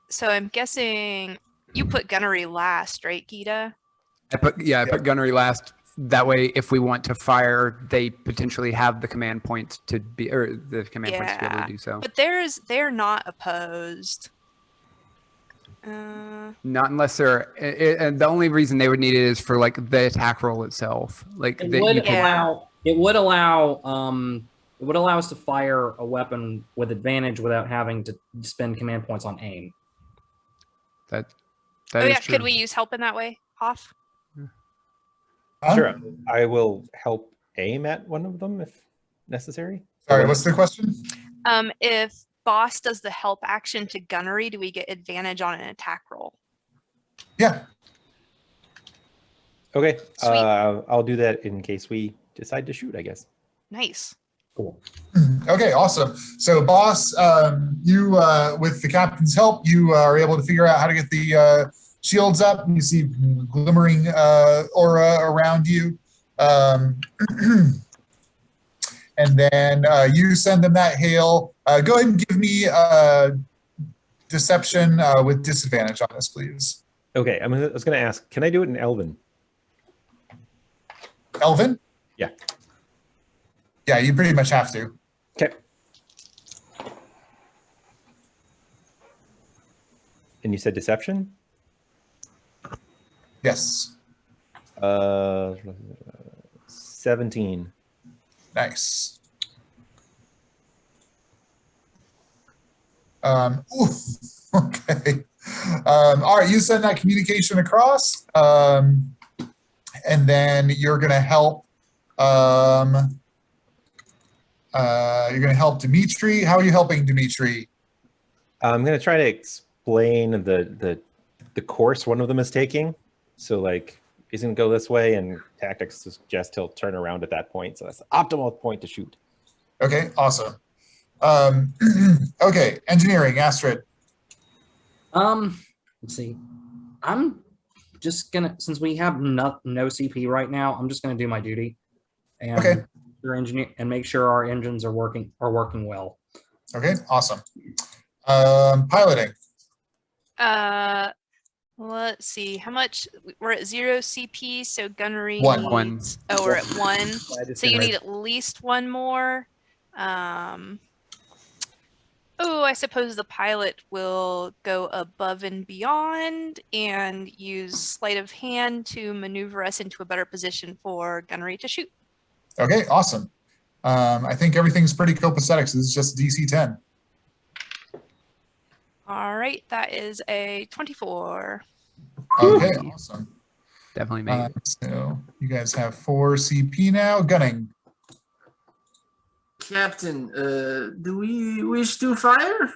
[SPEAKER 5] So I'm guessing you put gunnery last, right, Gita?
[SPEAKER 4] I put gunnery last. That way, if we want to fire, they potentially have the command points to be, or the command points to be able to do so.
[SPEAKER 5] But they're not opposed.
[SPEAKER 4] Not unless they're, and the only reason they would need it is for like the attack roll itself. Like
[SPEAKER 3] it would allow us to fire a weapon with advantage without having to spend command points on aim.
[SPEAKER 4] That is true.
[SPEAKER 5] Could we use help in that way, Hoff?
[SPEAKER 2] Sure, I will help aim at one of them if necessary.
[SPEAKER 1] Sorry, what's the question?
[SPEAKER 5] If boss does the help action to gunnery, do we get advantage on an attack roll?
[SPEAKER 1] Yeah.
[SPEAKER 2] Okay, I'll do that in case we decide to shoot, I guess.
[SPEAKER 5] Nice.
[SPEAKER 3] Cool.
[SPEAKER 1] Okay, awesome. So, boss, you with the captain's help, you are able to figure out how to get the shields up. You see glimmering aura around you, and then you send them that hail. Go ahead and give me deception with disadvantage on this, please.
[SPEAKER 2] Okay, I was going to ask, can I do it in Elven?
[SPEAKER 1] Elven?
[SPEAKER 2] Yeah.
[SPEAKER 1] Yeah, you pretty much have to.
[SPEAKER 2] Okay. And you said deception?
[SPEAKER 1] Yes.
[SPEAKER 2] 17.
[SPEAKER 1] Nice. Ooh, okay. All right, you send that communication across, and then you're going to help. You're going to help Dimitri. How are you helping Dimitri?
[SPEAKER 2] I'm going to try to explain the course one of them is taking. So like, he's going to go this way, and tactics suggest he'll turn around at that point. So that's the optimal point to shoot.
[SPEAKER 1] Okay, awesome. Okay, engineering, Astrid.
[SPEAKER 3] Let's see. I'm just gonna, since we have no CP right now, I'm just gonna do my duty and
[SPEAKER 1] Okay.
[SPEAKER 3] your engineer and make sure our engines are working well.
[SPEAKER 1] Okay, awesome. Piloting.
[SPEAKER 5] Let's see. How much? We're at 0 CP, so gunnery
[SPEAKER 1] One.
[SPEAKER 5] needs. Oh, we're at 1. So you
[SPEAKER 2] need
[SPEAKER 5] need at least 1 more. Oh, I suppose the pilot will go above and beyond and use sleight of hand to maneuver us into a better position for gunnery to shoot.
[SPEAKER 1] Okay, awesome. I think everything's pretty copacetic, so this is just DC 10.
[SPEAKER 5] All right, that is a 24.
[SPEAKER 1] Okay, awesome.
[SPEAKER 4] Definitely made it.
[SPEAKER 1] So you guys have 4 CP now. Gunning.
[SPEAKER 6] Captain, do we wish to fire?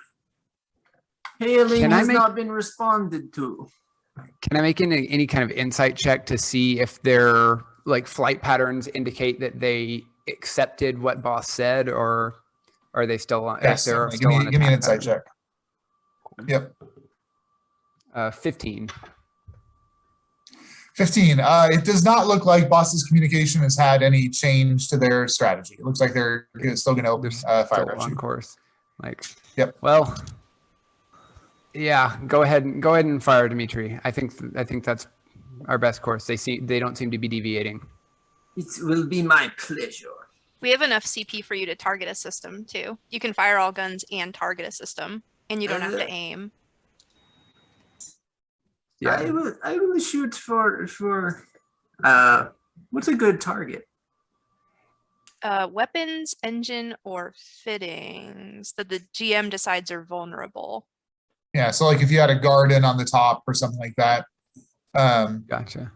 [SPEAKER 6] Hailing
[SPEAKER 4] Can I
[SPEAKER 6] has
[SPEAKER 4] make-
[SPEAKER 6] not been responded to.
[SPEAKER 4] Can I make any kind of insight check to see if their like flight patterns indicate that they accepted what boss said, or are they still on?
[SPEAKER 1] Yes,
[SPEAKER 4] if they're
[SPEAKER 1] give
[SPEAKER 4] still
[SPEAKER 1] me
[SPEAKER 4] on
[SPEAKER 1] an
[SPEAKER 4] attack
[SPEAKER 1] insight
[SPEAKER 4] pattern?
[SPEAKER 1] check. Yep.
[SPEAKER 4] 15.
[SPEAKER 1] 15. It does not look like boss's communication has had any change to their strategy. It looks like they're still going to open
[SPEAKER 4] They're
[SPEAKER 1] fire
[SPEAKER 4] still
[SPEAKER 1] at
[SPEAKER 4] on
[SPEAKER 1] you.
[SPEAKER 4] course. Like,
[SPEAKER 1] Yep.
[SPEAKER 4] Well, yeah. Go ahead and fire Dimitri. I think that's our best course. They don't seem to be deviating.
[SPEAKER 6] It will be my pleasure.
[SPEAKER 5] We have enough CP for you to target a system too. You can fire all guns and target a system, and you don't have to aim.
[SPEAKER 4] Yeah.
[SPEAKER 6] I will shoot for what's a good target?
[SPEAKER 5] Weapons, engine, or fittings that the GM decides are vulnerable.
[SPEAKER 1] Yeah, so like if you had a garden on the top or something like that,
[SPEAKER 4] Gotcha.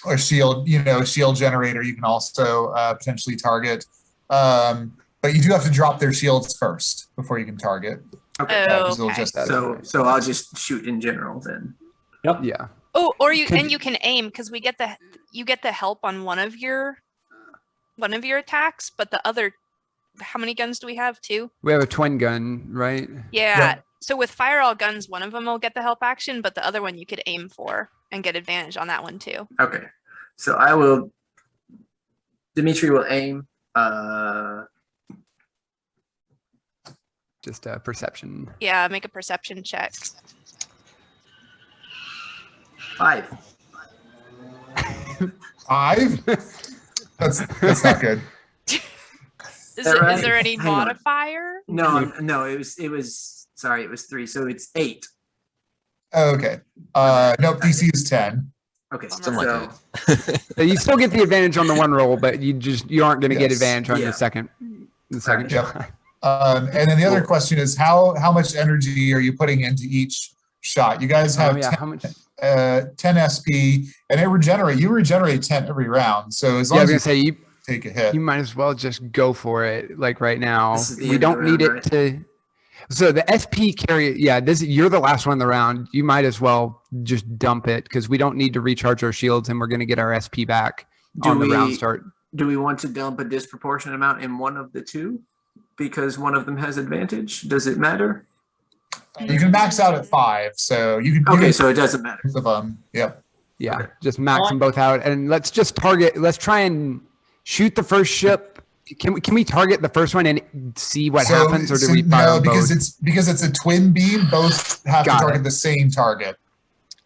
[SPEAKER 1] or shield, shield generator, you can also potentially target. But you do have to drop their shields first before you can target.
[SPEAKER 6] Okay.
[SPEAKER 5] Oh,
[SPEAKER 1] 'Cause it'll
[SPEAKER 5] okay.
[SPEAKER 1] just-
[SPEAKER 6] So I'll just shoot in general then.
[SPEAKER 3] Yep.
[SPEAKER 4] Yeah.
[SPEAKER 5] Oh, or you
[SPEAKER 4] Could-
[SPEAKER 5] and you can aim because you get the help on one of your attacks, but the other, how many guns do we have? 2?
[SPEAKER 4] We have a twin gun, right?
[SPEAKER 5] Yeah. So with fire all guns, one of them will get the help action, but the other one you could aim for and get advantage on that one too.
[SPEAKER 6] Okay. So I will. Dimitri will aim.
[SPEAKER 4] Just a perception.
[SPEAKER 5] Yeah, make a perception check.
[SPEAKER 6] 5.
[SPEAKER 1] 5? That's not good.
[SPEAKER 5] Is
[SPEAKER 6] right?
[SPEAKER 5] there any
[SPEAKER 6] Hang on.
[SPEAKER 5] modifier?
[SPEAKER 6] No. It was. Sorry, it was 3. So it's 8.
[SPEAKER 1] Oh, okay. Nope, DC is 10.
[SPEAKER 6] Okay.
[SPEAKER 5] Something
[SPEAKER 7] like
[SPEAKER 6] So
[SPEAKER 4] So you still get the advantage on the one roll, but you aren't going to get
[SPEAKER 1] Yes.
[SPEAKER 4] advantage on
[SPEAKER 6] Yeah.
[SPEAKER 4] the second. The second
[SPEAKER 1] Yep.
[SPEAKER 4] shot.
[SPEAKER 1] And then the other question is how much energy are you putting into each shot? You guys have
[SPEAKER 4] Oh yeah. How much?
[SPEAKER 1] 10 SP, and you regenerate 10 every round. So as
[SPEAKER 4] Yeah,
[SPEAKER 1] long
[SPEAKER 4] I was
[SPEAKER 1] as
[SPEAKER 4] gonna
[SPEAKER 1] you
[SPEAKER 4] say
[SPEAKER 1] take a hit.
[SPEAKER 4] you might as well just go for it. Like right now,
[SPEAKER 6] This is the
[SPEAKER 4] we
[SPEAKER 6] end of
[SPEAKER 4] don't
[SPEAKER 6] the
[SPEAKER 4] need
[SPEAKER 6] round,
[SPEAKER 4] it to. So the SP carry, yeah. You're the last one in the round. You might as well just dump it because we don't need to recharge our shields, and we're gonna get our SP back
[SPEAKER 6] Do
[SPEAKER 4] on the round
[SPEAKER 6] we-
[SPEAKER 4] start.
[SPEAKER 6] do we want to dump a disproportionate amount in one of the two because one of them has advantage? Does it matter?
[SPEAKER 1] You can max out at 5, so you can.
[SPEAKER 6] Okay, so it doesn't matter.
[SPEAKER 1] Both of them. Yep.
[SPEAKER 4] Yeah,
[SPEAKER 6] Okay.
[SPEAKER 4] just max them both out, and let's just target. Let's try and shoot the first ship. Can we target the first one and see what happens, or do we fire
[SPEAKER 1] no? Because
[SPEAKER 4] both?
[SPEAKER 1] it's a twin beam. Both have to
[SPEAKER 4] Got
[SPEAKER 1] target
[SPEAKER 4] it.
[SPEAKER 1] the same target.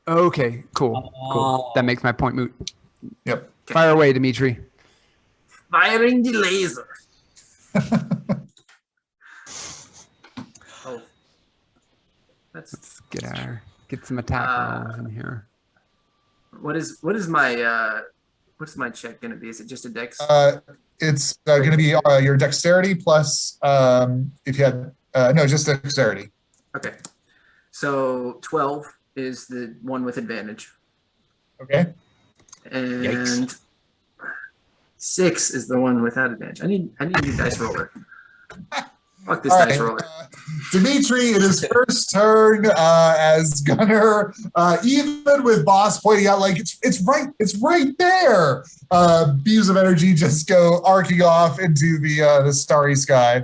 [SPEAKER 4] Okay, cool. That makes my point moot.
[SPEAKER 1] Yep.
[SPEAKER 4] Fire away, Dimitri.
[SPEAKER 6] Firing the laser. Oh, that's
[SPEAKER 4] Get some attack rolls in here.
[SPEAKER 6] what is my what's my check gonna be? Is it just a dex?
[SPEAKER 1] It's going to be your dexterity plus if you had no, just dexterity.
[SPEAKER 6] Okay, so 12 is the one with advantage,
[SPEAKER 1] Okay.
[SPEAKER 6] and
[SPEAKER 7] Yikes.
[SPEAKER 6] 6 is the one without advantage. I need a new dice roller. Fuck this
[SPEAKER 1] All
[SPEAKER 6] dice
[SPEAKER 1] right.
[SPEAKER 6] roller.
[SPEAKER 1] Dimitri, in his first turn as gunner, even with boss pointing out like it's right there. Beams of energy just go arcing off into the starry sky.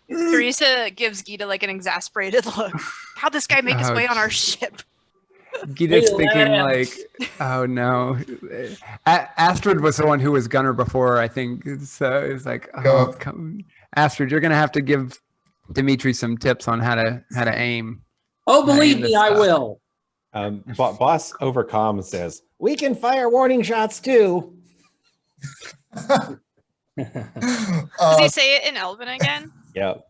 [SPEAKER 5] Teresa gives Gita like an exasperated look. How'd this guy make his way on our ship?
[SPEAKER 4] Gita's
[SPEAKER 3] Hey,
[SPEAKER 4] thinking
[SPEAKER 3] lads.
[SPEAKER 4] like, oh no. Astrid was the one who was gunner before, I think. So it's like,
[SPEAKER 1] Go.
[SPEAKER 4] Astrid, you're gonna have to give Dimitri some tips on how to aim.
[SPEAKER 3] Oh, believe
[SPEAKER 4] Man,
[SPEAKER 3] me,
[SPEAKER 4] this
[SPEAKER 3] I
[SPEAKER 4] stuff.
[SPEAKER 3] will.
[SPEAKER 2] Boss Overcom says, we can fire warning shots too.
[SPEAKER 5] Does he say it in Elven again?
[SPEAKER 2] Yep.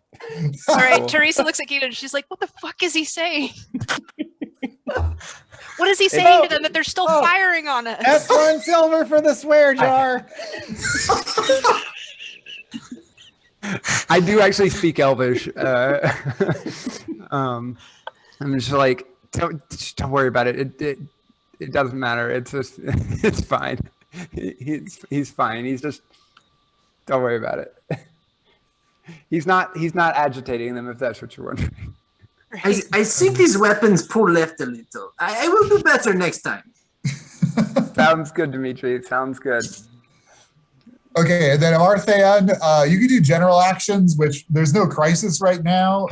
[SPEAKER 5] All right,
[SPEAKER 4] Cool.
[SPEAKER 5] Teresa looks at Gita and she's like, what the fuck is he saying? What is he saying to them that they're still firing on us?
[SPEAKER 2] F1 silver for the swear jar.
[SPEAKER 4] I do actually speak Elvish. I'm just like, don't worry about it. It doesn't matter. It's just, it's fine. He's fine. He's just, don't worry about it. He's not agitating them, if that's what you're wondering.
[SPEAKER 6] I think these weapons pull left a little. I will do better next time.
[SPEAKER 4] Sounds good, Dimitri. Sounds good.
[SPEAKER 1] Okay, and then Amarthan, you can do general actions, which there's no crisis right now,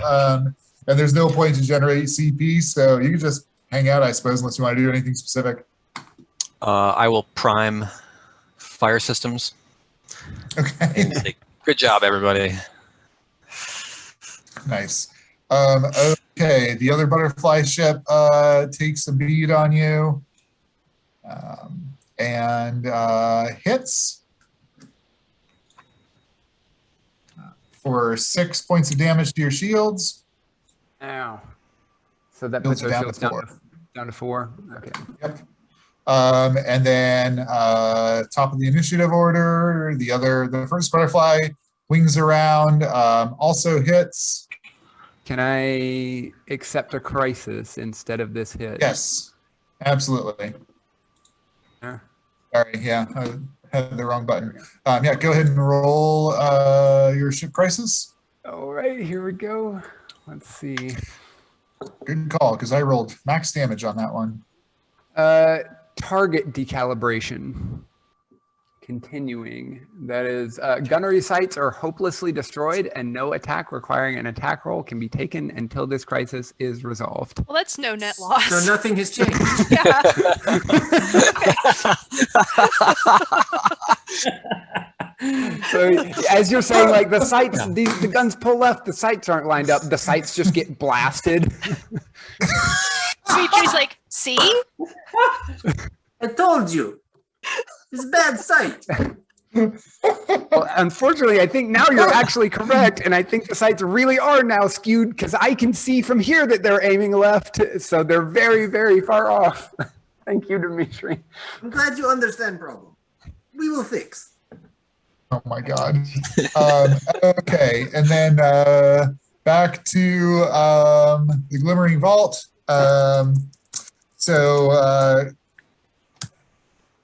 [SPEAKER 1] and there's no point to generate CP, so you can just hang out, I suppose, unless you want to do anything specific.
[SPEAKER 7] I will prime fire systems.
[SPEAKER 1] Okay,
[SPEAKER 7] And say, good job, everybody.
[SPEAKER 1] nice. Okay, the other butterfly ship takes a bead on you and hits for 6 points of damage to your shields.
[SPEAKER 4] Ow. So that
[SPEAKER 1] Shields
[SPEAKER 4] puts
[SPEAKER 1] are
[SPEAKER 4] our
[SPEAKER 1] down
[SPEAKER 4] shields
[SPEAKER 1] to 4.
[SPEAKER 4] down to 4. Okay.
[SPEAKER 1] Yep. And then top of the initiative order, the first butterfly wings around, also hits.
[SPEAKER 4] Can I accept a crisis instead of this hit?
[SPEAKER 1] Yes, absolutely.
[SPEAKER 4] Yeah.
[SPEAKER 1] Sorry, yeah, I had the wrong button. Yeah, go ahead and roll your ship crisis.
[SPEAKER 4] All right, here we go. Let's see.
[SPEAKER 1] Good call, because I rolled max damage on that one.
[SPEAKER 4] Target decalibration. Continuing. That is, gunnery sites are hopelessly destroyed and no attack requiring an attack roll can be taken until this crisis is resolved.
[SPEAKER 5] Well, that's no net loss.
[SPEAKER 6] So nothing has changed.
[SPEAKER 5] Yeah.
[SPEAKER 4] So as you're saying, like the sights, the guns pull left, the sights aren't lined up, the sights just get blasted.
[SPEAKER 5] Dimitri's like, see?
[SPEAKER 6] I told you. It's bad sight.
[SPEAKER 4] Well, unfortunately, I think now you're actually correct, and I think the sights really are now skewed because I can see from here that they're aiming left, so they're very, very far off. Thank you, Dimitri.
[SPEAKER 6] I'm glad you understand problem. We will fix.
[SPEAKER 1] Oh my god. Okay, and then back to the Glimmering Vault.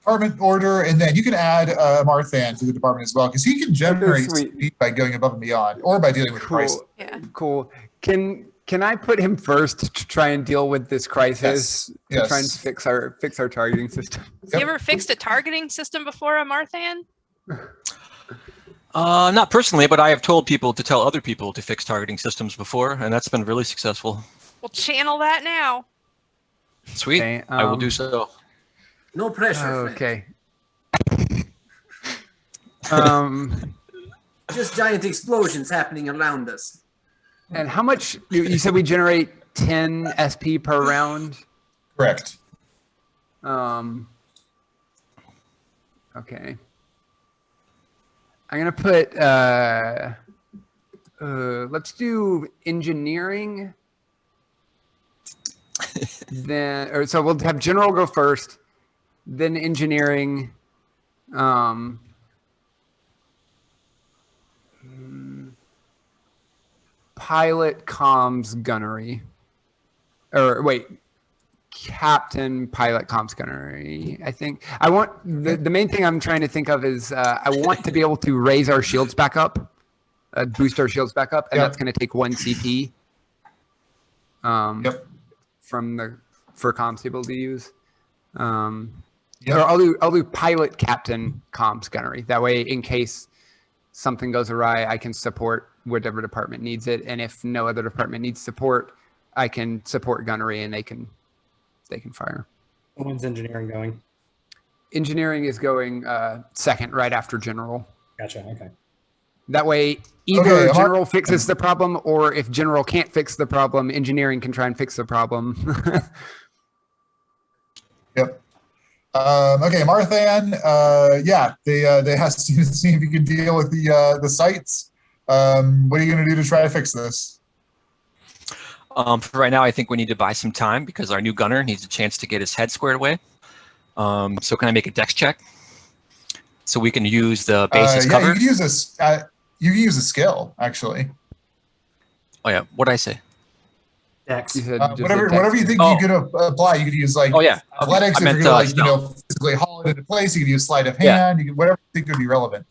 [SPEAKER 1] Department order, and then you can add Marthan to the department as well, because he can generate
[SPEAKER 4] sweet.
[SPEAKER 1] speed by going above and beyond, or by dealing with crisis.
[SPEAKER 4] Cool.
[SPEAKER 5] Yeah.
[SPEAKER 4] Cool. Can I put him first to try and deal with this crisis?
[SPEAKER 1] Yes,
[SPEAKER 4] To try and
[SPEAKER 1] yes.
[SPEAKER 4] fix our targeting system.
[SPEAKER 5] You ever fixed a targeting system before, Amarthan?
[SPEAKER 7] Not personally, but I have told people to tell other people to fix targeting systems before, and that's been really successful.
[SPEAKER 5] We'll channel that now.
[SPEAKER 7] Sweet.
[SPEAKER 4] Okay,
[SPEAKER 7] I will do so.
[SPEAKER 6] No pressure. Flint.
[SPEAKER 4] Okay.
[SPEAKER 6] Just giant explosions happening around us.
[SPEAKER 4] And how much, you said we generate 10 SP per round?
[SPEAKER 1] Correct.
[SPEAKER 4] Okay. I'm gonna put, let's do engineering. So we'll have general go first, then engineering. Pilot, comms, gunnery. Or wait, captain, pilot, comms, gunnery. I think I want the main thing I'm trying to think of is I want to be able to raise our shields back up, boost our shields back up, and that's going to take 1 CP. For comms to be able to use. Or I'll do pilot, captain, comms, gunnery. That way, in case something goes awry, I can support whatever department needs it, and if no other department needs support, I can support gunnery, and they can fire.
[SPEAKER 3] When's engineering going?
[SPEAKER 4] Engineering is going second, right after general.
[SPEAKER 3] Gotcha. Okay.
[SPEAKER 4] That way, either general fixes the problem, or if general can't fix the problem, engineering can try and fix the problem.
[SPEAKER 1] Yep. Okay, Marthan. They asked you to see if you can deal with the sites. What are you going to do to try to fix this?
[SPEAKER 7] For right now, I think we need to buy some time because our new gunner needs a chance to get his head squared away. So can I make a dex check so we can use the base as cover?
[SPEAKER 1] You can use this. You can use a skill actually.
[SPEAKER 7] Oh yeah, what did I say?
[SPEAKER 3] Dex.
[SPEAKER 1] Whatever you think you could apply. You could use like athletics if you're going to physically haul it into place. You could use sleight of hand. You could, whatever you think would be relevant.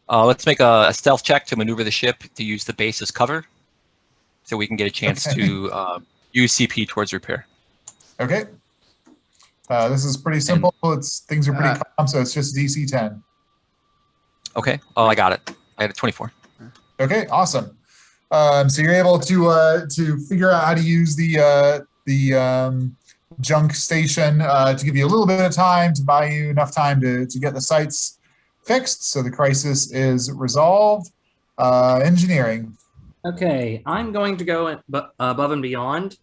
[SPEAKER 7] Let's make a stealth check to maneuver the ship to use the base as cover, so we can get a chance to use CP towards repair.
[SPEAKER 1] Okay. This is pretty simple. Things are pretty calm, so it's just DC 10.
[SPEAKER 7] Okay. Oh, I got it. I had a 24.
[SPEAKER 1] Okay, awesome. So you're able to figure out how to use the junk station to give you a little bit of time, to buy you enough time to get the sites fixed, so the crisis is resolved. Engineering.
[SPEAKER 3] Okay, I'm going to go above and beyond.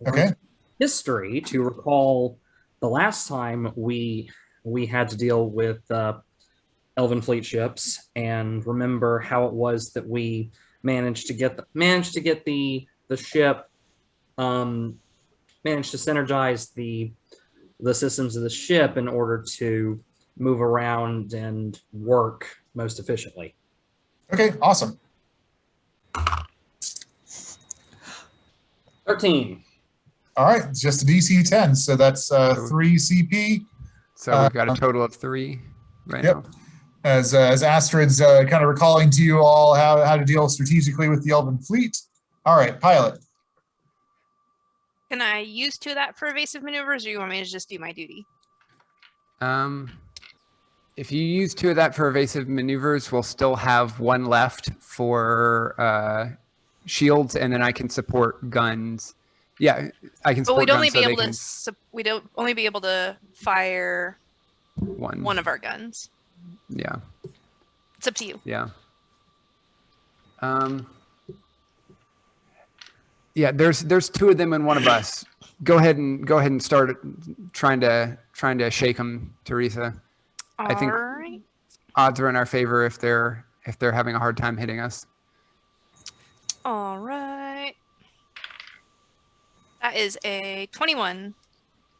[SPEAKER 1] Okay.
[SPEAKER 3] History to recall the last time we had to deal with Elven Fleet ships, and remember how it was that we managed to get the ship, managed to synergize the systems of the ship in order to move around and work most efficiently.
[SPEAKER 1] Okay, awesome.
[SPEAKER 3] 13.
[SPEAKER 1] All right, it's just a DC 10, so that's 3 CP.
[SPEAKER 4] So we've got a total of 3 right now.
[SPEAKER 1] As Astrid's kind of recalling to you all how to deal strategically with the Elven Fleet. All right, pilot.
[SPEAKER 5] Can I use 2 of that for evasive maneuvers, or you want me to just do my duty?
[SPEAKER 4] If you use 2 of that for evasive maneuvers, we'll still have 1 left for shields, and then I can support guns. Yeah, I can support guns.
[SPEAKER 5] We'd only be able to fire one of our guns.
[SPEAKER 4] Yeah.
[SPEAKER 5] It's up to you.
[SPEAKER 4] Yeah. Yeah, there's 2 of them and 1 of us. Go ahead and start trying to shake them, Teresa. I think odds are in our favor if they're having a hard time hitting us.
[SPEAKER 5] All right. That is a 21.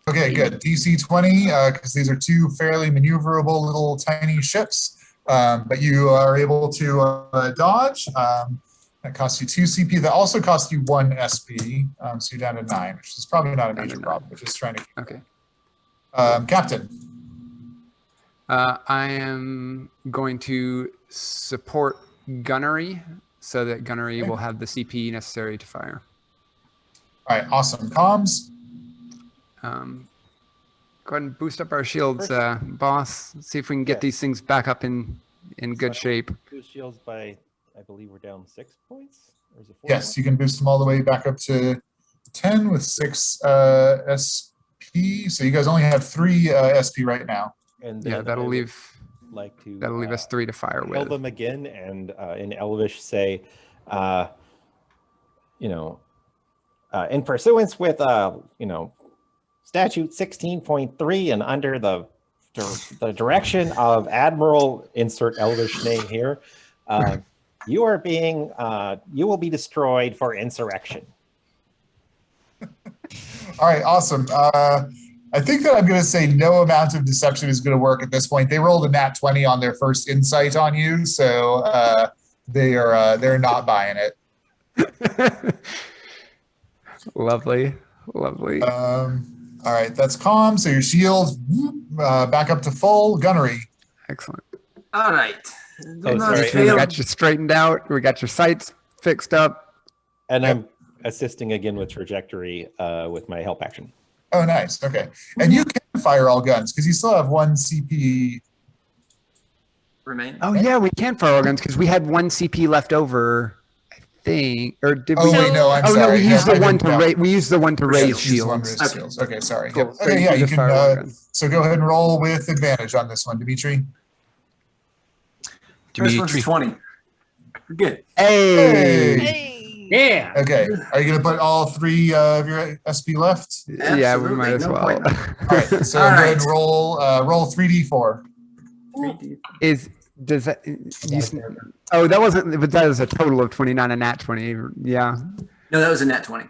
[SPEAKER 1] Okay, good. DC 20, because these are 2 fairly maneuverable little tiny ships, but you are able to dodge. That costs you 2 CP. That also costs you 1 SP, so you're down to 9, which is probably not a major problem. We're just trying to.
[SPEAKER 4] Okay.
[SPEAKER 1] Captain.
[SPEAKER 4] I am going to support gunnery so that gunnery will have the CP necessary to fire.
[SPEAKER 1] All right, awesome. Comms.
[SPEAKER 4] Go ahead and boost up our shields, boss. See if we can get these things back up in good shape.
[SPEAKER 2] Boost shields by, I believe we're down 6 points? Or is it 4
[SPEAKER 1] Yes,
[SPEAKER 2] points?
[SPEAKER 1] you can boost them all the way back up to 10 with 6 SP. So you guys only have 3 SP right now.
[SPEAKER 2] And
[SPEAKER 4] Yeah,
[SPEAKER 2] then
[SPEAKER 4] that'll
[SPEAKER 2] I would
[SPEAKER 4] leave
[SPEAKER 2] like to
[SPEAKER 4] us 3 to fire
[SPEAKER 2] tell
[SPEAKER 4] with.
[SPEAKER 2] them again and in Elvish say, in pursuance with statute 16.3 and under the direction of Admiral insert Elvish name here, you will be destroyed for insurrection.
[SPEAKER 1] All right, awesome. I think that I'm going to say no amount of deception is going to work at this point. They rolled a nat 20 on their first insight on you, so they're not buying it.
[SPEAKER 4] Lovely.
[SPEAKER 1] All right, that's calm. So your shields back up to full gunnery.
[SPEAKER 4] Excellent.
[SPEAKER 6] All right.
[SPEAKER 2] Oh, sorry.
[SPEAKER 4] We got you straightened out. We got your sights fixed up.
[SPEAKER 2] And I'm assisting again with trajectory with my help action.
[SPEAKER 1] Oh, nice. Okay, and you can fire all guns because you still have 1 CP.
[SPEAKER 6] Remain.
[SPEAKER 4] Oh yeah, we can fire all guns because we had 1 CP left over. I think, or did we?
[SPEAKER 1] Oh wait, no, I'm
[SPEAKER 4] Oh
[SPEAKER 1] sorry.
[SPEAKER 4] no, we used
[SPEAKER 1] I
[SPEAKER 4] the one
[SPEAKER 1] didn't
[SPEAKER 4] to
[SPEAKER 1] count.
[SPEAKER 4] raise. We used the one to raise
[SPEAKER 1] Just one
[SPEAKER 4] shields.
[SPEAKER 1] raise shields. Okay, sorry.
[SPEAKER 4] Cool.
[SPEAKER 1] Yep.
[SPEAKER 4] So
[SPEAKER 1] Okay,
[SPEAKER 4] you
[SPEAKER 1] yeah,
[SPEAKER 4] can
[SPEAKER 1] you
[SPEAKER 4] just
[SPEAKER 1] can.
[SPEAKER 4] fire one gun.
[SPEAKER 1] So go ahead and roll with advantage on this one, Dimitri.
[SPEAKER 6] First one's 20. We're good.
[SPEAKER 4] Hey.
[SPEAKER 5] Hey.
[SPEAKER 3] Yeah.
[SPEAKER 1] Okay, are you going to put all 3 of your SP left?
[SPEAKER 4] Yeah, we might as
[SPEAKER 6] Absolutely, no
[SPEAKER 4] well.
[SPEAKER 6] point.
[SPEAKER 1] All right, so
[SPEAKER 6] All
[SPEAKER 1] go ahead
[SPEAKER 6] right.
[SPEAKER 1] and roll 3d4.
[SPEAKER 4] Does that? Oh, that wasn't. But that is a total of 29, a nat 20. Yeah.
[SPEAKER 6] No, that was a net 20.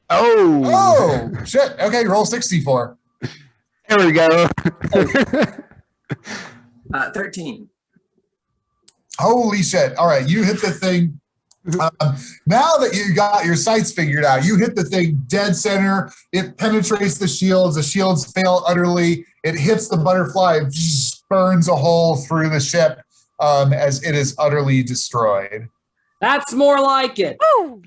[SPEAKER 1] Oh shit! Okay, roll 64.
[SPEAKER 4] There we go.
[SPEAKER 6] 13.
[SPEAKER 1] Holy shit! All right, you hit the thing. Now that you got your sights figured out, you hit the thing dead center. It penetrates the shields. The shields fail utterly. It hits the butterfly, burns a hole through the ship as it is utterly destroyed.
[SPEAKER 3] That's more like it.
[SPEAKER 5] Woo!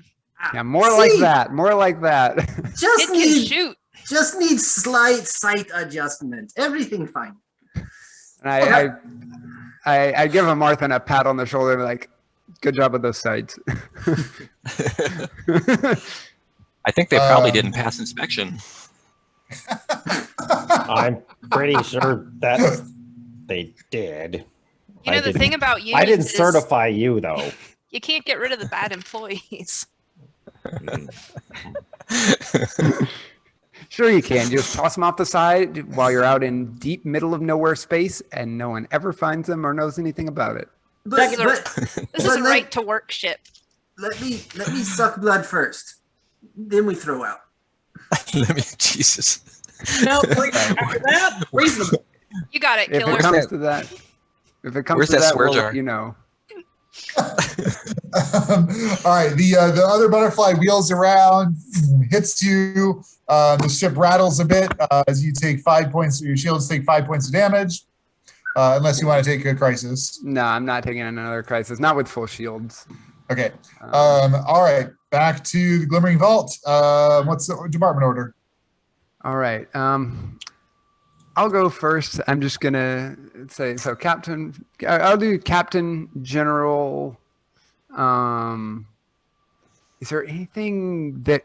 [SPEAKER 4] Yeah, more like that. More like that.
[SPEAKER 6] Just
[SPEAKER 5] It can
[SPEAKER 6] need,
[SPEAKER 5] shoot.
[SPEAKER 6] just need slight sight adjustment. Everything fine.
[SPEAKER 4] And I give a Martha a pat on the shoulder, and like, good job with those sights.
[SPEAKER 7] I think they probably didn't pass inspection.
[SPEAKER 2] I'm pretty sure that they did.
[SPEAKER 5] You know, the thing about you
[SPEAKER 2] I didn't
[SPEAKER 5] is
[SPEAKER 2] certify you though.
[SPEAKER 5] you can't get rid of the bad employees.
[SPEAKER 4] Sure you can. Just toss them off the side while you're out in deep middle of nowhere space, and no one ever finds them or knows anything about it.
[SPEAKER 6] But,
[SPEAKER 5] This
[SPEAKER 6] but
[SPEAKER 5] is a right to work ship.
[SPEAKER 6] let me suck blood first. Then we throw out.
[SPEAKER 7] Jesus.
[SPEAKER 3] No, after that, reasonable.
[SPEAKER 5] You got it,
[SPEAKER 4] If
[SPEAKER 5] killer.
[SPEAKER 4] it comes to that,
[SPEAKER 7] Where's that swear
[SPEAKER 4] we'll
[SPEAKER 7] jar?
[SPEAKER 4] let you know.
[SPEAKER 1] All right, the other butterfly wheels around, hits you. The ship rattles a bit as you take 5 points. Your shields take 5 points of damage, unless you want to take a crisis.
[SPEAKER 4] No, I'm not taking another crisis. Not with full shields.
[SPEAKER 1] Okay. All right, back to the Glimmering Vault. What's the department order?
[SPEAKER 4] All right. I'll go first. I'm just gonna say so. Captain. I'll do Captain General. Is there anything that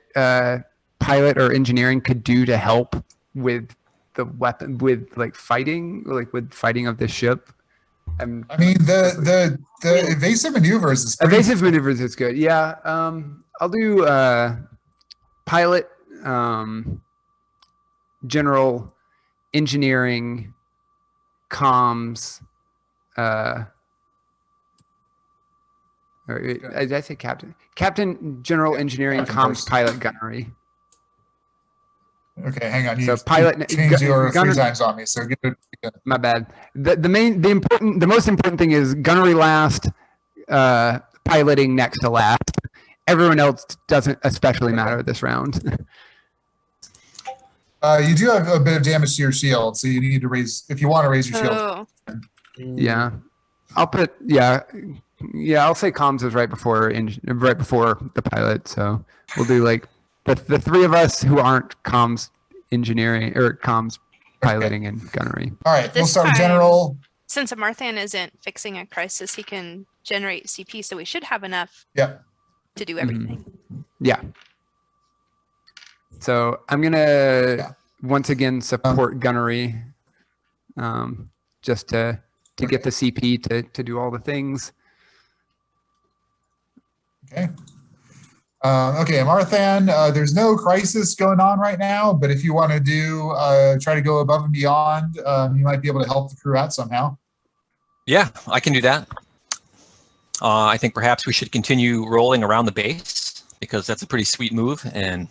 [SPEAKER 4] pilot or engineering could do to help with the weapon, with like fighting of the ship?
[SPEAKER 1] I mean, the evasive maneuvers is pretty.
[SPEAKER 4] Evasive maneuvers is good. Yeah. I'll do pilot, general, engineering, comms. Or did I say captain? Captain, general, engineering,
[SPEAKER 1] Captain
[SPEAKER 4] comms,
[SPEAKER 1] first.
[SPEAKER 4] pilot, gunnery.
[SPEAKER 1] Okay, hang on. You
[SPEAKER 4] So pilot-
[SPEAKER 1] changed your
[SPEAKER 4] gunner-
[SPEAKER 1] 3 times on me. So give it again.
[SPEAKER 4] My bad. The most important thing is gunnery last, piloting next to last. Everyone else doesn't especially matter this round.
[SPEAKER 1] You do have a bit of damage to your shield, so you need to raise if you want to raise your shield.
[SPEAKER 5] Oh,
[SPEAKER 4] Yeah, I'll put I'll say comms is right before the pilot. So we'll do like the 3 of us who aren't comms engineering or comms piloting and gunnery.
[SPEAKER 1] All right, we'll
[SPEAKER 5] This
[SPEAKER 1] start with
[SPEAKER 5] time-
[SPEAKER 1] general.
[SPEAKER 5] Since Amarthan isn't fixing a crisis, he can generate CP, so we should have enough
[SPEAKER 1] Yep.
[SPEAKER 5] to do everything.
[SPEAKER 4] Yeah. So I'm gonna
[SPEAKER 1] Yeah.
[SPEAKER 4] once again support gunnery, just to get the CP to do all the things.
[SPEAKER 1] Okay. Okay, Amarthan, there's no crisis going on right now, but if you want to do try to go above and beyond, you might be able to help the crew out somehow.
[SPEAKER 7] Yeah, I can do that. I think perhaps we should continue rolling around the base because that's a pretty sweet move, and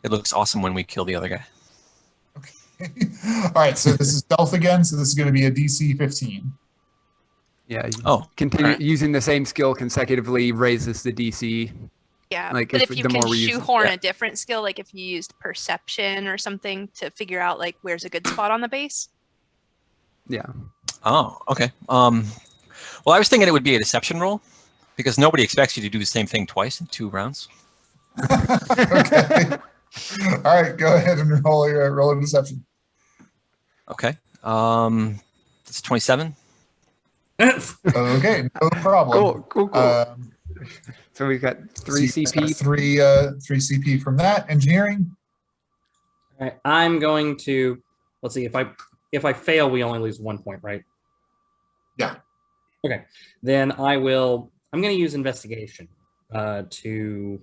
[SPEAKER 7] it looks awesome when we kill the other guy.
[SPEAKER 1] All right, so this is stealth again, so this is going to be a DC 15.
[SPEAKER 4] Yeah.
[SPEAKER 7] Oh,
[SPEAKER 4] Continue
[SPEAKER 7] alright.
[SPEAKER 4] using the same skill consecutively raises the DC.
[SPEAKER 5] Yeah,
[SPEAKER 4] Like,
[SPEAKER 5] but
[SPEAKER 4] if
[SPEAKER 5] if you
[SPEAKER 4] the
[SPEAKER 5] can
[SPEAKER 4] more we use-
[SPEAKER 5] shoehorn
[SPEAKER 7] yeah.
[SPEAKER 5] a different skill, like if you used perception or something to figure out like where's a good spot on the base.
[SPEAKER 4] Yeah.
[SPEAKER 7] Oh, okay. Well, I was thinking it would be a deception roll because nobody expects you to do the same thing twice in 2 rounds.
[SPEAKER 1] Okay. All right, go ahead and roll a deception.
[SPEAKER 7] Okay. That's 27.
[SPEAKER 1] Okay, no problem.
[SPEAKER 4] Cool. So we've got 3
[SPEAKER 1] So you
[SPEAKER 4] CP.
[SPEAKER 1] got three CP from that. Engineering.
[SPEAKER 3] All right, I'm going to, let's see, if I fail, we only lose 1 point, right?
[SPEAKER 1] Yeah.
[SPEAKER 3] Okay, then I'm going to use investigation to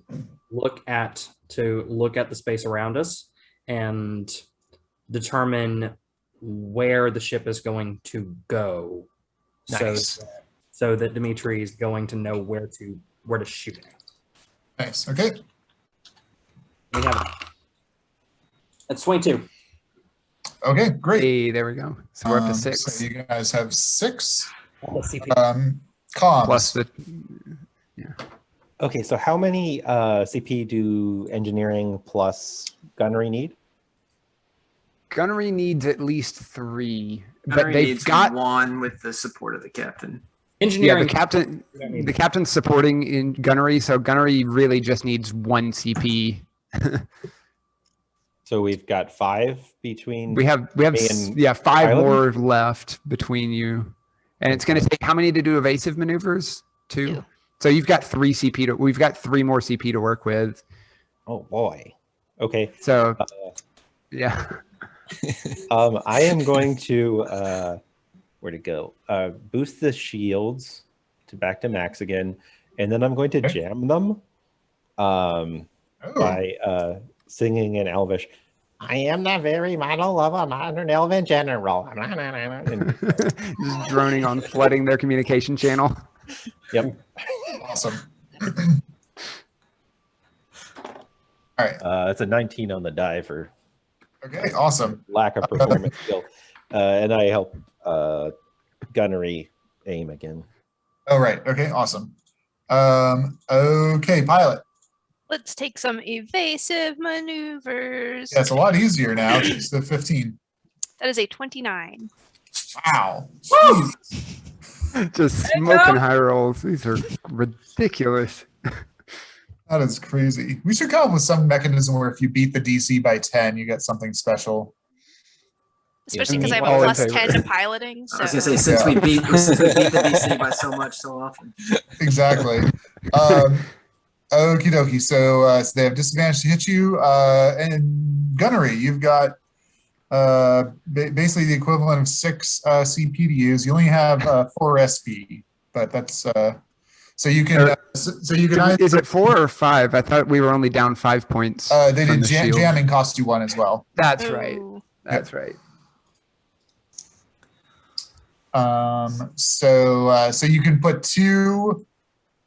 [SPEAKER 3] look at the space around us and determine where the ship is going to go.
[SPEAKER 7] Nice.
[SPEAKER 3] So that Dimitri is going to know where to shoot at.
[SPEAKER 1] Nice. Okay.
[SPEAKER 3] We have that's 22.
[SPEAKER 1] Okay, great.
[SPEAKER 4] Hey, there we go. So we're up to 6.
[SPEAKER 1] So you guys have 6.
[SPEAKER 3] Let's see.
[SPEAKER 1] Comms.
[SPEAKER 4] Plus the
[SPEAKER 2] Okay, so how many CP do engineering plus gunnery need?
[SPEAKER 4] gunnery needs at least 3, but
[SPEAKER 6] Gunnery
[SPEAKER 4] they've
[SPEAKER 6] needs
[SPEAKER 4] got
[SPEAKER 6] 1 with the support of the captain.
[SPEAKER 3] Engineering.
[SPEAKER 4] the captain's supporting in gunnery, so gunnery really just needs 1 CP.
[SPEAKER 2] So we've got 5 between.
[SPEAKER 4] We have
[SPEAKER 2] Me and
[SPEAKER 4] 5
[SPEAKER 2] piloting?
[SPEAKER 4] more left between you, and it's going to take how many to do evasive maneuvers? 2.
[SPEAKER 5] 2.
[SPEAKER 4] So you've got 3 CP to. We've got 3 more CP to work with.
[SPEAKER 2] Oh boy. Okay.
[SPEAKER 4] So yeah.
[SPEAKER 2] I am going to where to go? Boost the shields to back to max again, and then I'm going to
[SPEAKER 1] Okay.
[SPEAKER 2] jam them by singing in Elvish. I am the very model of a modern elven general. And-
[SPEAKER 4] Just droning on, flooding their communication channel.
[SPEAKER 2] Yep.
[SPEAKER 1] Awesome. All right.
[SPEAKER 2] It's a 19 on the die for
[SPEAKER 1] Okay, awesome.
[SPEAKER 2] lack of performance skill, and I help gunnery aim again.
[SPEAKER 1] Oh, right. Okay, awesome. Okay, pilot.
[SPEAKER 5] Let's take some evasive maneuvers.
[SPEAKER 1] Yeah, it's a lot easier now. It's the 15.
[SPEAKER 5] That is a 29.
[SPEAKER 1] Wow. Jeez.
[SPEAKER 4] Just smoking high rolls. These are ridiculous.
[SPEAKER 1] That is crazy. We should come up with some mechanism where if you beat the DC by 10, you get something special.
[SPEAKER 5] Especially
[SPEAKER 2] Yeah.
[SPEAKER 5] because I have
[SPEAKER 4] All
[SPEAKER 5] a
[SPEAKER 4] in
[SPEAKER 5] plus
[SPEAKER 4] favor.
[SPEAKER 5] 10 to piloting.
[SPEAKER 6] I was
[SPEAKER 5] So
[SPEAKER 6] gonna say since we beat the DC by so much so often.
[SPEAKER 1] Exactly. Okie dokie. So they have disadvantage to hit you. And gunnery, you've got basically the equivalent of 6 CP to use. You only have 4 SP, but that's so you can so you can either,
[SPEAKER 4] Is it 4 or 5? I thought we were only down 5 points.
[SPEAKER 1] they
[SPEAKER 4] from
[SPEAKER 1] did
[SPEAKER 4] the shield.
[SPEAKER 1] jamming cost you 1 as well.
[SPEAKER 4] That's right.
[SPEAKER 5] Ooh.
[SPEAKER 4] That's right.
[SPEAKER 1] So you can put 2.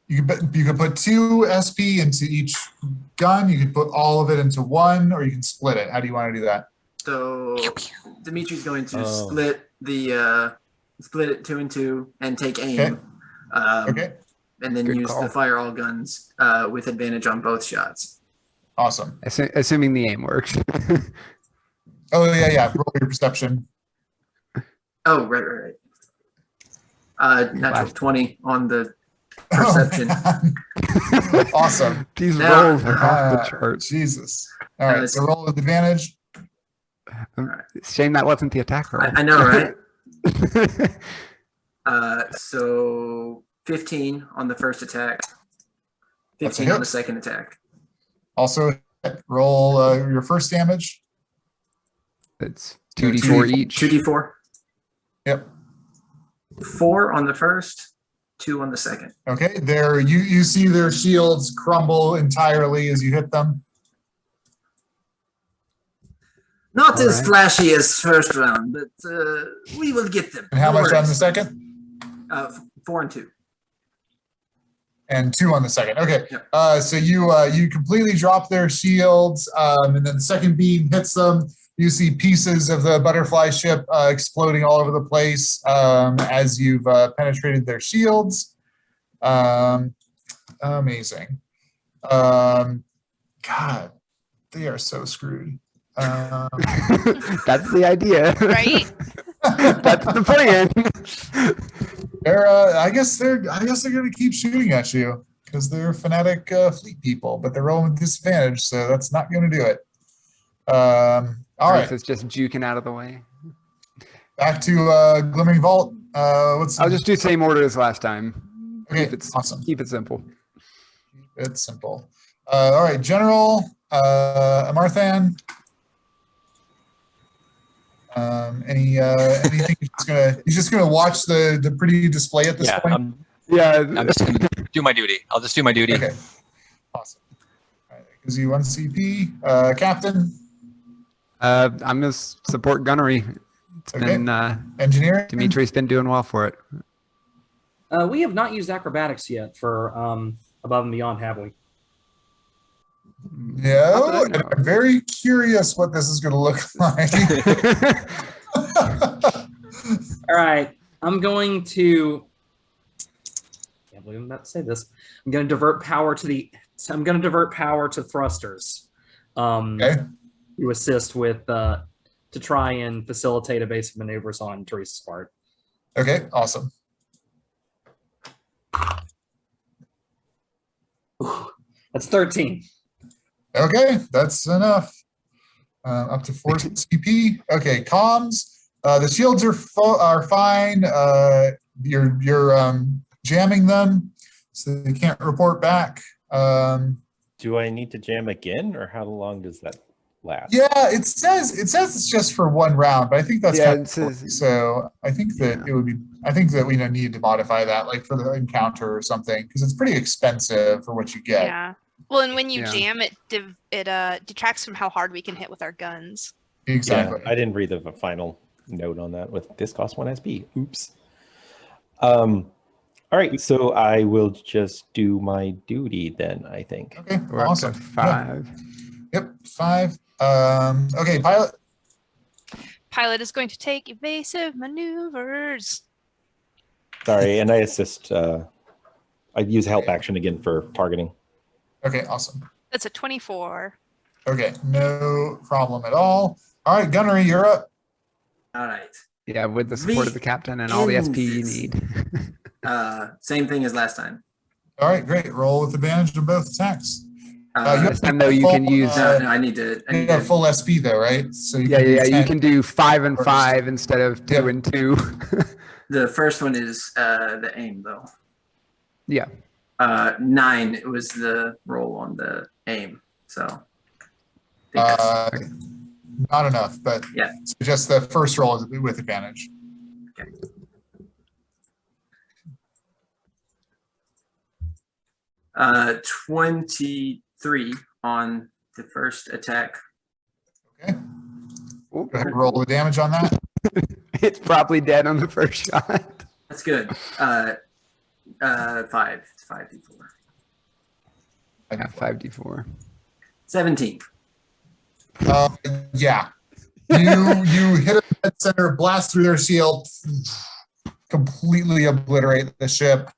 [SPEAKER 1] You can put 2 SP into each gun. You can put all of it into 1, or you can split it. How do you want to do that?
[SPEAKER 6] So Dimitri's going to
[SPEAKER 2] Oh.
[SPEAKER 6] split it 2 and 2 and take aim.
[SPEAKER 1] Okay. Okay.
[SPEAKER 6] And then
[SPEAKER 4] Good
[SPEAKER 6] use
[SPEAKER 4] call.
[SPEAKER 6] the fire all guns with advantage on both shots.
[SPEAKER 1] Awesome.
[SPEAKER 4] Assuming the aim works.
[SPEAKER 1] Oh yeah. Roll your perception.
[SPEAKER 6] Oh, right. Natural
[SPEAKER 4] Wow.
[SPEAKER 6] 20 on the perception.
[SPEAKER 1] Oh, awesome.
[SPEAKER 4] These
[SPEAKER 6] Now-
[SPEAKER 4] rolls are off the charts.
[SPEAKER 1] Jesus. All right.
[SPEAKER 6] Nice.
[SPEAKER 1] So roll with advantage.
[SPEAKER 4] Shame that wasn't the attack roll.
[SPEAKER 6] I know, right? So 15 on the first attack,
[SPEAKER 1] That's a
[SPEAKER 6] 15 on
[SPEAKER 1] hit.
[SPEAKER 6] the second attack.
[SPEAKER 1] Also, roll your first damage.
[SPEAKER 4] It's 2d4 each.
[SPEAKER 6] 2d4.
[SPEAKER 1] Yep.
[SPEAKER 6] 4 on the first, 2 on the second.
[SPEAKER 1] Okay. There, you see their shields crumble entirely as you hit them.
[SPEAKER 6] Not
[SPEAKER 4] All
[SPEAKER 6] as
[SPEAKER 4] right.
[SPEAKER 6] flashy as first round, but we will get them.
[SPEAKER 1] And how
[SPEAKER 6] No
[SPEAKER 1] much on the
[SPEAKER 6] worries.
[SPEAKER 1] second?
[SPEAKER 6] 4 and 2.
[SPEAKER 1] And 2 on the second. Okay.
[SPEAKER 6] Yep.
[SPEAKER 1] So you completely drop their shields, and then the second beam hits them. You see pieces of the butterfly ship exploding all over the place as you've penetrated their shields. Amazing. God, they are so screwed.
[SPEAKER 4] That's the idea.
[SPEAKER 5] Right?
[SPEAKER 4] That's the plan.
[SPEAKER 1] I guess they're going to keep shooting at you because they're fanatic fleet people, but they're rolling with disadvantage, so that's not going to do it. All right,
[SPEAKER 4] It's just juking out of the way.
[SPEAKER 1] back to Glimmering Vault.
[SPEAKER 4] I'll just do same order as last time.
[SPEAKER 1] Okay, awesome.
[SPEAKER 4] Keep it simple.
[SPEAKER 1] It's simple. All right, General Amarthan. Anything? He's just gonna watch the pretty display at this
[SPEAKER 7] Yeah,
[SPEAKER 1] point.
[SPEAKER 7] I'm
[SPEAKER 4] Yeah.
[SPEAKER 7] just going to do my duty. I'll just do my duty.
[SPEAKER 1] Okay, awesome. All right, that gives you 1 CP. Captain.
[SPEAKER 4] I'm gonna support gunnery. It's
[SPEAKER 1] Okay.
[SPEAKER 4] been
[SPEAKER 1] Engineering.
[SPEAKER 4] Dimitri's been doing well for it.
[SPEAKER 3] We have not used acrobatics yet for above and beyond, have we?
[SPEAKER 1] No,
[SPEAKER 4] Not
[SPEAKER 1] and
[SPEAKER 4] that I know
[SPEAKER 1] I'm very curious what this is going to look like.
[SPEAKER 3] All right, I'm going to. Can't believe I'm about to say this. I'm going to divert power to thrusters.
[SPEAKER 1] Okay.
[SPEAKER 3] To assist with to try and facilitate evasive maneuvers on Teresa's part.
[SPEAKER 1] Okay, awesome.
[SPEAKER 3] That's 13.
[SPEAKER 1] Okay, that's enough. Up to 4 CP. Okay, comms. The shields are fine. You're jamming them, so they can't report back.
[SPEAKER 2] Do I need to jam again, or how long does that last?
[SPEAKER 1] Yeah, it says it's just for 1 round, but I think that's
[SPEAKER 4] Yeah,
[SPEAKER 1] kind
[SPEAKER 4] it
[SPEAKER 1] of
[SPEAKER 4] says-
[SPEAKER 1] so. I think that it would be. I think that we don't need to modify that, like for the encounter or something, because it's pretty expensive for what you get.
[SPEAKER 5] Yeah. Well, and when you
[SPEAKER 4] Yeah.
[SPEAKER 5] jam, it detracts from how hard we can hit with our guns.
[SPEAKER 1] Exactly.
[SPEAKER 2] Yeah, I didn't read the final note on that with this cost 1 SP. Oops. All right, so I will just do my duty then, I think.
[SPEAKER 1] Okay.
[SPEAKER 4] We're up to
[SPEAKER 1] Awesome.
[SPEAKER 4] 5.
[SPEAKER 1] Yeah. Yep. 5. Okay, pilot.
[SPEAKER 5] Pilot is going to take evasive maneuvers.
[SPEAKER 2] Sorry, and I assist. I'd use help action again for targeting.
[SPEAKER 1] Okay, awesome.
[SPEAKER 5] That's a 24.
[SPEAKER 1] Okay, no problem at all. All right, gunnery, you're up.
[SPEAKER 6] All right.
[SPEAKER 4] Yeah, with the support of the captain and all the SP you need.
[SPEAKER 6] Same thing as last time.
[SPEAKER 1] All right, great. Roll with advantage on both attacks. You
[SPEAKER 4] This time though, you can use.
[SPEAKER 6] No, I need to.
[SPEAKER 1] You have full SP though, right? So you
[SPEAKER 4] Yeah,
[SPEAKER 1] can do
[SPEAKER 4] yeah, you
[SPEAKER 1] 10.
[SPEAKER 4] can do 5 and
[SPEAKER 1] First.
[SPEAKER 4] 5 instead of 2
[SPEAKER 1] Yep.
[SPEAKER 4] and 2.
[SPEAKER 6] The first one is the aim, though.
[SPEAKER 4] Yeah.
[SPEAKER 6] 9 it was the roll on the aim. So. I think that's-
[SPEAKER 1] Not enough, but
[SPEAKER 6] Yeah.
[SPEAKER 1] so just the first roll is with advantage.
[SPEAKER 6] Okay. Uh, 23 on the first attack.
[SPEAKER 1] Okay,
[SPEAKER 4] Ooh,
[SPEAKER 1] go ahead and roll the damage on that.
[SPEAKER 4] it's probably dead on the first shot.
[SPEAKER 6] That's good. 5. It's 5d4.
[SPEAKER 4] Yeah, 5d4.
[SPEAKER 6] 17.
[SPEAKER 1] Yeah, you hit a dead center, blast through their shield, completely obliterate the ship.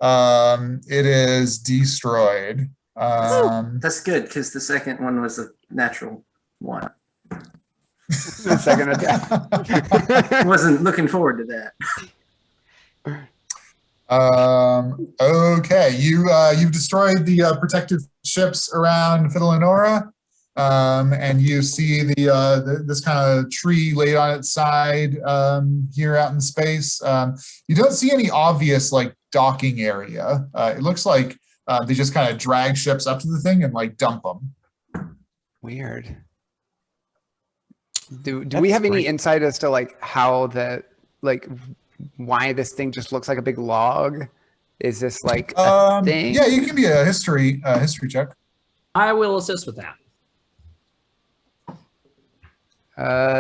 [SPEAKER 1] It is destroyed.
[SPEAKER 6] That's good because the second one was a natural 1.
[SPEAKER 4] The second attack.
[SPEAKER 6] Wasn't looking forward to that.
[SPEAKER 1] Okay, you've destroyed the protective ships around Fiddle and Nora. And you see this kind of tree laid on its side here out in space. You don't see any obvious like docking area. It looks like they just kind of drag ships up to the thing and like dump them.
[SPEAKER 4] Weird. Do we have any insight as to like how why this thing just looks like a big log? Is this like a thing?
[SPEAKER 1] Yeah, you can be a history check.
[SPEAKER 3] I will assist with that.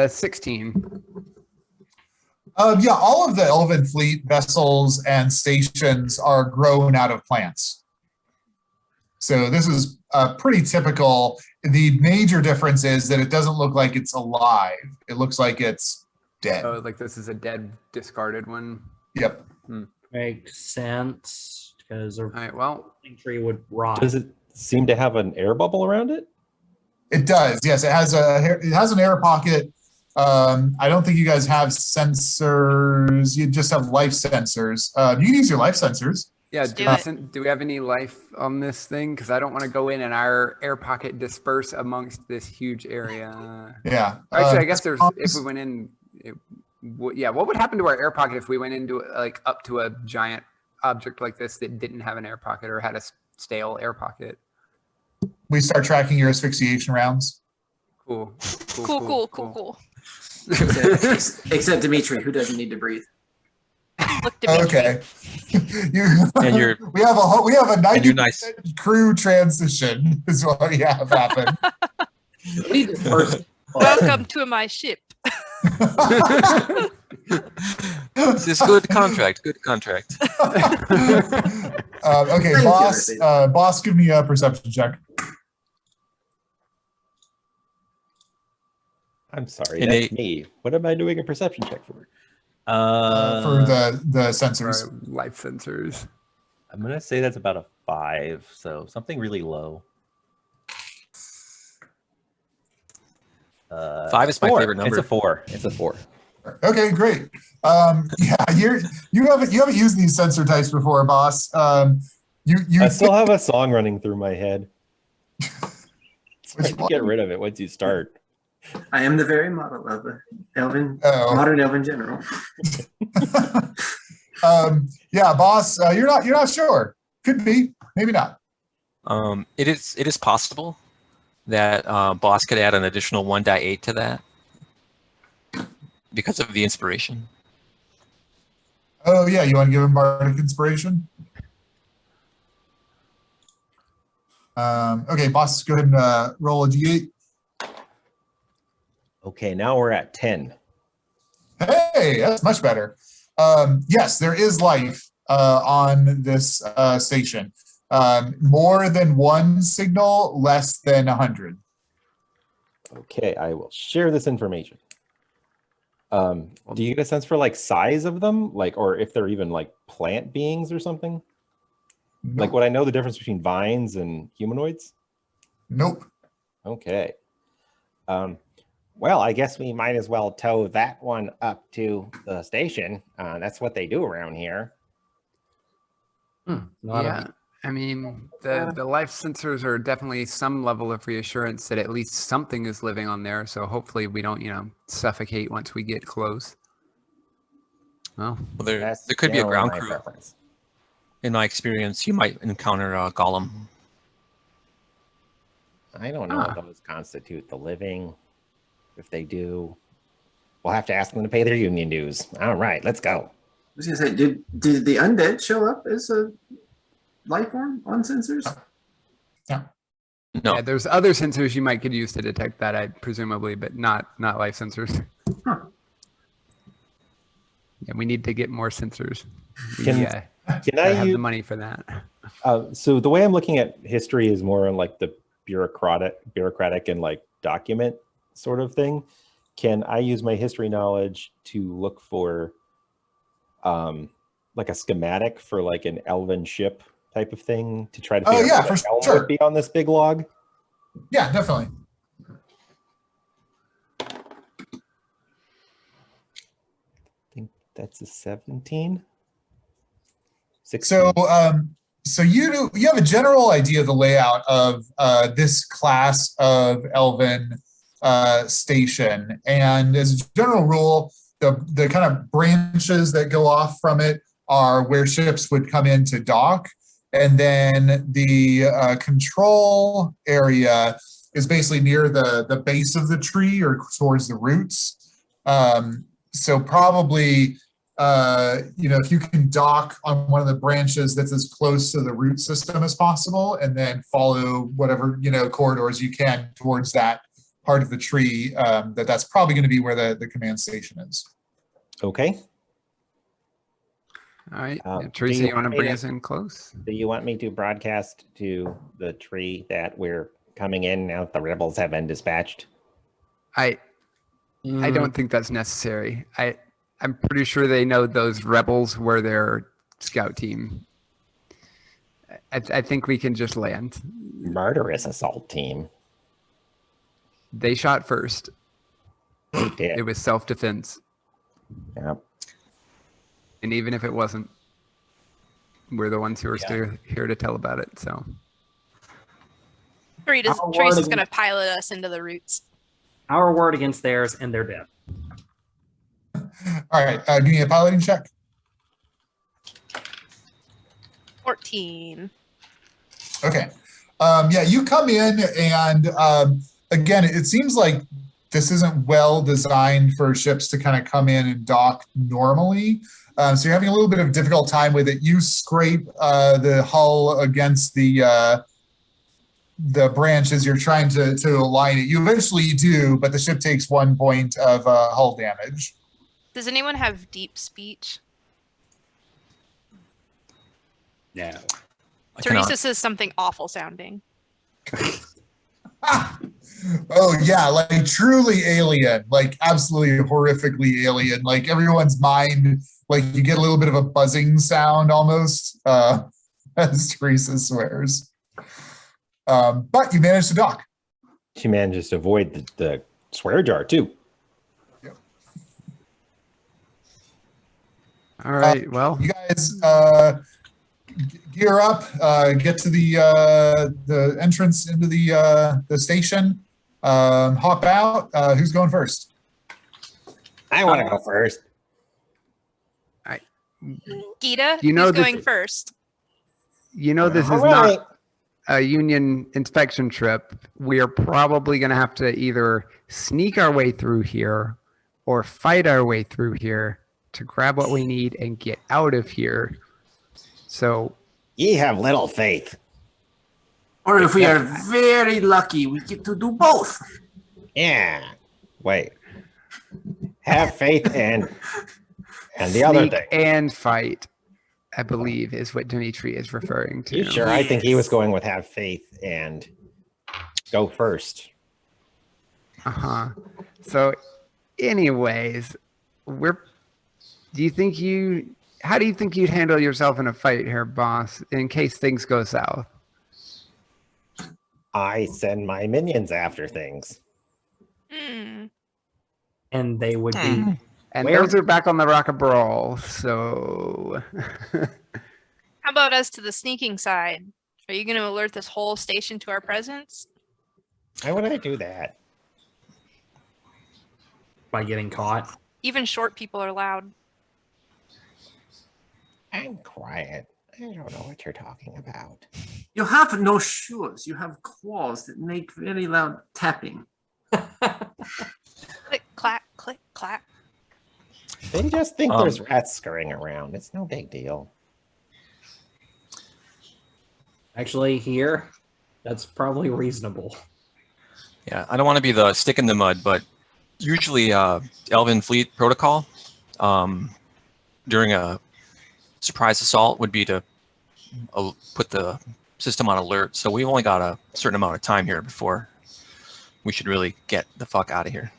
[SPEAKER 4] 16.
[SPEAKER 1] Yeah, all of the Elven Fleet vessels and stations are grown out of plants. So this is pretty typical. The major difference is that it doesn't look like it's alive. It looks like it's dead.
[SPEAKER 4] Oh, like this is a dead, discarded one.
[SPEAKER 1] Yep.
[SPEAKER 3] Makes sense because a
[SPEAKER 4] All right. Well,
[SPEAKER 3] tree would rot.
[SPEAKER 2] Does it seem to have an air bubble around it?
[SPEAKER 1] It does. Yes, it has an air pocket. I don't think you guys have sensors. You just have life sensors. You can use your life sensors.
[SPEAKER 4] yeah.
[SPEAKER 5] Let's do
[SPEAKER 4] Do we have any life on this thing? Because I don't want to go in and our air pocket disperse amongst this huge area.
[SPEAKER 1] Yeah.
[SPEAKER 4] Actually, I guess if we went in, yeah. What would happen to our air pocket if we went into like up to a giant object like this that didn't have an air pocket or had a stale air pocket?
[SPEAKER 1] We start tracking your asphyxiation rounds.
[SPEAKER 4] Cool.
[SPEAKER 5] Cool.
[SPEAKER 6] Except Dimitri, who doesn't need to breathe.
[SPEAKER 5] Look, Dimitri.
[SPEAKER 1] Okay.
[SPEAKER 7] And you're
[SPEAKER 1] we have a 90%
[SPEAKER 7] nice.
[SPEAKER 1] crew transition is what we have happen.
[SPEAKER 3] We need to first-
[SPEAKER 5] Welcome to my ship.
[SPEAKER 7] This is good contract. Good contract.
[SPEAKER 1] Okay,
[SPEAKER 6] Thank you,
[SPEAKER 1] boss.
[SPEAKER 6] everybody.
[SPEAKER 1] Boss, give me a perception check.
[SPEAKER 2] I'm sorry,
[SPEAKER 7] And
[SPEAKER 2] that's me. What am I doing a perception check for?
[SPEAKER 1] For the sensors.
[SPEAKER 4] Our life sensors.
[SPEAKER 2] I'm gonna say that's about a 5, so something really low.
[SPEAKER 7] 5 is my
[SPEAKER 2] 4.
[SPEAKER 7] favorite number.
[SPEAKER 2] It's a 4. It's a 4.
[SPEAKER 1] Okay, great. Yeah, you haven't used these sensor types before, boss. You
[SPEAKER 2] I still have a song running through my head. It's
[SPEAKER 1] Which
[SPEAKER 2] hard to get rid of it once you start.
[SPEAKER 6] I am the very model of a
[SPEAKER 1] Oh.
[SPEAKER 6] modern Elven general.
[SPEAKER 1] Yeah, boss. You're not sure. Could be, maybe not.
[SPEAKER 7] It is possible that boss could add an additional 1.8 to that because of the inspiration.
[SPEAKER 1] Oh yeah, you want to give him bardic inspiration? Okay, boss, go ahead and roll a d8.
[SPEAKER 2] Okay, now we're at 10.
[SPEAKER 1] Hey, that's much better. Yes, there is life on this station. More than one signal, less than 100.
[SPEAKER 2] Okay, I will share this information. Do you get a sense for like size of them, like, or if they're even like plant beings or something? Like, would I know the difference between vines and humanoids?
[SPEAKER 1] Nope.
[SPEAKER 2] Okay. Well, I guess we might as well tow that one up to the station. That's what they do around here.
[SPEAKER 4] Yeah. I mean, the life sensors are definitely some level of reassurance that at least something is living on there. So hopefully we don't, suffocate once we get close. Well,
[SPEAKER 7] There
[SPEAKER 2] That's
[SPEAKER 7] could be a
[SPEAKER 2] generally
[SPEAKER 7] ground
[SPEAKER 2] my
[SPEAKER 7] crew.
[SPEAKER 2] preference.
[SPEAKER 7] In my experience, you might encounter a golem.
[SPEAKER 2] I don't know if those constitute the living. If they do, we'll have to ask them to pay their union dues. All right, let's go.
[SPEAKER 6] I was gonna say, did the undead show up as a life form on sensors?
[SPEAKER 7] No.
[SPEAKER 4] yeah, there's other sensors you might could use to detect that, presumably, but not life sensors.
[SPEAKER 6] Huh.
[SPEAKER 4] Yeah, we need to get more sensors.
[SPEAKER 2] Can
[SPEAKER 4] I
[SPEAKER 2] I
[SPEAKER 4] have
[SPEAKER 2] use,
[SPEAKER 4] the money for that.
[SPEAKER 2] so the way I'm looking at history is more on like the bureaucratic and like document sort of thing. Can I use my history knowledge to look for like a schematic for like an elven ship type of thing to try to figure
[SPEAKER 1] yeah,
[SPEAKER 2] out what
[SPEAKER 1] for
[SPEAKER 2] elven
[SPEAKER 1] sure.
[SPEAKER 2] would be on this big log?
[SPEAKER 1] Yeah, definitely.
[SPEAKER 2] I think that's a 17. 16.
[SPEAKER 1] So So you have a general idea of the layout of this class of Elven station, and as a general rule, the kind of branches that go off from it are where ships would come in to dock, and then the control area is basically near the base of the tree or towards the roots. So probably, if you can dock on one of the branches that's as close to the root system as possible, and then follow whatever, corridors you can towards that part of the tree, that's probably going to be where the command station is.
[SPEAKER 2] Okay.
[SPEAKER 4] All right,
[SPEAKER 2] do
[SPEAKER 4] Teresa,
[SPEAKER 2] you
[SPEAKER 4] you want to
[SPEAKER 2] want me
[SPEAKER 4] bring
[SPEAKER 2] to-
[SPEAKER 4] us in close?
[SPEAKER 2] Do you want me to broadcast to the tree that we're coming in now that the rebels have been dispatched?
[SPEAKER 4] I don't think that's necessary. I'm pretty sure they know those rebels were their scout team. I think we can just land.
[SPEAKER 2] Murderous assault team.
[SPEAKER 4] They shot first.
[SPEAKER 2] They did.
[SPEAKER 4] It was self-defense.
[SPEAKER 2] Yep.
[SPEAKER 4] And even if it wasn't, we're the ones who are still here to tell about it. So
[SPEAKER 3] Our word
[SPEAKER 5] Teresa's going to
[SPEAKER 3] against-
[SPEAKER 5] pilot us into the roots.
[SPEAKER 3] Our word against theirs, and they're dead.
[SPEAKER 1] All right, give me a piloting check.
[SPEAKER 5] 14.
[SPEAKER 1] Okay. You come in, and again, it seems like this isn't well designed for ships to kind of come in and dock normally. So you're having a little bit of difficult time with it. You scrape the hull against the branch as you're trying to align it. You eventually do, but the ship takes 1 point of hull damage.
[SPEAKER 5] Does anyone have deep speech?
[SPEAKER 3] No.
[SPEAKER 7] I cannot.
[SPEAKER 5] Teresa says something awful sounding.
[SPEAKER 1] Oh yeah, like truly alien, like absolutely horrifically alien. Like everyone's mind, like you get a little bit of a buzzing sound almost, as Teresa swears. But you managed to dock.
[SPEAKER 2] She manages to avoid the swear jar too.
[SPEAKER 4] all right, well,
[SPEAKER 1] You guys gear up, get to the entrance into the station, hop out. Who's going first?
[SPEAKER 2] I want to go first.
[SPEAKER 5] Gita,
[SPEAKER 4] You know
[SPEAKER 5] who's
[SPEAKER 4] this-
[SPEAKER 5] going first?
[SPEAKER 4] this is
[SPEAKER 2] All right.
[SPEAKER 4] not a Union inspection trip. We are probably going to have to either sneak our way through here or fight our way through here to grab what we need and get out of here. So
[SPEAKER 2] Ye have little faith.
[SPEAKER 6] Or if we are very lucky, we get to do both.
[SPEAKER 2] Yeah. Wait. Have faith and the other
[SPEAKER 4] sneak
[SPEAKER 2] thing.
[SPEAKER 4] and fight, I believe, is what Dimitri is referring to.
[SPEAKER 2] You sure? I think he was going with have faith and go first.
[SPEAKER 4] Uh-huh. So anyways, how do you think you'd handle yourself in a fight here, boss, in case things go south?
[SPEAKER 2] I send my minions after things.
[SPEAKER 5] Hmm.
[SPEAKER 3] And they would be.
[SPEAKER 4] And
[SPEAKER 3] Where-
[SPEAKER 4] those are back on the Rock of Brawl, so
[SPEAKER 5] How about us to the sneaking side? Are you going to alert this whole station to our presence?
[SPEAKER 2] Why would I do that?
[SPEAKER 3] By getting caught.
[SPEAKER 5] Even short people are loud.
[SPEAKER 2] I'm quiet. I don't know what you're talking about.
[SPEAKER 6] You have no shoes. You have claws that make very loud tapping.
[SPEAKER 5] Click, clack, click, clack.
[SPEAKER 2] They just think there's rats scurrying around. It's no big deal.
[SPEAKER 3] Actually, here, that's probably reasonable.
[SPEAKER 7] Yeah, I don't want to be the stick in the mud, but usually Elven Fleet protocol during a surprise assault would be to put the system on alert. So we've only got a certain amount of time here before we should really get the fuck out of here.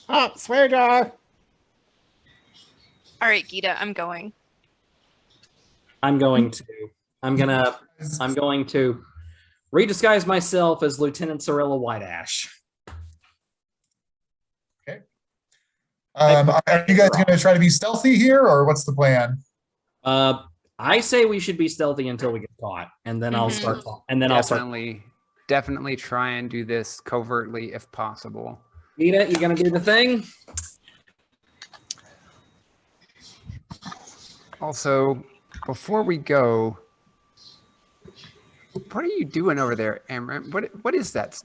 [SPEAKER 2] Oh, swear jar!
[SPEAKER 5] All right, Gita, I'm going.
[SPEAKER 3] I'm going to redisguise myself as Lieutenant Cirilla Whiteash.
[SPEAKER 1] Are you guys going to try to be stealthy here, or what's the plan?
[SPEAKER 3] I I say we should be stealthy until we get caught, and then I'll start. And then I'll start.
[SPEAKER 4] Definitely try and do this covertly if possible.
[SPEAKER 3] Nita, you gonna do the thing?
[SPEAKER 4] Also, before we go, what are you doing over there, Amaranth? What is that?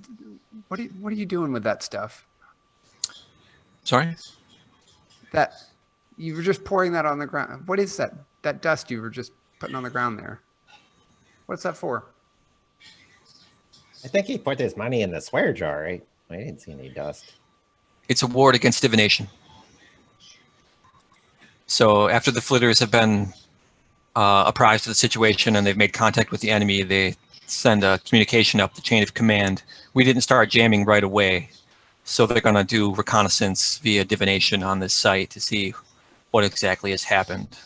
[SPEAKER 4] What are you doing with that stuff?
[SPEAKER 7] Sorry?
[SPEAKER 4] That you were just pouring that on the ground. What is that? That dust you were just putting on the ground there. What's that for?
[SPEAKER 2] I think he put his money in the swear jar, right? I didn't see any dust.
[SPEAKER 7] It's a ward against divination. So after the flitters have been apprised of the situation and they've made contact with the enemy, they send a communication up the chain of command. We didn't start jamming right away, so they're going to do reconnaissance via divination on this site to see what exactly has happened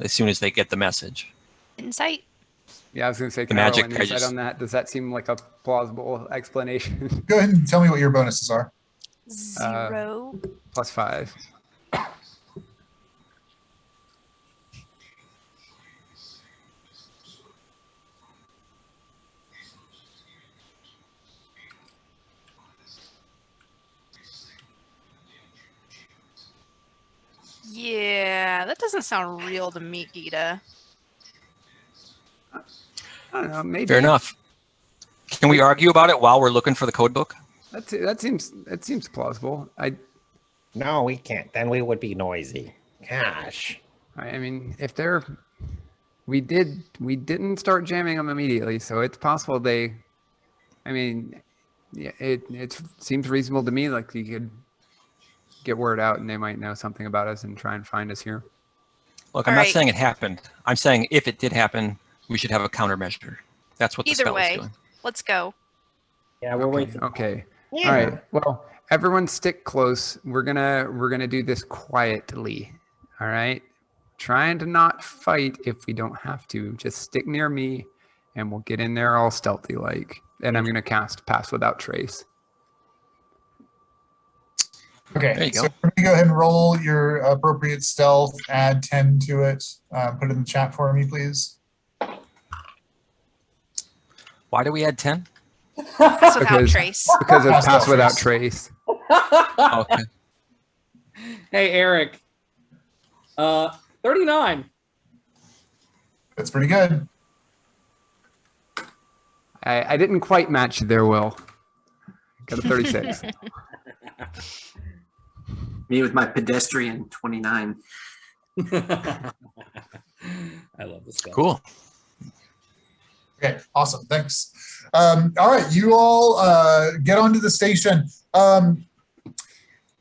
[SPEAKER 7] as soon as they get the message.
[SPEAKER 5] Insight.
[SPEAKER 4] Yeah, I was going to say,
[SPEAKER 7] The
[SPEAKER 4] can I roll
[SPEAKER 7] magic
[SPEAKER 4] an insight
[SPEAKER 7] pages.
[SPEAKER 4] on that? Does that seem like a plausible explanation?
[SPEAKER 1] Go ahead and tell me what your bonuses are.
[SPEAKER 5] 0.
[SPEAKER 4] +5.
[SPEAKER 5] Yeah, that doesn't sound real to me, Gita.
[SPEAKER 4] I don't know, maybe.
[SPEAKER 7] Fair enough. Can we argue about it while we're looking for the code book?
[SPEAKER 4] That seems plausible.
[SPEAKER 2] No, we can't. Then we would be noisy. Gosh.
[SPEAKER 4] I mean, if we didn't start jamming them immediately, so it's possible they. I mean, yeah, it seems reasonable to me. Like you could get word out, and they might know something about us and try and find us here.
[SPEAKER 7] Look, I'm not saying it happened. I'm saying if it did happen, we should have a countermeasure. That's what the
[SPEAKER 5] Either
[SPEAKER 7] spell
[SPEAKER 5] way,
[SPEAKER 7] is doing.
[SPEAKER 5] let's go.
[SPEAKER 3] Yeah, we're waiting.
[SPEAKER 4] Okay.
[SPEAKER 2] Yeah.
[SPEAKER 4] All right. Well, everyone stick close. We're gonna do this quietly. All right. Trying to not fight if we don't have to. Just stick near me, and we'll get in there all stealthy like. And I'm gonna cast Pass Without Trace.
[SPEAKER 1] Okay,
[SPEAKER 7] There you
[SPEAKER 1] so
[SPEAKER 7] go.
[SPEAKER 1] let me go ahead and roll your appropriate stealth, add 10 to it. Put it in the chat for me, please.
[SPEAKER 7] Why do we add 10?
[SPEAKER 5] That's without
[SPEAKER 4] Because-
[SPEAKER 5] trace.
[SPEAKER 4] Because of
[SPEAKER 1] Pass
[SPEAKER 4] Pass
[SPEAKER 1] Without
[SPEAKER 4] Without
[SPEAKER 1] Trace.
[SPEAKER 4] Trace.
[SPEAKER 7] Okay.
[SPEAKER 3] Hey, Eric. 39.
[SPEAKER 1] That's pretty good.
[SPEAKER 4] I didn't quite match their will. Got a 36.
[SPEAKER 6] Me with my pedestrian 29.
[SPEAKER 3] I love this stuff.
[SPEAKER 7] Cool.
[SPEAKER 1] Okay, awesome. Thanks. All right, you all get onto the station.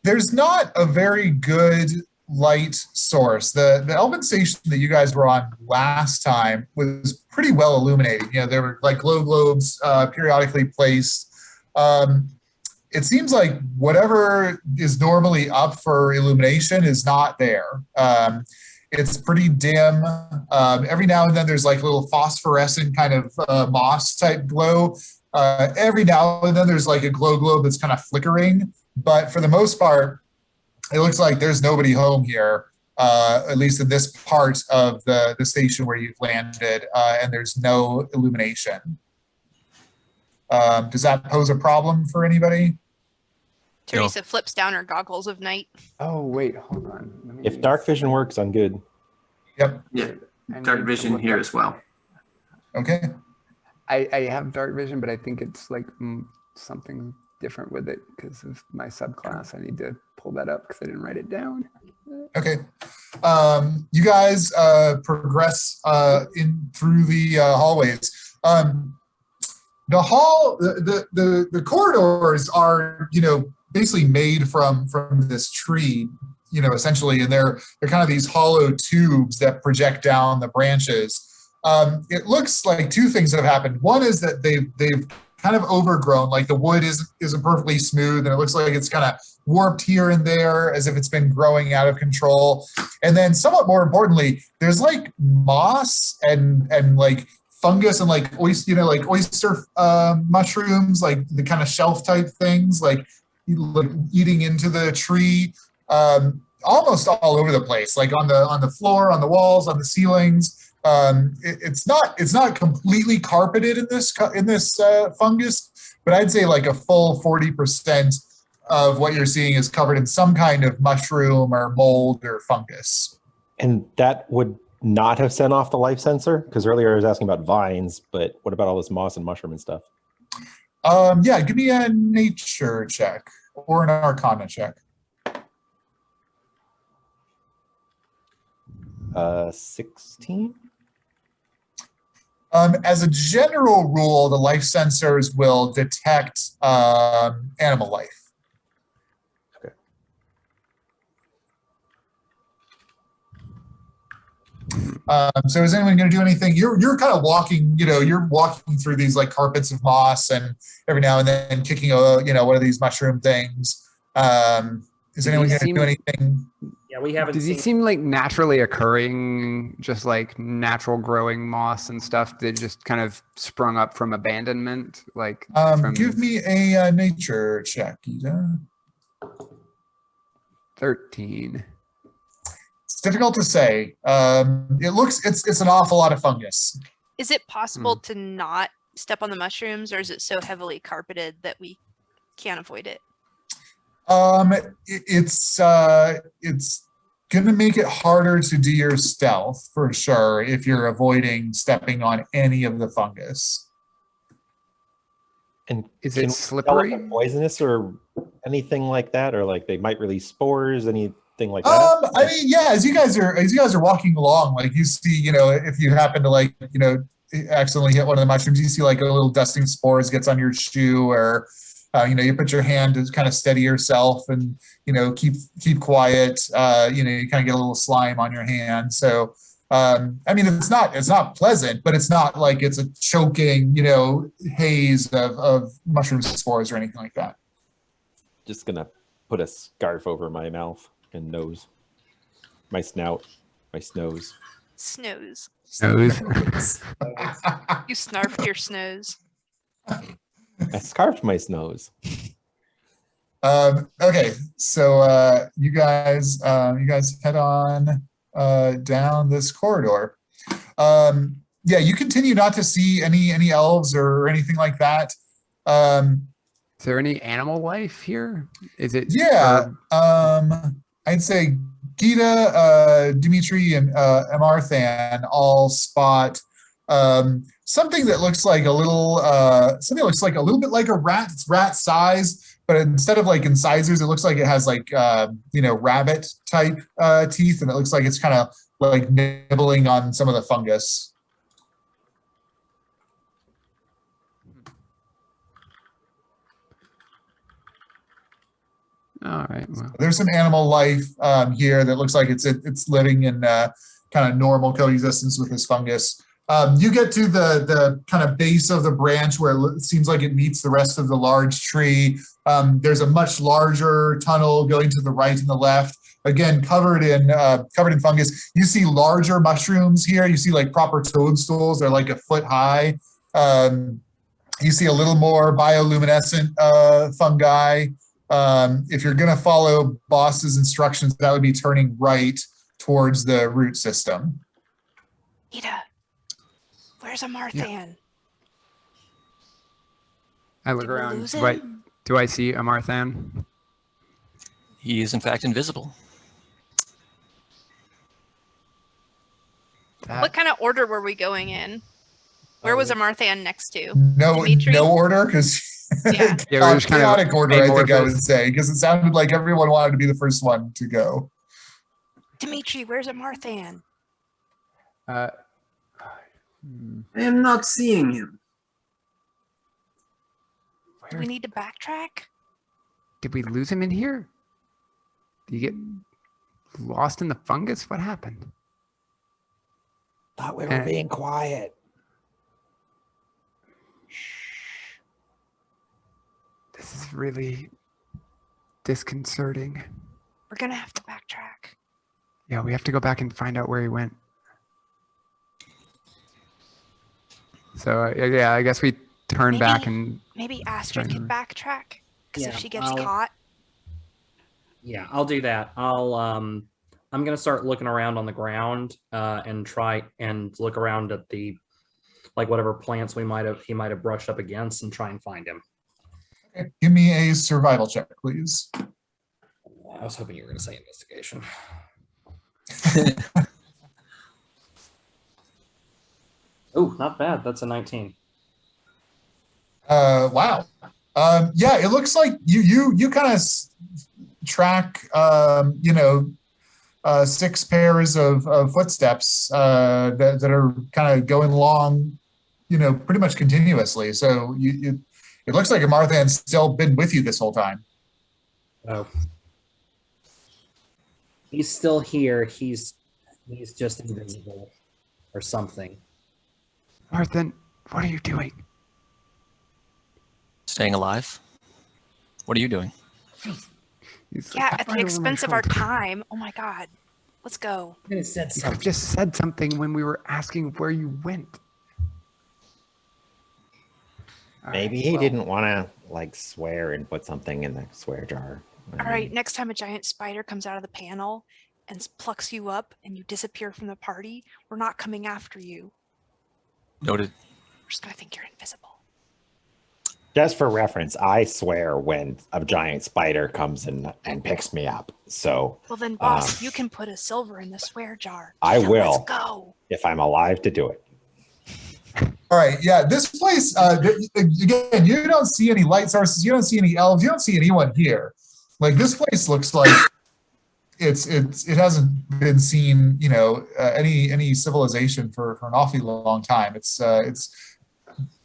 [SPEAKER 1] There's not a very good light source. The Elven station that you guys were on last time was pretty well illuminated. You know, there were like glow globes periodically placed. It seems like whatever is normally up for illumination is not there. It's pretty dim. Every now and then there's like a little phosphorescent kind of moss type glow. Every now and then there's like a glow globe that's kind of flickering. But for the most part, it looks like there's nobody home here, at least in this part of the station where you've landed, and there's no illumination. Does that pose a problem for anybody?
[SPEAKER 5] Teresa flips down her goggles of night.
[SPEAKER 4] Oh wait, hold on. Let me-
[SPEAKER 2] If dark vision works, I'm good.
[SPEAKER 1] Yep.
[SPEAKER 6] Yeah,
[SPEAKER 4] I need
[SPEAKER 6] dark
[SPEAKER 4] to
[SPEAKER 6] vision
[SPEAKER 4] look
[SPEAKER 6] here
[SPEAKER 4] up-
[SPEAKER 6] as well.
[SPEAKER 1] Okay.
[SPEAKER 4] I have dark vision, but I think it's like something different with it because of my subclass. I need to pull that up because I didn't write it down.
[SPEAKER 1] Okay. You guys progress in through the hallways. The corridors are, basically made from this tree, essentially, and they're kind of these hollow tubes that project down the branches. It looks like two things have happened. One is that they've kind of overgrown, like the wood isn't perfectly smooth, and it looks like it's kind of warped here and there as if it's been growing out of control. And then somewhat more importantly, there's like moss and like fungus and like oyster mushrooms, like the kind of shelf type things, like eating into the tree, almost all over the place, like on the floor, on the walls, on the ceilings. It's not completely carpeted in this fungus, but I'd say like a full 40% of what you're seeing is covered in some kind of mushroom or mold or fungus.
[SPEAKER 2] And that would not have sent off the life sensor? Because earlier I was asking about vines, but what about all this moss and mushroom and stuff?
[SPEAKER 1] Yeah, give me a nature check or an arcana check.
[SPEAKER 2] 16?
[SPEAKER 1] As a general rule, the life sensors will detect animal life.
[SPEAKER 2] Okay.
[SPEAKER 1] So is anyone going to do anything? You're kind of walking, you're walking through these like carpets of moss, and every now and then kicking one of these mushroom things. Is anyone going to do anything?
[SPEAKER 3] Yeah, we haven't
[SPEAKER 4] Does
[SPEAKER 3] seen.
[SPEAKER 4] he seem like naturally occurring, just like natural growing moss and stuff that just kind of sprung up from abandonment? Like,
[SPEAKER 1] give me a nature check, Ida.
[SPEAKER 4] 13.
[SPEAKER 1] It's difficult to say. It's an awful lot of fungus.
[SPEAKER 5] Is it possible to not step on the mushrooms, or is it so heavily carpeted that we can't avoid it?
[SPEAKER 1] It's gonna make it harder to do your stealth for sure if you're avoiding stepping on any of the fungus.
[SPEAKER 2] And
[SPEAKER 4] Is
[SPEAKER 2] can
[SPEAKER 4] it
[SPEAKER 2] we tell if
[SPEAKER 4] slippery?
[SPEAKER 2] they're poisonous or anything like that, or like they might release spores, anything like that?
[SPEAKER 1] I mean, yeah, as you guys are walking along, like you see, if you happen to like, accidentally hit one of the mushrooms, you see like a little dusting spores gets on your shoe, or you put your hand to kind of steady yourself and, keep quiet. You kind of get a little slime on your hand. So, I mean, it's not pleasant, but it's not like it's a choking, haze of mushroom spores or anything like that.
[SPEAKER 2] Just gonna put a scarf over my mouth and nose, my snout, my snows.
[SPEAKER 5] Snows.
[SPEAKER 4] Nose.
[SPEAKER 5] You snarfed your snows.
[SPEAKER 2] I scarfed my snows.
[SPEAKER 1] Okay, so you guys head on down this corridor. Yeah, you continue not to see any elves or anything like that.
[SPEAKER 4] Is there any animal life here? Is it?
[SPEAKER 1] Yeah, I'd say Gita, Dimitri, and Amarthan all spot something that looks like a little bit like a rat. It's rat size, but instead of like incisors, it looks like it has like rabbit type teeth, and it looks like it's kind of like nibbling on some of the fungus.
[SPEAKER 4] All right. Well,
[SPEAKER 1] There's some animal life here that looks like it's living in kind of normal coexistence with this fungus. You get to the kind of base of the branch where it seems like it meets the rest of the large tree. There's a much larger tunnel going to the right and the left. Again, covered in fungus. You see larger mushrooms here. You see like proper toadstools. They're like a foot high. You see a little more bioluminescent fungi. If you're going to follow Boss's instructions, that would be turning right towards the root system.
[SPEAKER 5] Ida, where's Amarthan?
[SPEAKER 4] Yeah. I look
[SPEAKER 5] Did we
[SPEAKER 4] around.
[SPEAKER 5] lose
[SPEAKER 4] Do
[SPEAKER 5] him?
[SPEAKER 4] I see Amarthan?
[SPEAKER 7] He is in fact invisible.
[SPEAKER 5] What kind of order were we going in? Where was Amarthan next to?
[SPEAKER 1] No
[SPEAKER 5] Dimitri?
[SPEAKER 1] order, because
[SPEAKER 5] Yeah.
[SPEAKER 4] Yeah, we're just kind of
[SPEAKER 1] chaotic order, I think I would
[SPEAKER 4] amorphous.
[SPEAKER 1] say, because it sounded like everyone wanted to be the first one to go.
[SPEAKER 5] Dimitri, where's Amarthan?
[SPEAKER 6] I am not seeing him.
[SPEAKER 5] Do we need to backtrack?
[SPEAKER 4] Did we lose him in here? Did you get lost in the fungus? What happened?
[SPEAKER 2] Thought we were being quiet.
[SPEAKER 4] This is really disconcerting.
[SPEAKER 5] We're gonna have to backtrack.
[SPEAKER 4] Yeah, we have to go back and find out where he went. So yeah, I guess we turn back and
[SPEAKER 5] Maybe Astrid
[SPEAKER 4] Trying
[SPEAKER 5] can
[SPEAKER 4] to-
[SPEAKER 5] backtrack, because if
[SPEAKER 3] Yeah,
[SPEAKER 5] she gets
[SPEAKER 3] I'll-
[SPEAKER 5] caught,
[SPEAKER 3] Yeah, I'll do that. I'll gonna start looking around on the ground and try and look around at the whatever plants he might have brushed up against and try and find him.
[SPEAKER 1] Okay. Give me a survival check, please.
[SPEAKER 3] I was hoping you were gonna say investigation. Oh, not bad. That's a 19.
[SPEAKER 1] Wow. Yeah, it looks like you kind of track 6 pairs of footsteps that are kind of going along, pretty much continuously. So it looks like Amarthan's still been with you this whole time.
[SPEAKER 3] Oh, he's still here. He's just invisible or something.
[SPEAKER 4] Marthan, what are you doing?
[SPEAKER 7] Staying alive. What are you doing?
[SPEAKER 4] He's
[SPEAKER 5] Yeah,
[SPEAKER 4] like,
[SPEAKER 5] at the
[SPEAKER 4] right over my
[SPEAKER 5] expense of our
[SPEAKER 4] shoulder.
[SPEAKER 5] time. Oh my God. Let's go.
[SPEAKER 3] I could have said
[SPEAKER 4] You
[SPEAKER 3] something.
[SPEAKER 4] just said something when we were asking where you went. All
[SPEAKER 2] Maybe
[SPEAKER 4] right,
[SPEAKER 2] he
[SPEAKER 4] well,
[SPEAKER 2] didn't want to swear and put something in the swear jar.
[SPEAKER 5] All right, next time a giant spider comes out of the panel and plucks you up and you disappear from the party, we're not coming after you.
[SPEAKER 7] Noted.
[SPEAKER 5] We're just going to think you're invisible.
[SPEAKER 2] Just for reference, I swear when a giant spider comes in and picks me up. So
[SPEAKER 5] Well, then, boss, you can put a silver in the swear jar.
[SPEAKER 2] I
[SPEAKER 5] Yeah,
[SPEAKER 2] will.
[SPEAKER 5] Let's go.
[SPEAKER 2] if I'm alive to do it.
[SPEAKER 1] All right, yeah, this place, again, you don't see any light sources, you don't see any elves, you don't see anyone here. Like, this place looks like it hasn't been seen, any civilization for an awfully long time. It's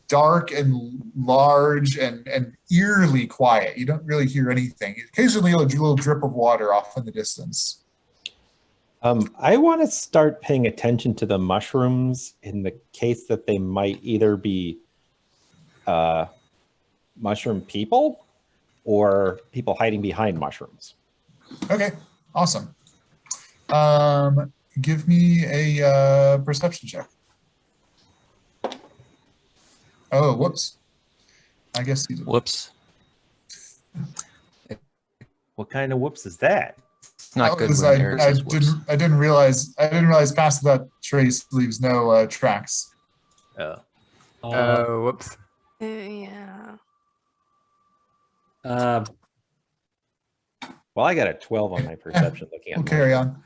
[SPEAKER 1] dark and large and eerily quiet. You don't really hear anything. Occasionally, a little drip of water off in the distance.
[SPEAKER 2] I want to start paying attention to the mushrooms in the case that they might either be mushroom people or people hiding behind mushrooms.
[SPEAKER 1] Okay, awesome. Give me a perception check. Oh, whoops. I guess you did.
[SPEAKER 7] Whoops.
[SPEAKER 2] What kind of whoops is that?
[SPEAKER 7] It's not good when Eric
[SPEAKER 1] I
[SPEAKER 7] says whoops.
[SPEAKER 1] didn't realize past that trace leaves no tracks.
[SPEAKER 4] whoops.
[SPEAKER 5] Yeah.
[SPEAKER 2] Well, I got a 12 on my perception looking at
[SPEAKER 1] We'll carry
[SPEAKER 2] mushrooms.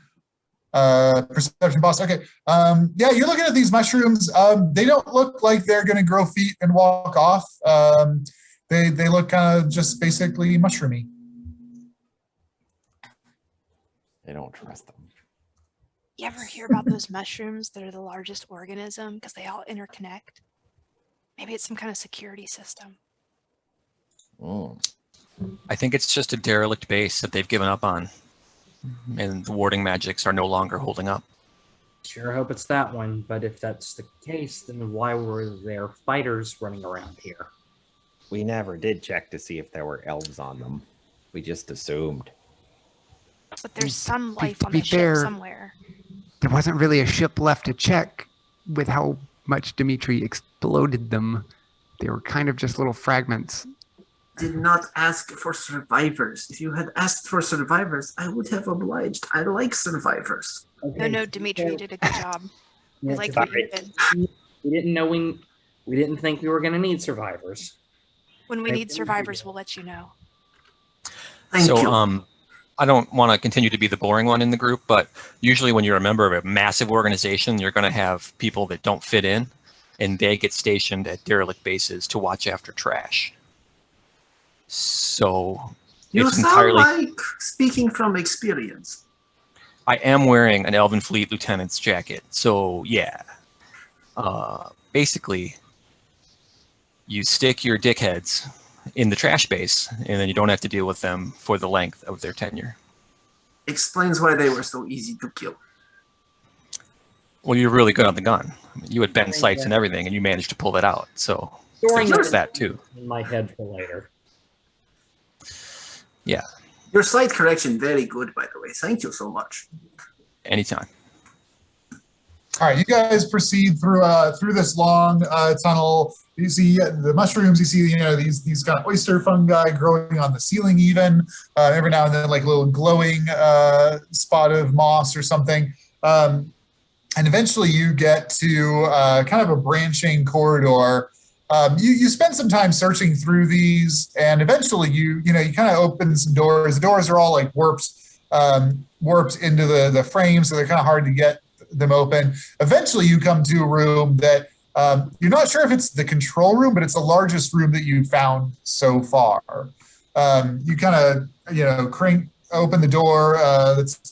[SPEAKER 1] on. Perception boss. Okay. Yeah, you're looking at these mushrooms. They don't look like they're going to grow feet and walk off. They look kind of just basically mushroomy.
[SPEAKER 2] I don't trust them.
[SPEAKER 5] You ever hear about those mushrooms that are the largest organism because they all interconnect? Maybe it's some kind of security system.
[SPEAKER 7] I think it's just a derelict base that they've given up on, and the warding magics are no longer holding up.
[SPEAKER 3] Sure hope it's that one, but if that's the case, then why were there fighters running around here?
[SPEAKER 2] We never did check to see if there were elves on them. We just assumed.
[SPEAKER 5] But there's some
[SPEAKER 4] to
[SPEAKER 5] life on
[SPEAKER 4] be
[SPEAKER 5] the ship
[SPEAKER 4] fair,
[SPEAKER 5] somewhere.
[SPEAKER 4] There wasn't really a ship left to check with how much Dimitri exploded them. They were kind of just little fragments.
[SPEAKER 6] Did not ask for survivors. If you had asked for survivors, I would have obliged. I like survivors.
[SPEAKER 5] No, Dimitri, you did a good job.
[SPEAKER 3] Yeah,
[SPEAKER 5] I like what you did.
[SPEAKER 3] We didn't know we didn't think we were going to need survivors.
[SPEAKER 5] When we need survivors, we'll let you know.
[SPEAKER 6] Thank you.
[SPEAKER 7] I don't want to continue to be the boring one in the group, but usually when you're a member of a massive organization, you're going to have people that don't fit in, and they get stationed at derelict bases to watch after trash. So
[SPEAKER 6] You
[SPEAKER 7] it's
[SPEAKER 6] sound
[SPEAKER 7] entirely.
[SPEAKER 6] like speaking from experience.
[SPEAKER 7] I am wearing an Elven Fleet lieutenant's jacket, so yeah. Basically, you stick your dickheads in the trash base, and then you don't have to deal with them for the length of their tenure.
[SPEAKER 6] Explains why they were so easy to kill.
[SPEAKER 7] Well, you're really good on the gun. I mean, you had bent sights and everything, and you managed to pull it out. So
[SPEAKER 3] Storing
[SPEAKER 7] there's that too.
[SPEAKER 3] in my head for later.
[SPEAKER 7] Yeah,
[SPEAKER 6] Your slight correction, very good, by the way. Thank you so much.
[SPEAKER 7] anytime.
[SPEAKER 1] All right, you guys proceed through this long tunnel. You see the mushrooms. You see these kind of oyster fungi growing on the ceiling. Even every now and then, like a little glowing spot of moss or something. And eventually, you get to kind of a branching corridor. You spend some time searching through these, and eventually, you kind of open some doors. The doors are all like warped into the frame, so they're kind of hard to get them open. Eventually, you come to a room that you're not sure if it's the control room, but it's the largest room that you've found so far. You kind of crank open the door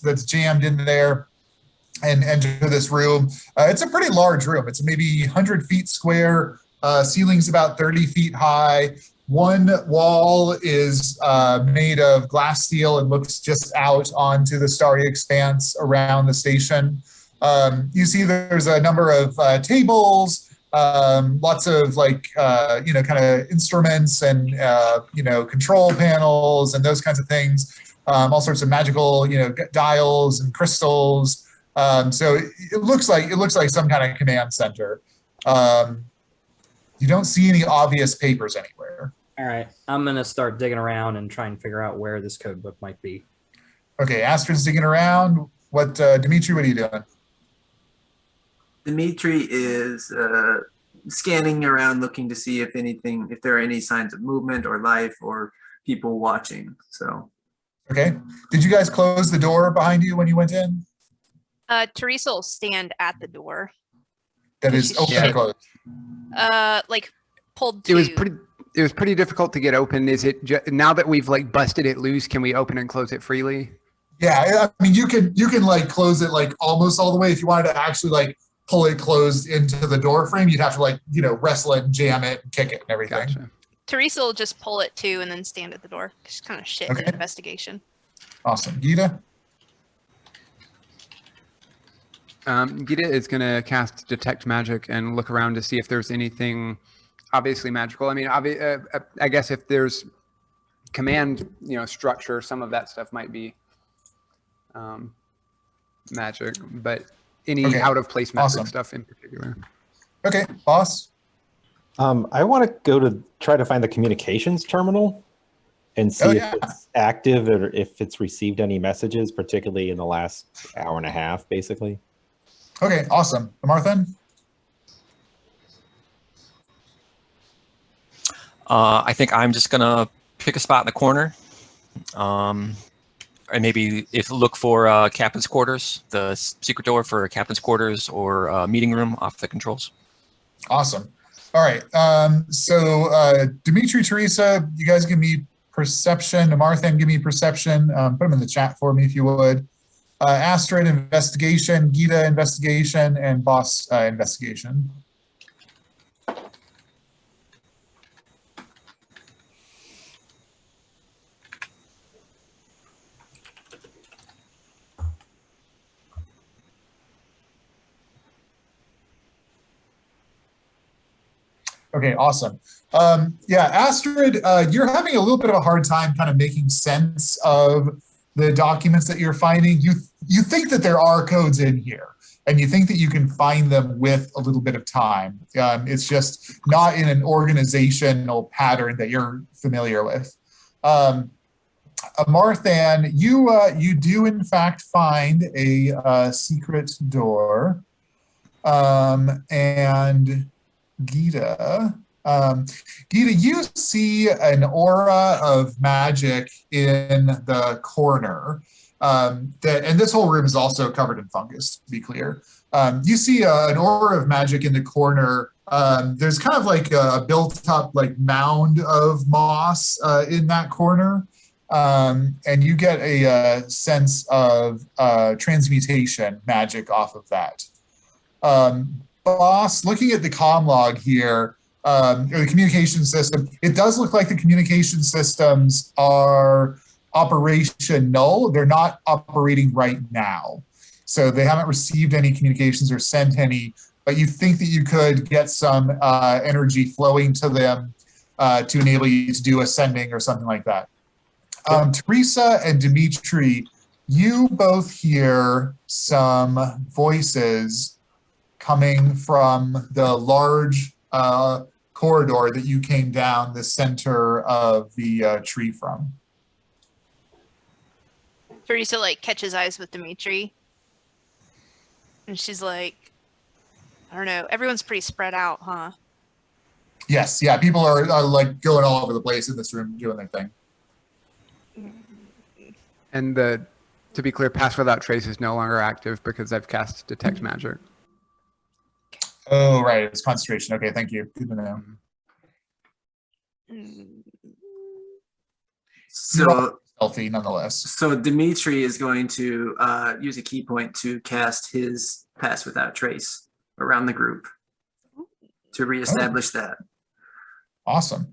[SPEAKER 1] that's jammed in there and enter this room. It's a pretty large room. It's maybe 100 feet square. Ceiling's about 30 feet high. One wall is made of glass steel and looks just out onto the starry expanse around the station. You see there's a number of tables, lots of kind of instruments and, control panels and those kinds of things, all sorts of magical, dials and crystals. So it looks like some kind of command center. You don't see any obvious papers anywhere.
[SPEAKER 3] All right, I'm going to start digging around and try and figure out where this code book might be.
[SPEAKER 1] Okay, Astrid's digging around. Dimitri, what are you doing?
[SPEAKER 6] Dimitri is scanning around, looking to see if there are any signs of movement or life or people watching. So,
[SPEAKER 1] okay. Did you guys close the door behind you when you went in?
[SPEAKER 5] Teresa will stand at the door.
[SPEAKER 1] That is open or closed?
[SPEAKER 5] Pulled to.
[SPEAKER 4] It was pretty difficult to get open. Is it now that we've like busted it loose? Can we open and close it freely?
[SPEAKER 1] Yeah, I mean you can like close it like almost all the way. If you wanted to actually like pull it closed into the door frame, you'd have to wrestle it and jam it and kick it and everything.
[SPEAKER 4] Gotcha.
[SPEAKER 5] Teresa will just pull it too and then stand at the door. Just kind of shit in investigation.
[SPEAKER 1] Awesome. Gita?
[SPEAKER 4] Gita is going to cast Detect Magic and look around to see if there's anything obviously magical. I mean, I guess if there's command, structure, some of that stuff might be magic, but any out of place magic stuff in particular.
[SPEAKER 1] Okay, boss.
[SPEAKER 2] I want to go to try to find the communications terminal and see if it's active or if it's received any messages, particularly in the last hour and a half, basically.
[SPEAKER 1] Okay, awesome. Amarthan?
[SPEAKER 7] I think I'm just going to pick a spot in the corner. And maybe look for captain's quarters, the secret door for captain's quarters or meeting room off the controls.
[SPEAKER 1] Awesome. All right. So Dimitri, Teresa, you guys give me perception. Amarthan, give me perception. Put them in the chat for me if you would. Astrid, investigation. Gita, investigation. And boss, investigation. Okay, awesome. Astrid, you're having a little bit of a hard time kind of making sense of the documents that you're finding. You think that there are codes in here, and you think that you can find them with a little bit of time. It's just not in an organizational pattern that you're familiar with. Amarthan, you do in fact find a secret door, and Gita, you see an aura of magic in the corner. And this whole room is also covered in fungus, to be clear. You see an aura of magic in the corner. There's kind of like a built-up like mound of moss in that corner. And you get a sense of transmutation magic off of that. Boss, looking at the comm log here, or the communication system, it does look like the communication systems are operational. They're not operating right now. So they haven't received any communications or sent any, but you think that you could get some energy flowing to them to enable you to do a sending or something like that. Teresa and Dimitri, you both hear some voices coming from the large corridor that you came down the center of the tree from.
[SPEAKER 5] Teresa like catches eyes with Dimitri, and she's like, I don't know, everyone's pretty spread out, huh?
[SPEAKER 1] Yes, yeah, people are like going all over the place in this room doing their thing.
[SPEAKER 4] And to be clear, Pass Without Trace is no longer active because I've cast Detect Magic.
[SPEAKER 1] Oh, right, it's concentration. Okay, thank you. Good to know.
[SPEAKER 6] So
[SPEAKER 1] Healthy nonetheless.
[SPEAKER 6] So Dimitri is going to use a key point to cast his Pass Without Trace around the group to reestablish that.
[SPEAKER 1] Awesome.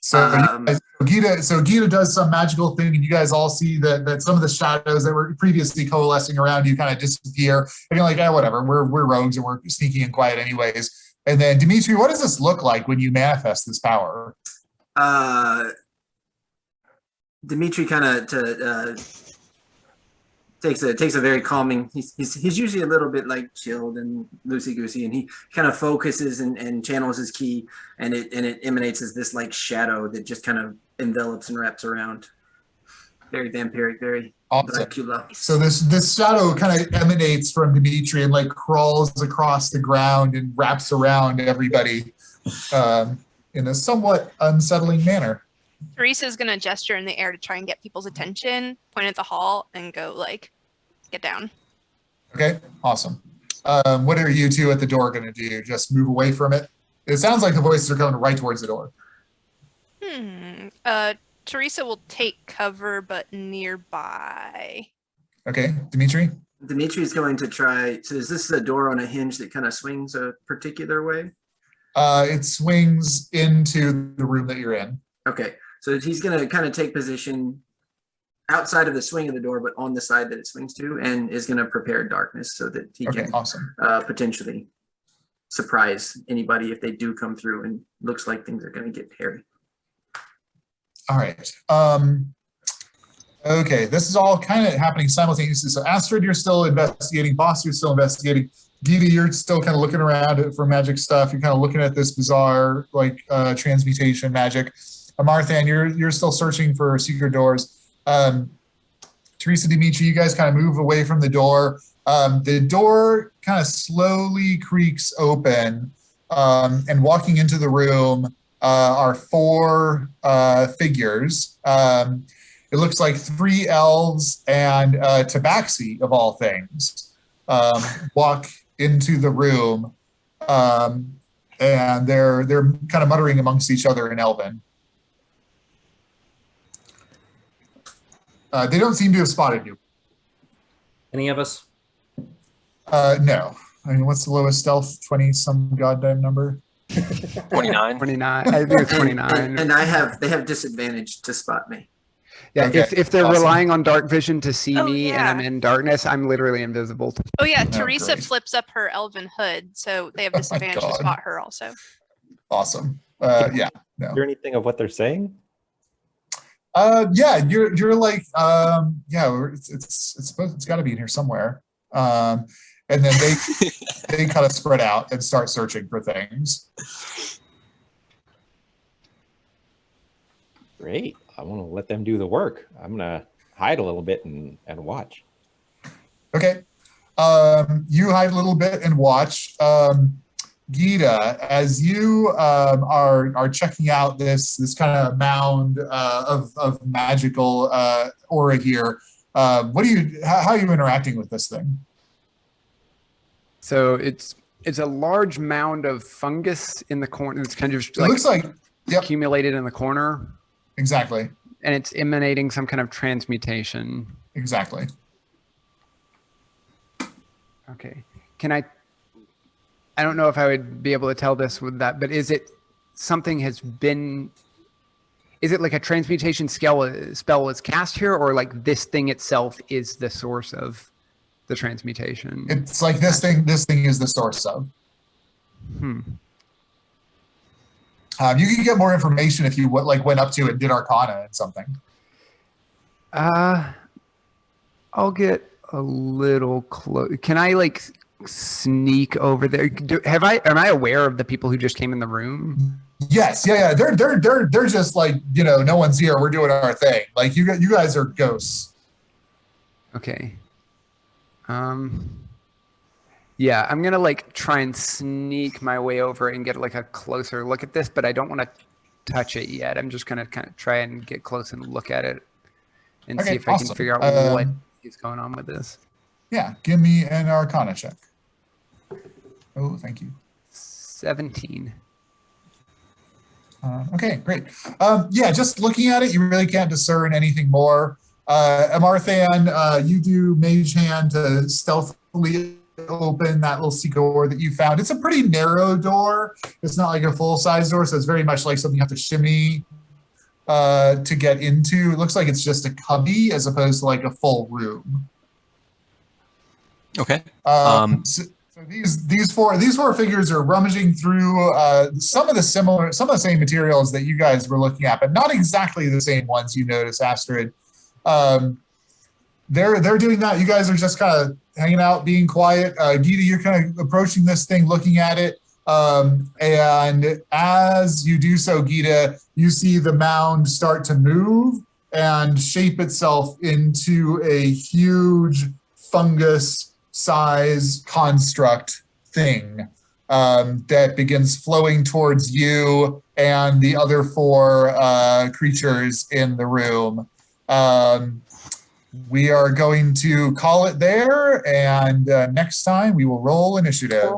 [SPEAKER 1] So Gita does some magical thing, and you guys all see that some of the shadows that were previously coalescing around you kind of disappear. And you're like, whatever, we're rogues and we're sneaky and quiet anyways. And then Dimitri, what does this look like when you manifest this power?
[SPEAKER 6] Dimitri kind of takes a very calming. He's usually a little bit like chilled and loosey goosey, and he kind of focuses and channels his ki, and it emanates as this like shadow that just kind of envelops and wraps around. Very vampiric, very
[SPEAKER 1] awesome.
[SPEAKER 6] Dracula.
[SPEAKER 1] So this shadow kind of emanates from Dimitri and like crawls across the ground and wraps around everybody in a somewhat unsettling manner.
[SPEAKER 5] Teresa's gonna gesture in the air to try and get people's attention, point at the hall, and go like, get down.
[SPEAKER 1] Okay, awesome. What are you two at the door gonna do? Just move away from it? It sounds like the voices are coming right towards the door.
[SPEAKER 5] Teresa will take cover, but nearby.
[SPEAKER 1] Okay, Dimitri?
[SPEAKER 6] Dimitri's going to try. So is this a door on a hinge that kind of swings a particular way?
[SPEAKER 1] It swings into the room that you're in.
[SPEAKER 6] Okay, so he's going to kind of take position outside of the swing of the door, but on the side that it swings to, and is going to prepare darkness so that he can
[SPEAKER 1] awesome.
[SPEAKER 6] Potentially surprise anybody if they do come through and looks like things are going to get hairy.
[SPEAKER 1] All right. Okay, this is all kind of happening simultaneously. So Astrid, you're still investigating. Boss, you're still investigating. Gita, you're still kind of looking around for magic stuff. You're kind of looking at this bizarre like transmutation magic. Amarthan, you're still searching for secret doors. Teresa, Dimitri, you guys kind of move away from the door. The door kind of slowly creaks open, and walking into the room are four figures. It looks like 3 elves and Tabaxi, of all things, walk into the room, and they're kind of muttering amongst each other in Elven. They don't seem to have spotted you.
[SPEAKER 3] Any of us?
[SPEAKER 1] No. I mean, what's the lowest stealth? 20 some goddamn number?
[SPEAKER 7] 29.
[SPEAKER 4] 29. I think it's 29.
[SPEAKER 6] And they have disadvantage to spot me.
[SPEAKER 4] Yeah,
[SPEAKER 1] Okay,
[SPEAKER 4] if they're
[SPEAKER 1] awesome.
[SPEAKER 4] relying on dark vision to see me and
[SPEAKER 5] yeah.
[SPEAKER 4] I'm in darkness, I'm literally invisible.
[SPEAKER 5] Oh yeah, Teresa
[SPEAKER 1] great.
[SPEAKER 5] flips up her elven hood, so they have disadvantage to
[SPEAKER 1] God.
[SPEAKER 5] spot her also.
[SPEAKER 1] Awesome. Yeah. No.
[SPEAKER 2] Hear anything of what they're saying?
[SPEAKER 1] Yeah, you're like, yeah, it's got to be in here somewhere. And then they kind of spread out and start searching for things.
[SPEAKER 2] Great. I want to let them do the work. I'm gonna hide a little bit and watch.
[SPEAKER 1] Okay. You hide a little bit and watch. Gita, as you are checking out this kind of mound of magical aura here, how are you interacting with this thing?
[SPEAKER 4] So it's a large mound of fungus in the corner. It's kind of
[SPEAKER 1] It looks like, yep,
[SPEAKER 4] accumulated in the corner,
[SPEAKER 1] exactly.
[SPEAKER 4] and it's emanating some kind of transmutation.
[SPEAKER 1] Exactly.
[SPEAKER 4] Okay. I don't know if I would be able to tell this with that, but is it like a transmutation spell was cast here, or like this thing itself is the source of the transmutation?
[SPEAKER 1] It's like this thing is the source of. You can get more information if you went up to it and did Arcana and something.
[SPEAKER 4] I'll get a little close. Can I sneak over there. Am I aware of the people who just came in the room?
[SPEAKER 1] Yes, yeah. They're just like, no one's here. We're doing our thing. Like you guys are ghosts.
[SPEAKER 4] Okay. Yeah, I'm gonna like try and sneak my way over and get like a closer look at this, but I don't want to touch it yet. I'm just gonna kind of try and get close and look at it and see if I can figure out what is going on with this.
[SPEAKER 1] Yeah, give me an Arcana check. Oh, thank you.
[SPEAKER 4] 17.
[SPEAKER 1] Okay, great. Yeah, just looking at it, you really can't discern anything more. Amarthan, you do Mage Hand to stealthily open that little secret door that you found. It's a pretty narrow door. It's not like a full-size door, so it's very much like something you have to shimmy to get into. It looks like it's just a cubby as opposed to like a full room.
[SPEAKER 7] Okay.
[SPEAKER 1] So these four figures are rummaging through some of the same materials that you guys were looking at, but not exactly the same ones you noticed, Astrid. They're doing that. You guys are just kind of hanging out, being quiet. Gita, you're kind of approaching this thing, looking at it. And as you do so, Gita, you see the mound start to move and shape itself into a huge fungus-size construct thing that begins flowing towards you and the other four creatures in the room. We are going to call it there, and next time we will roll initiative.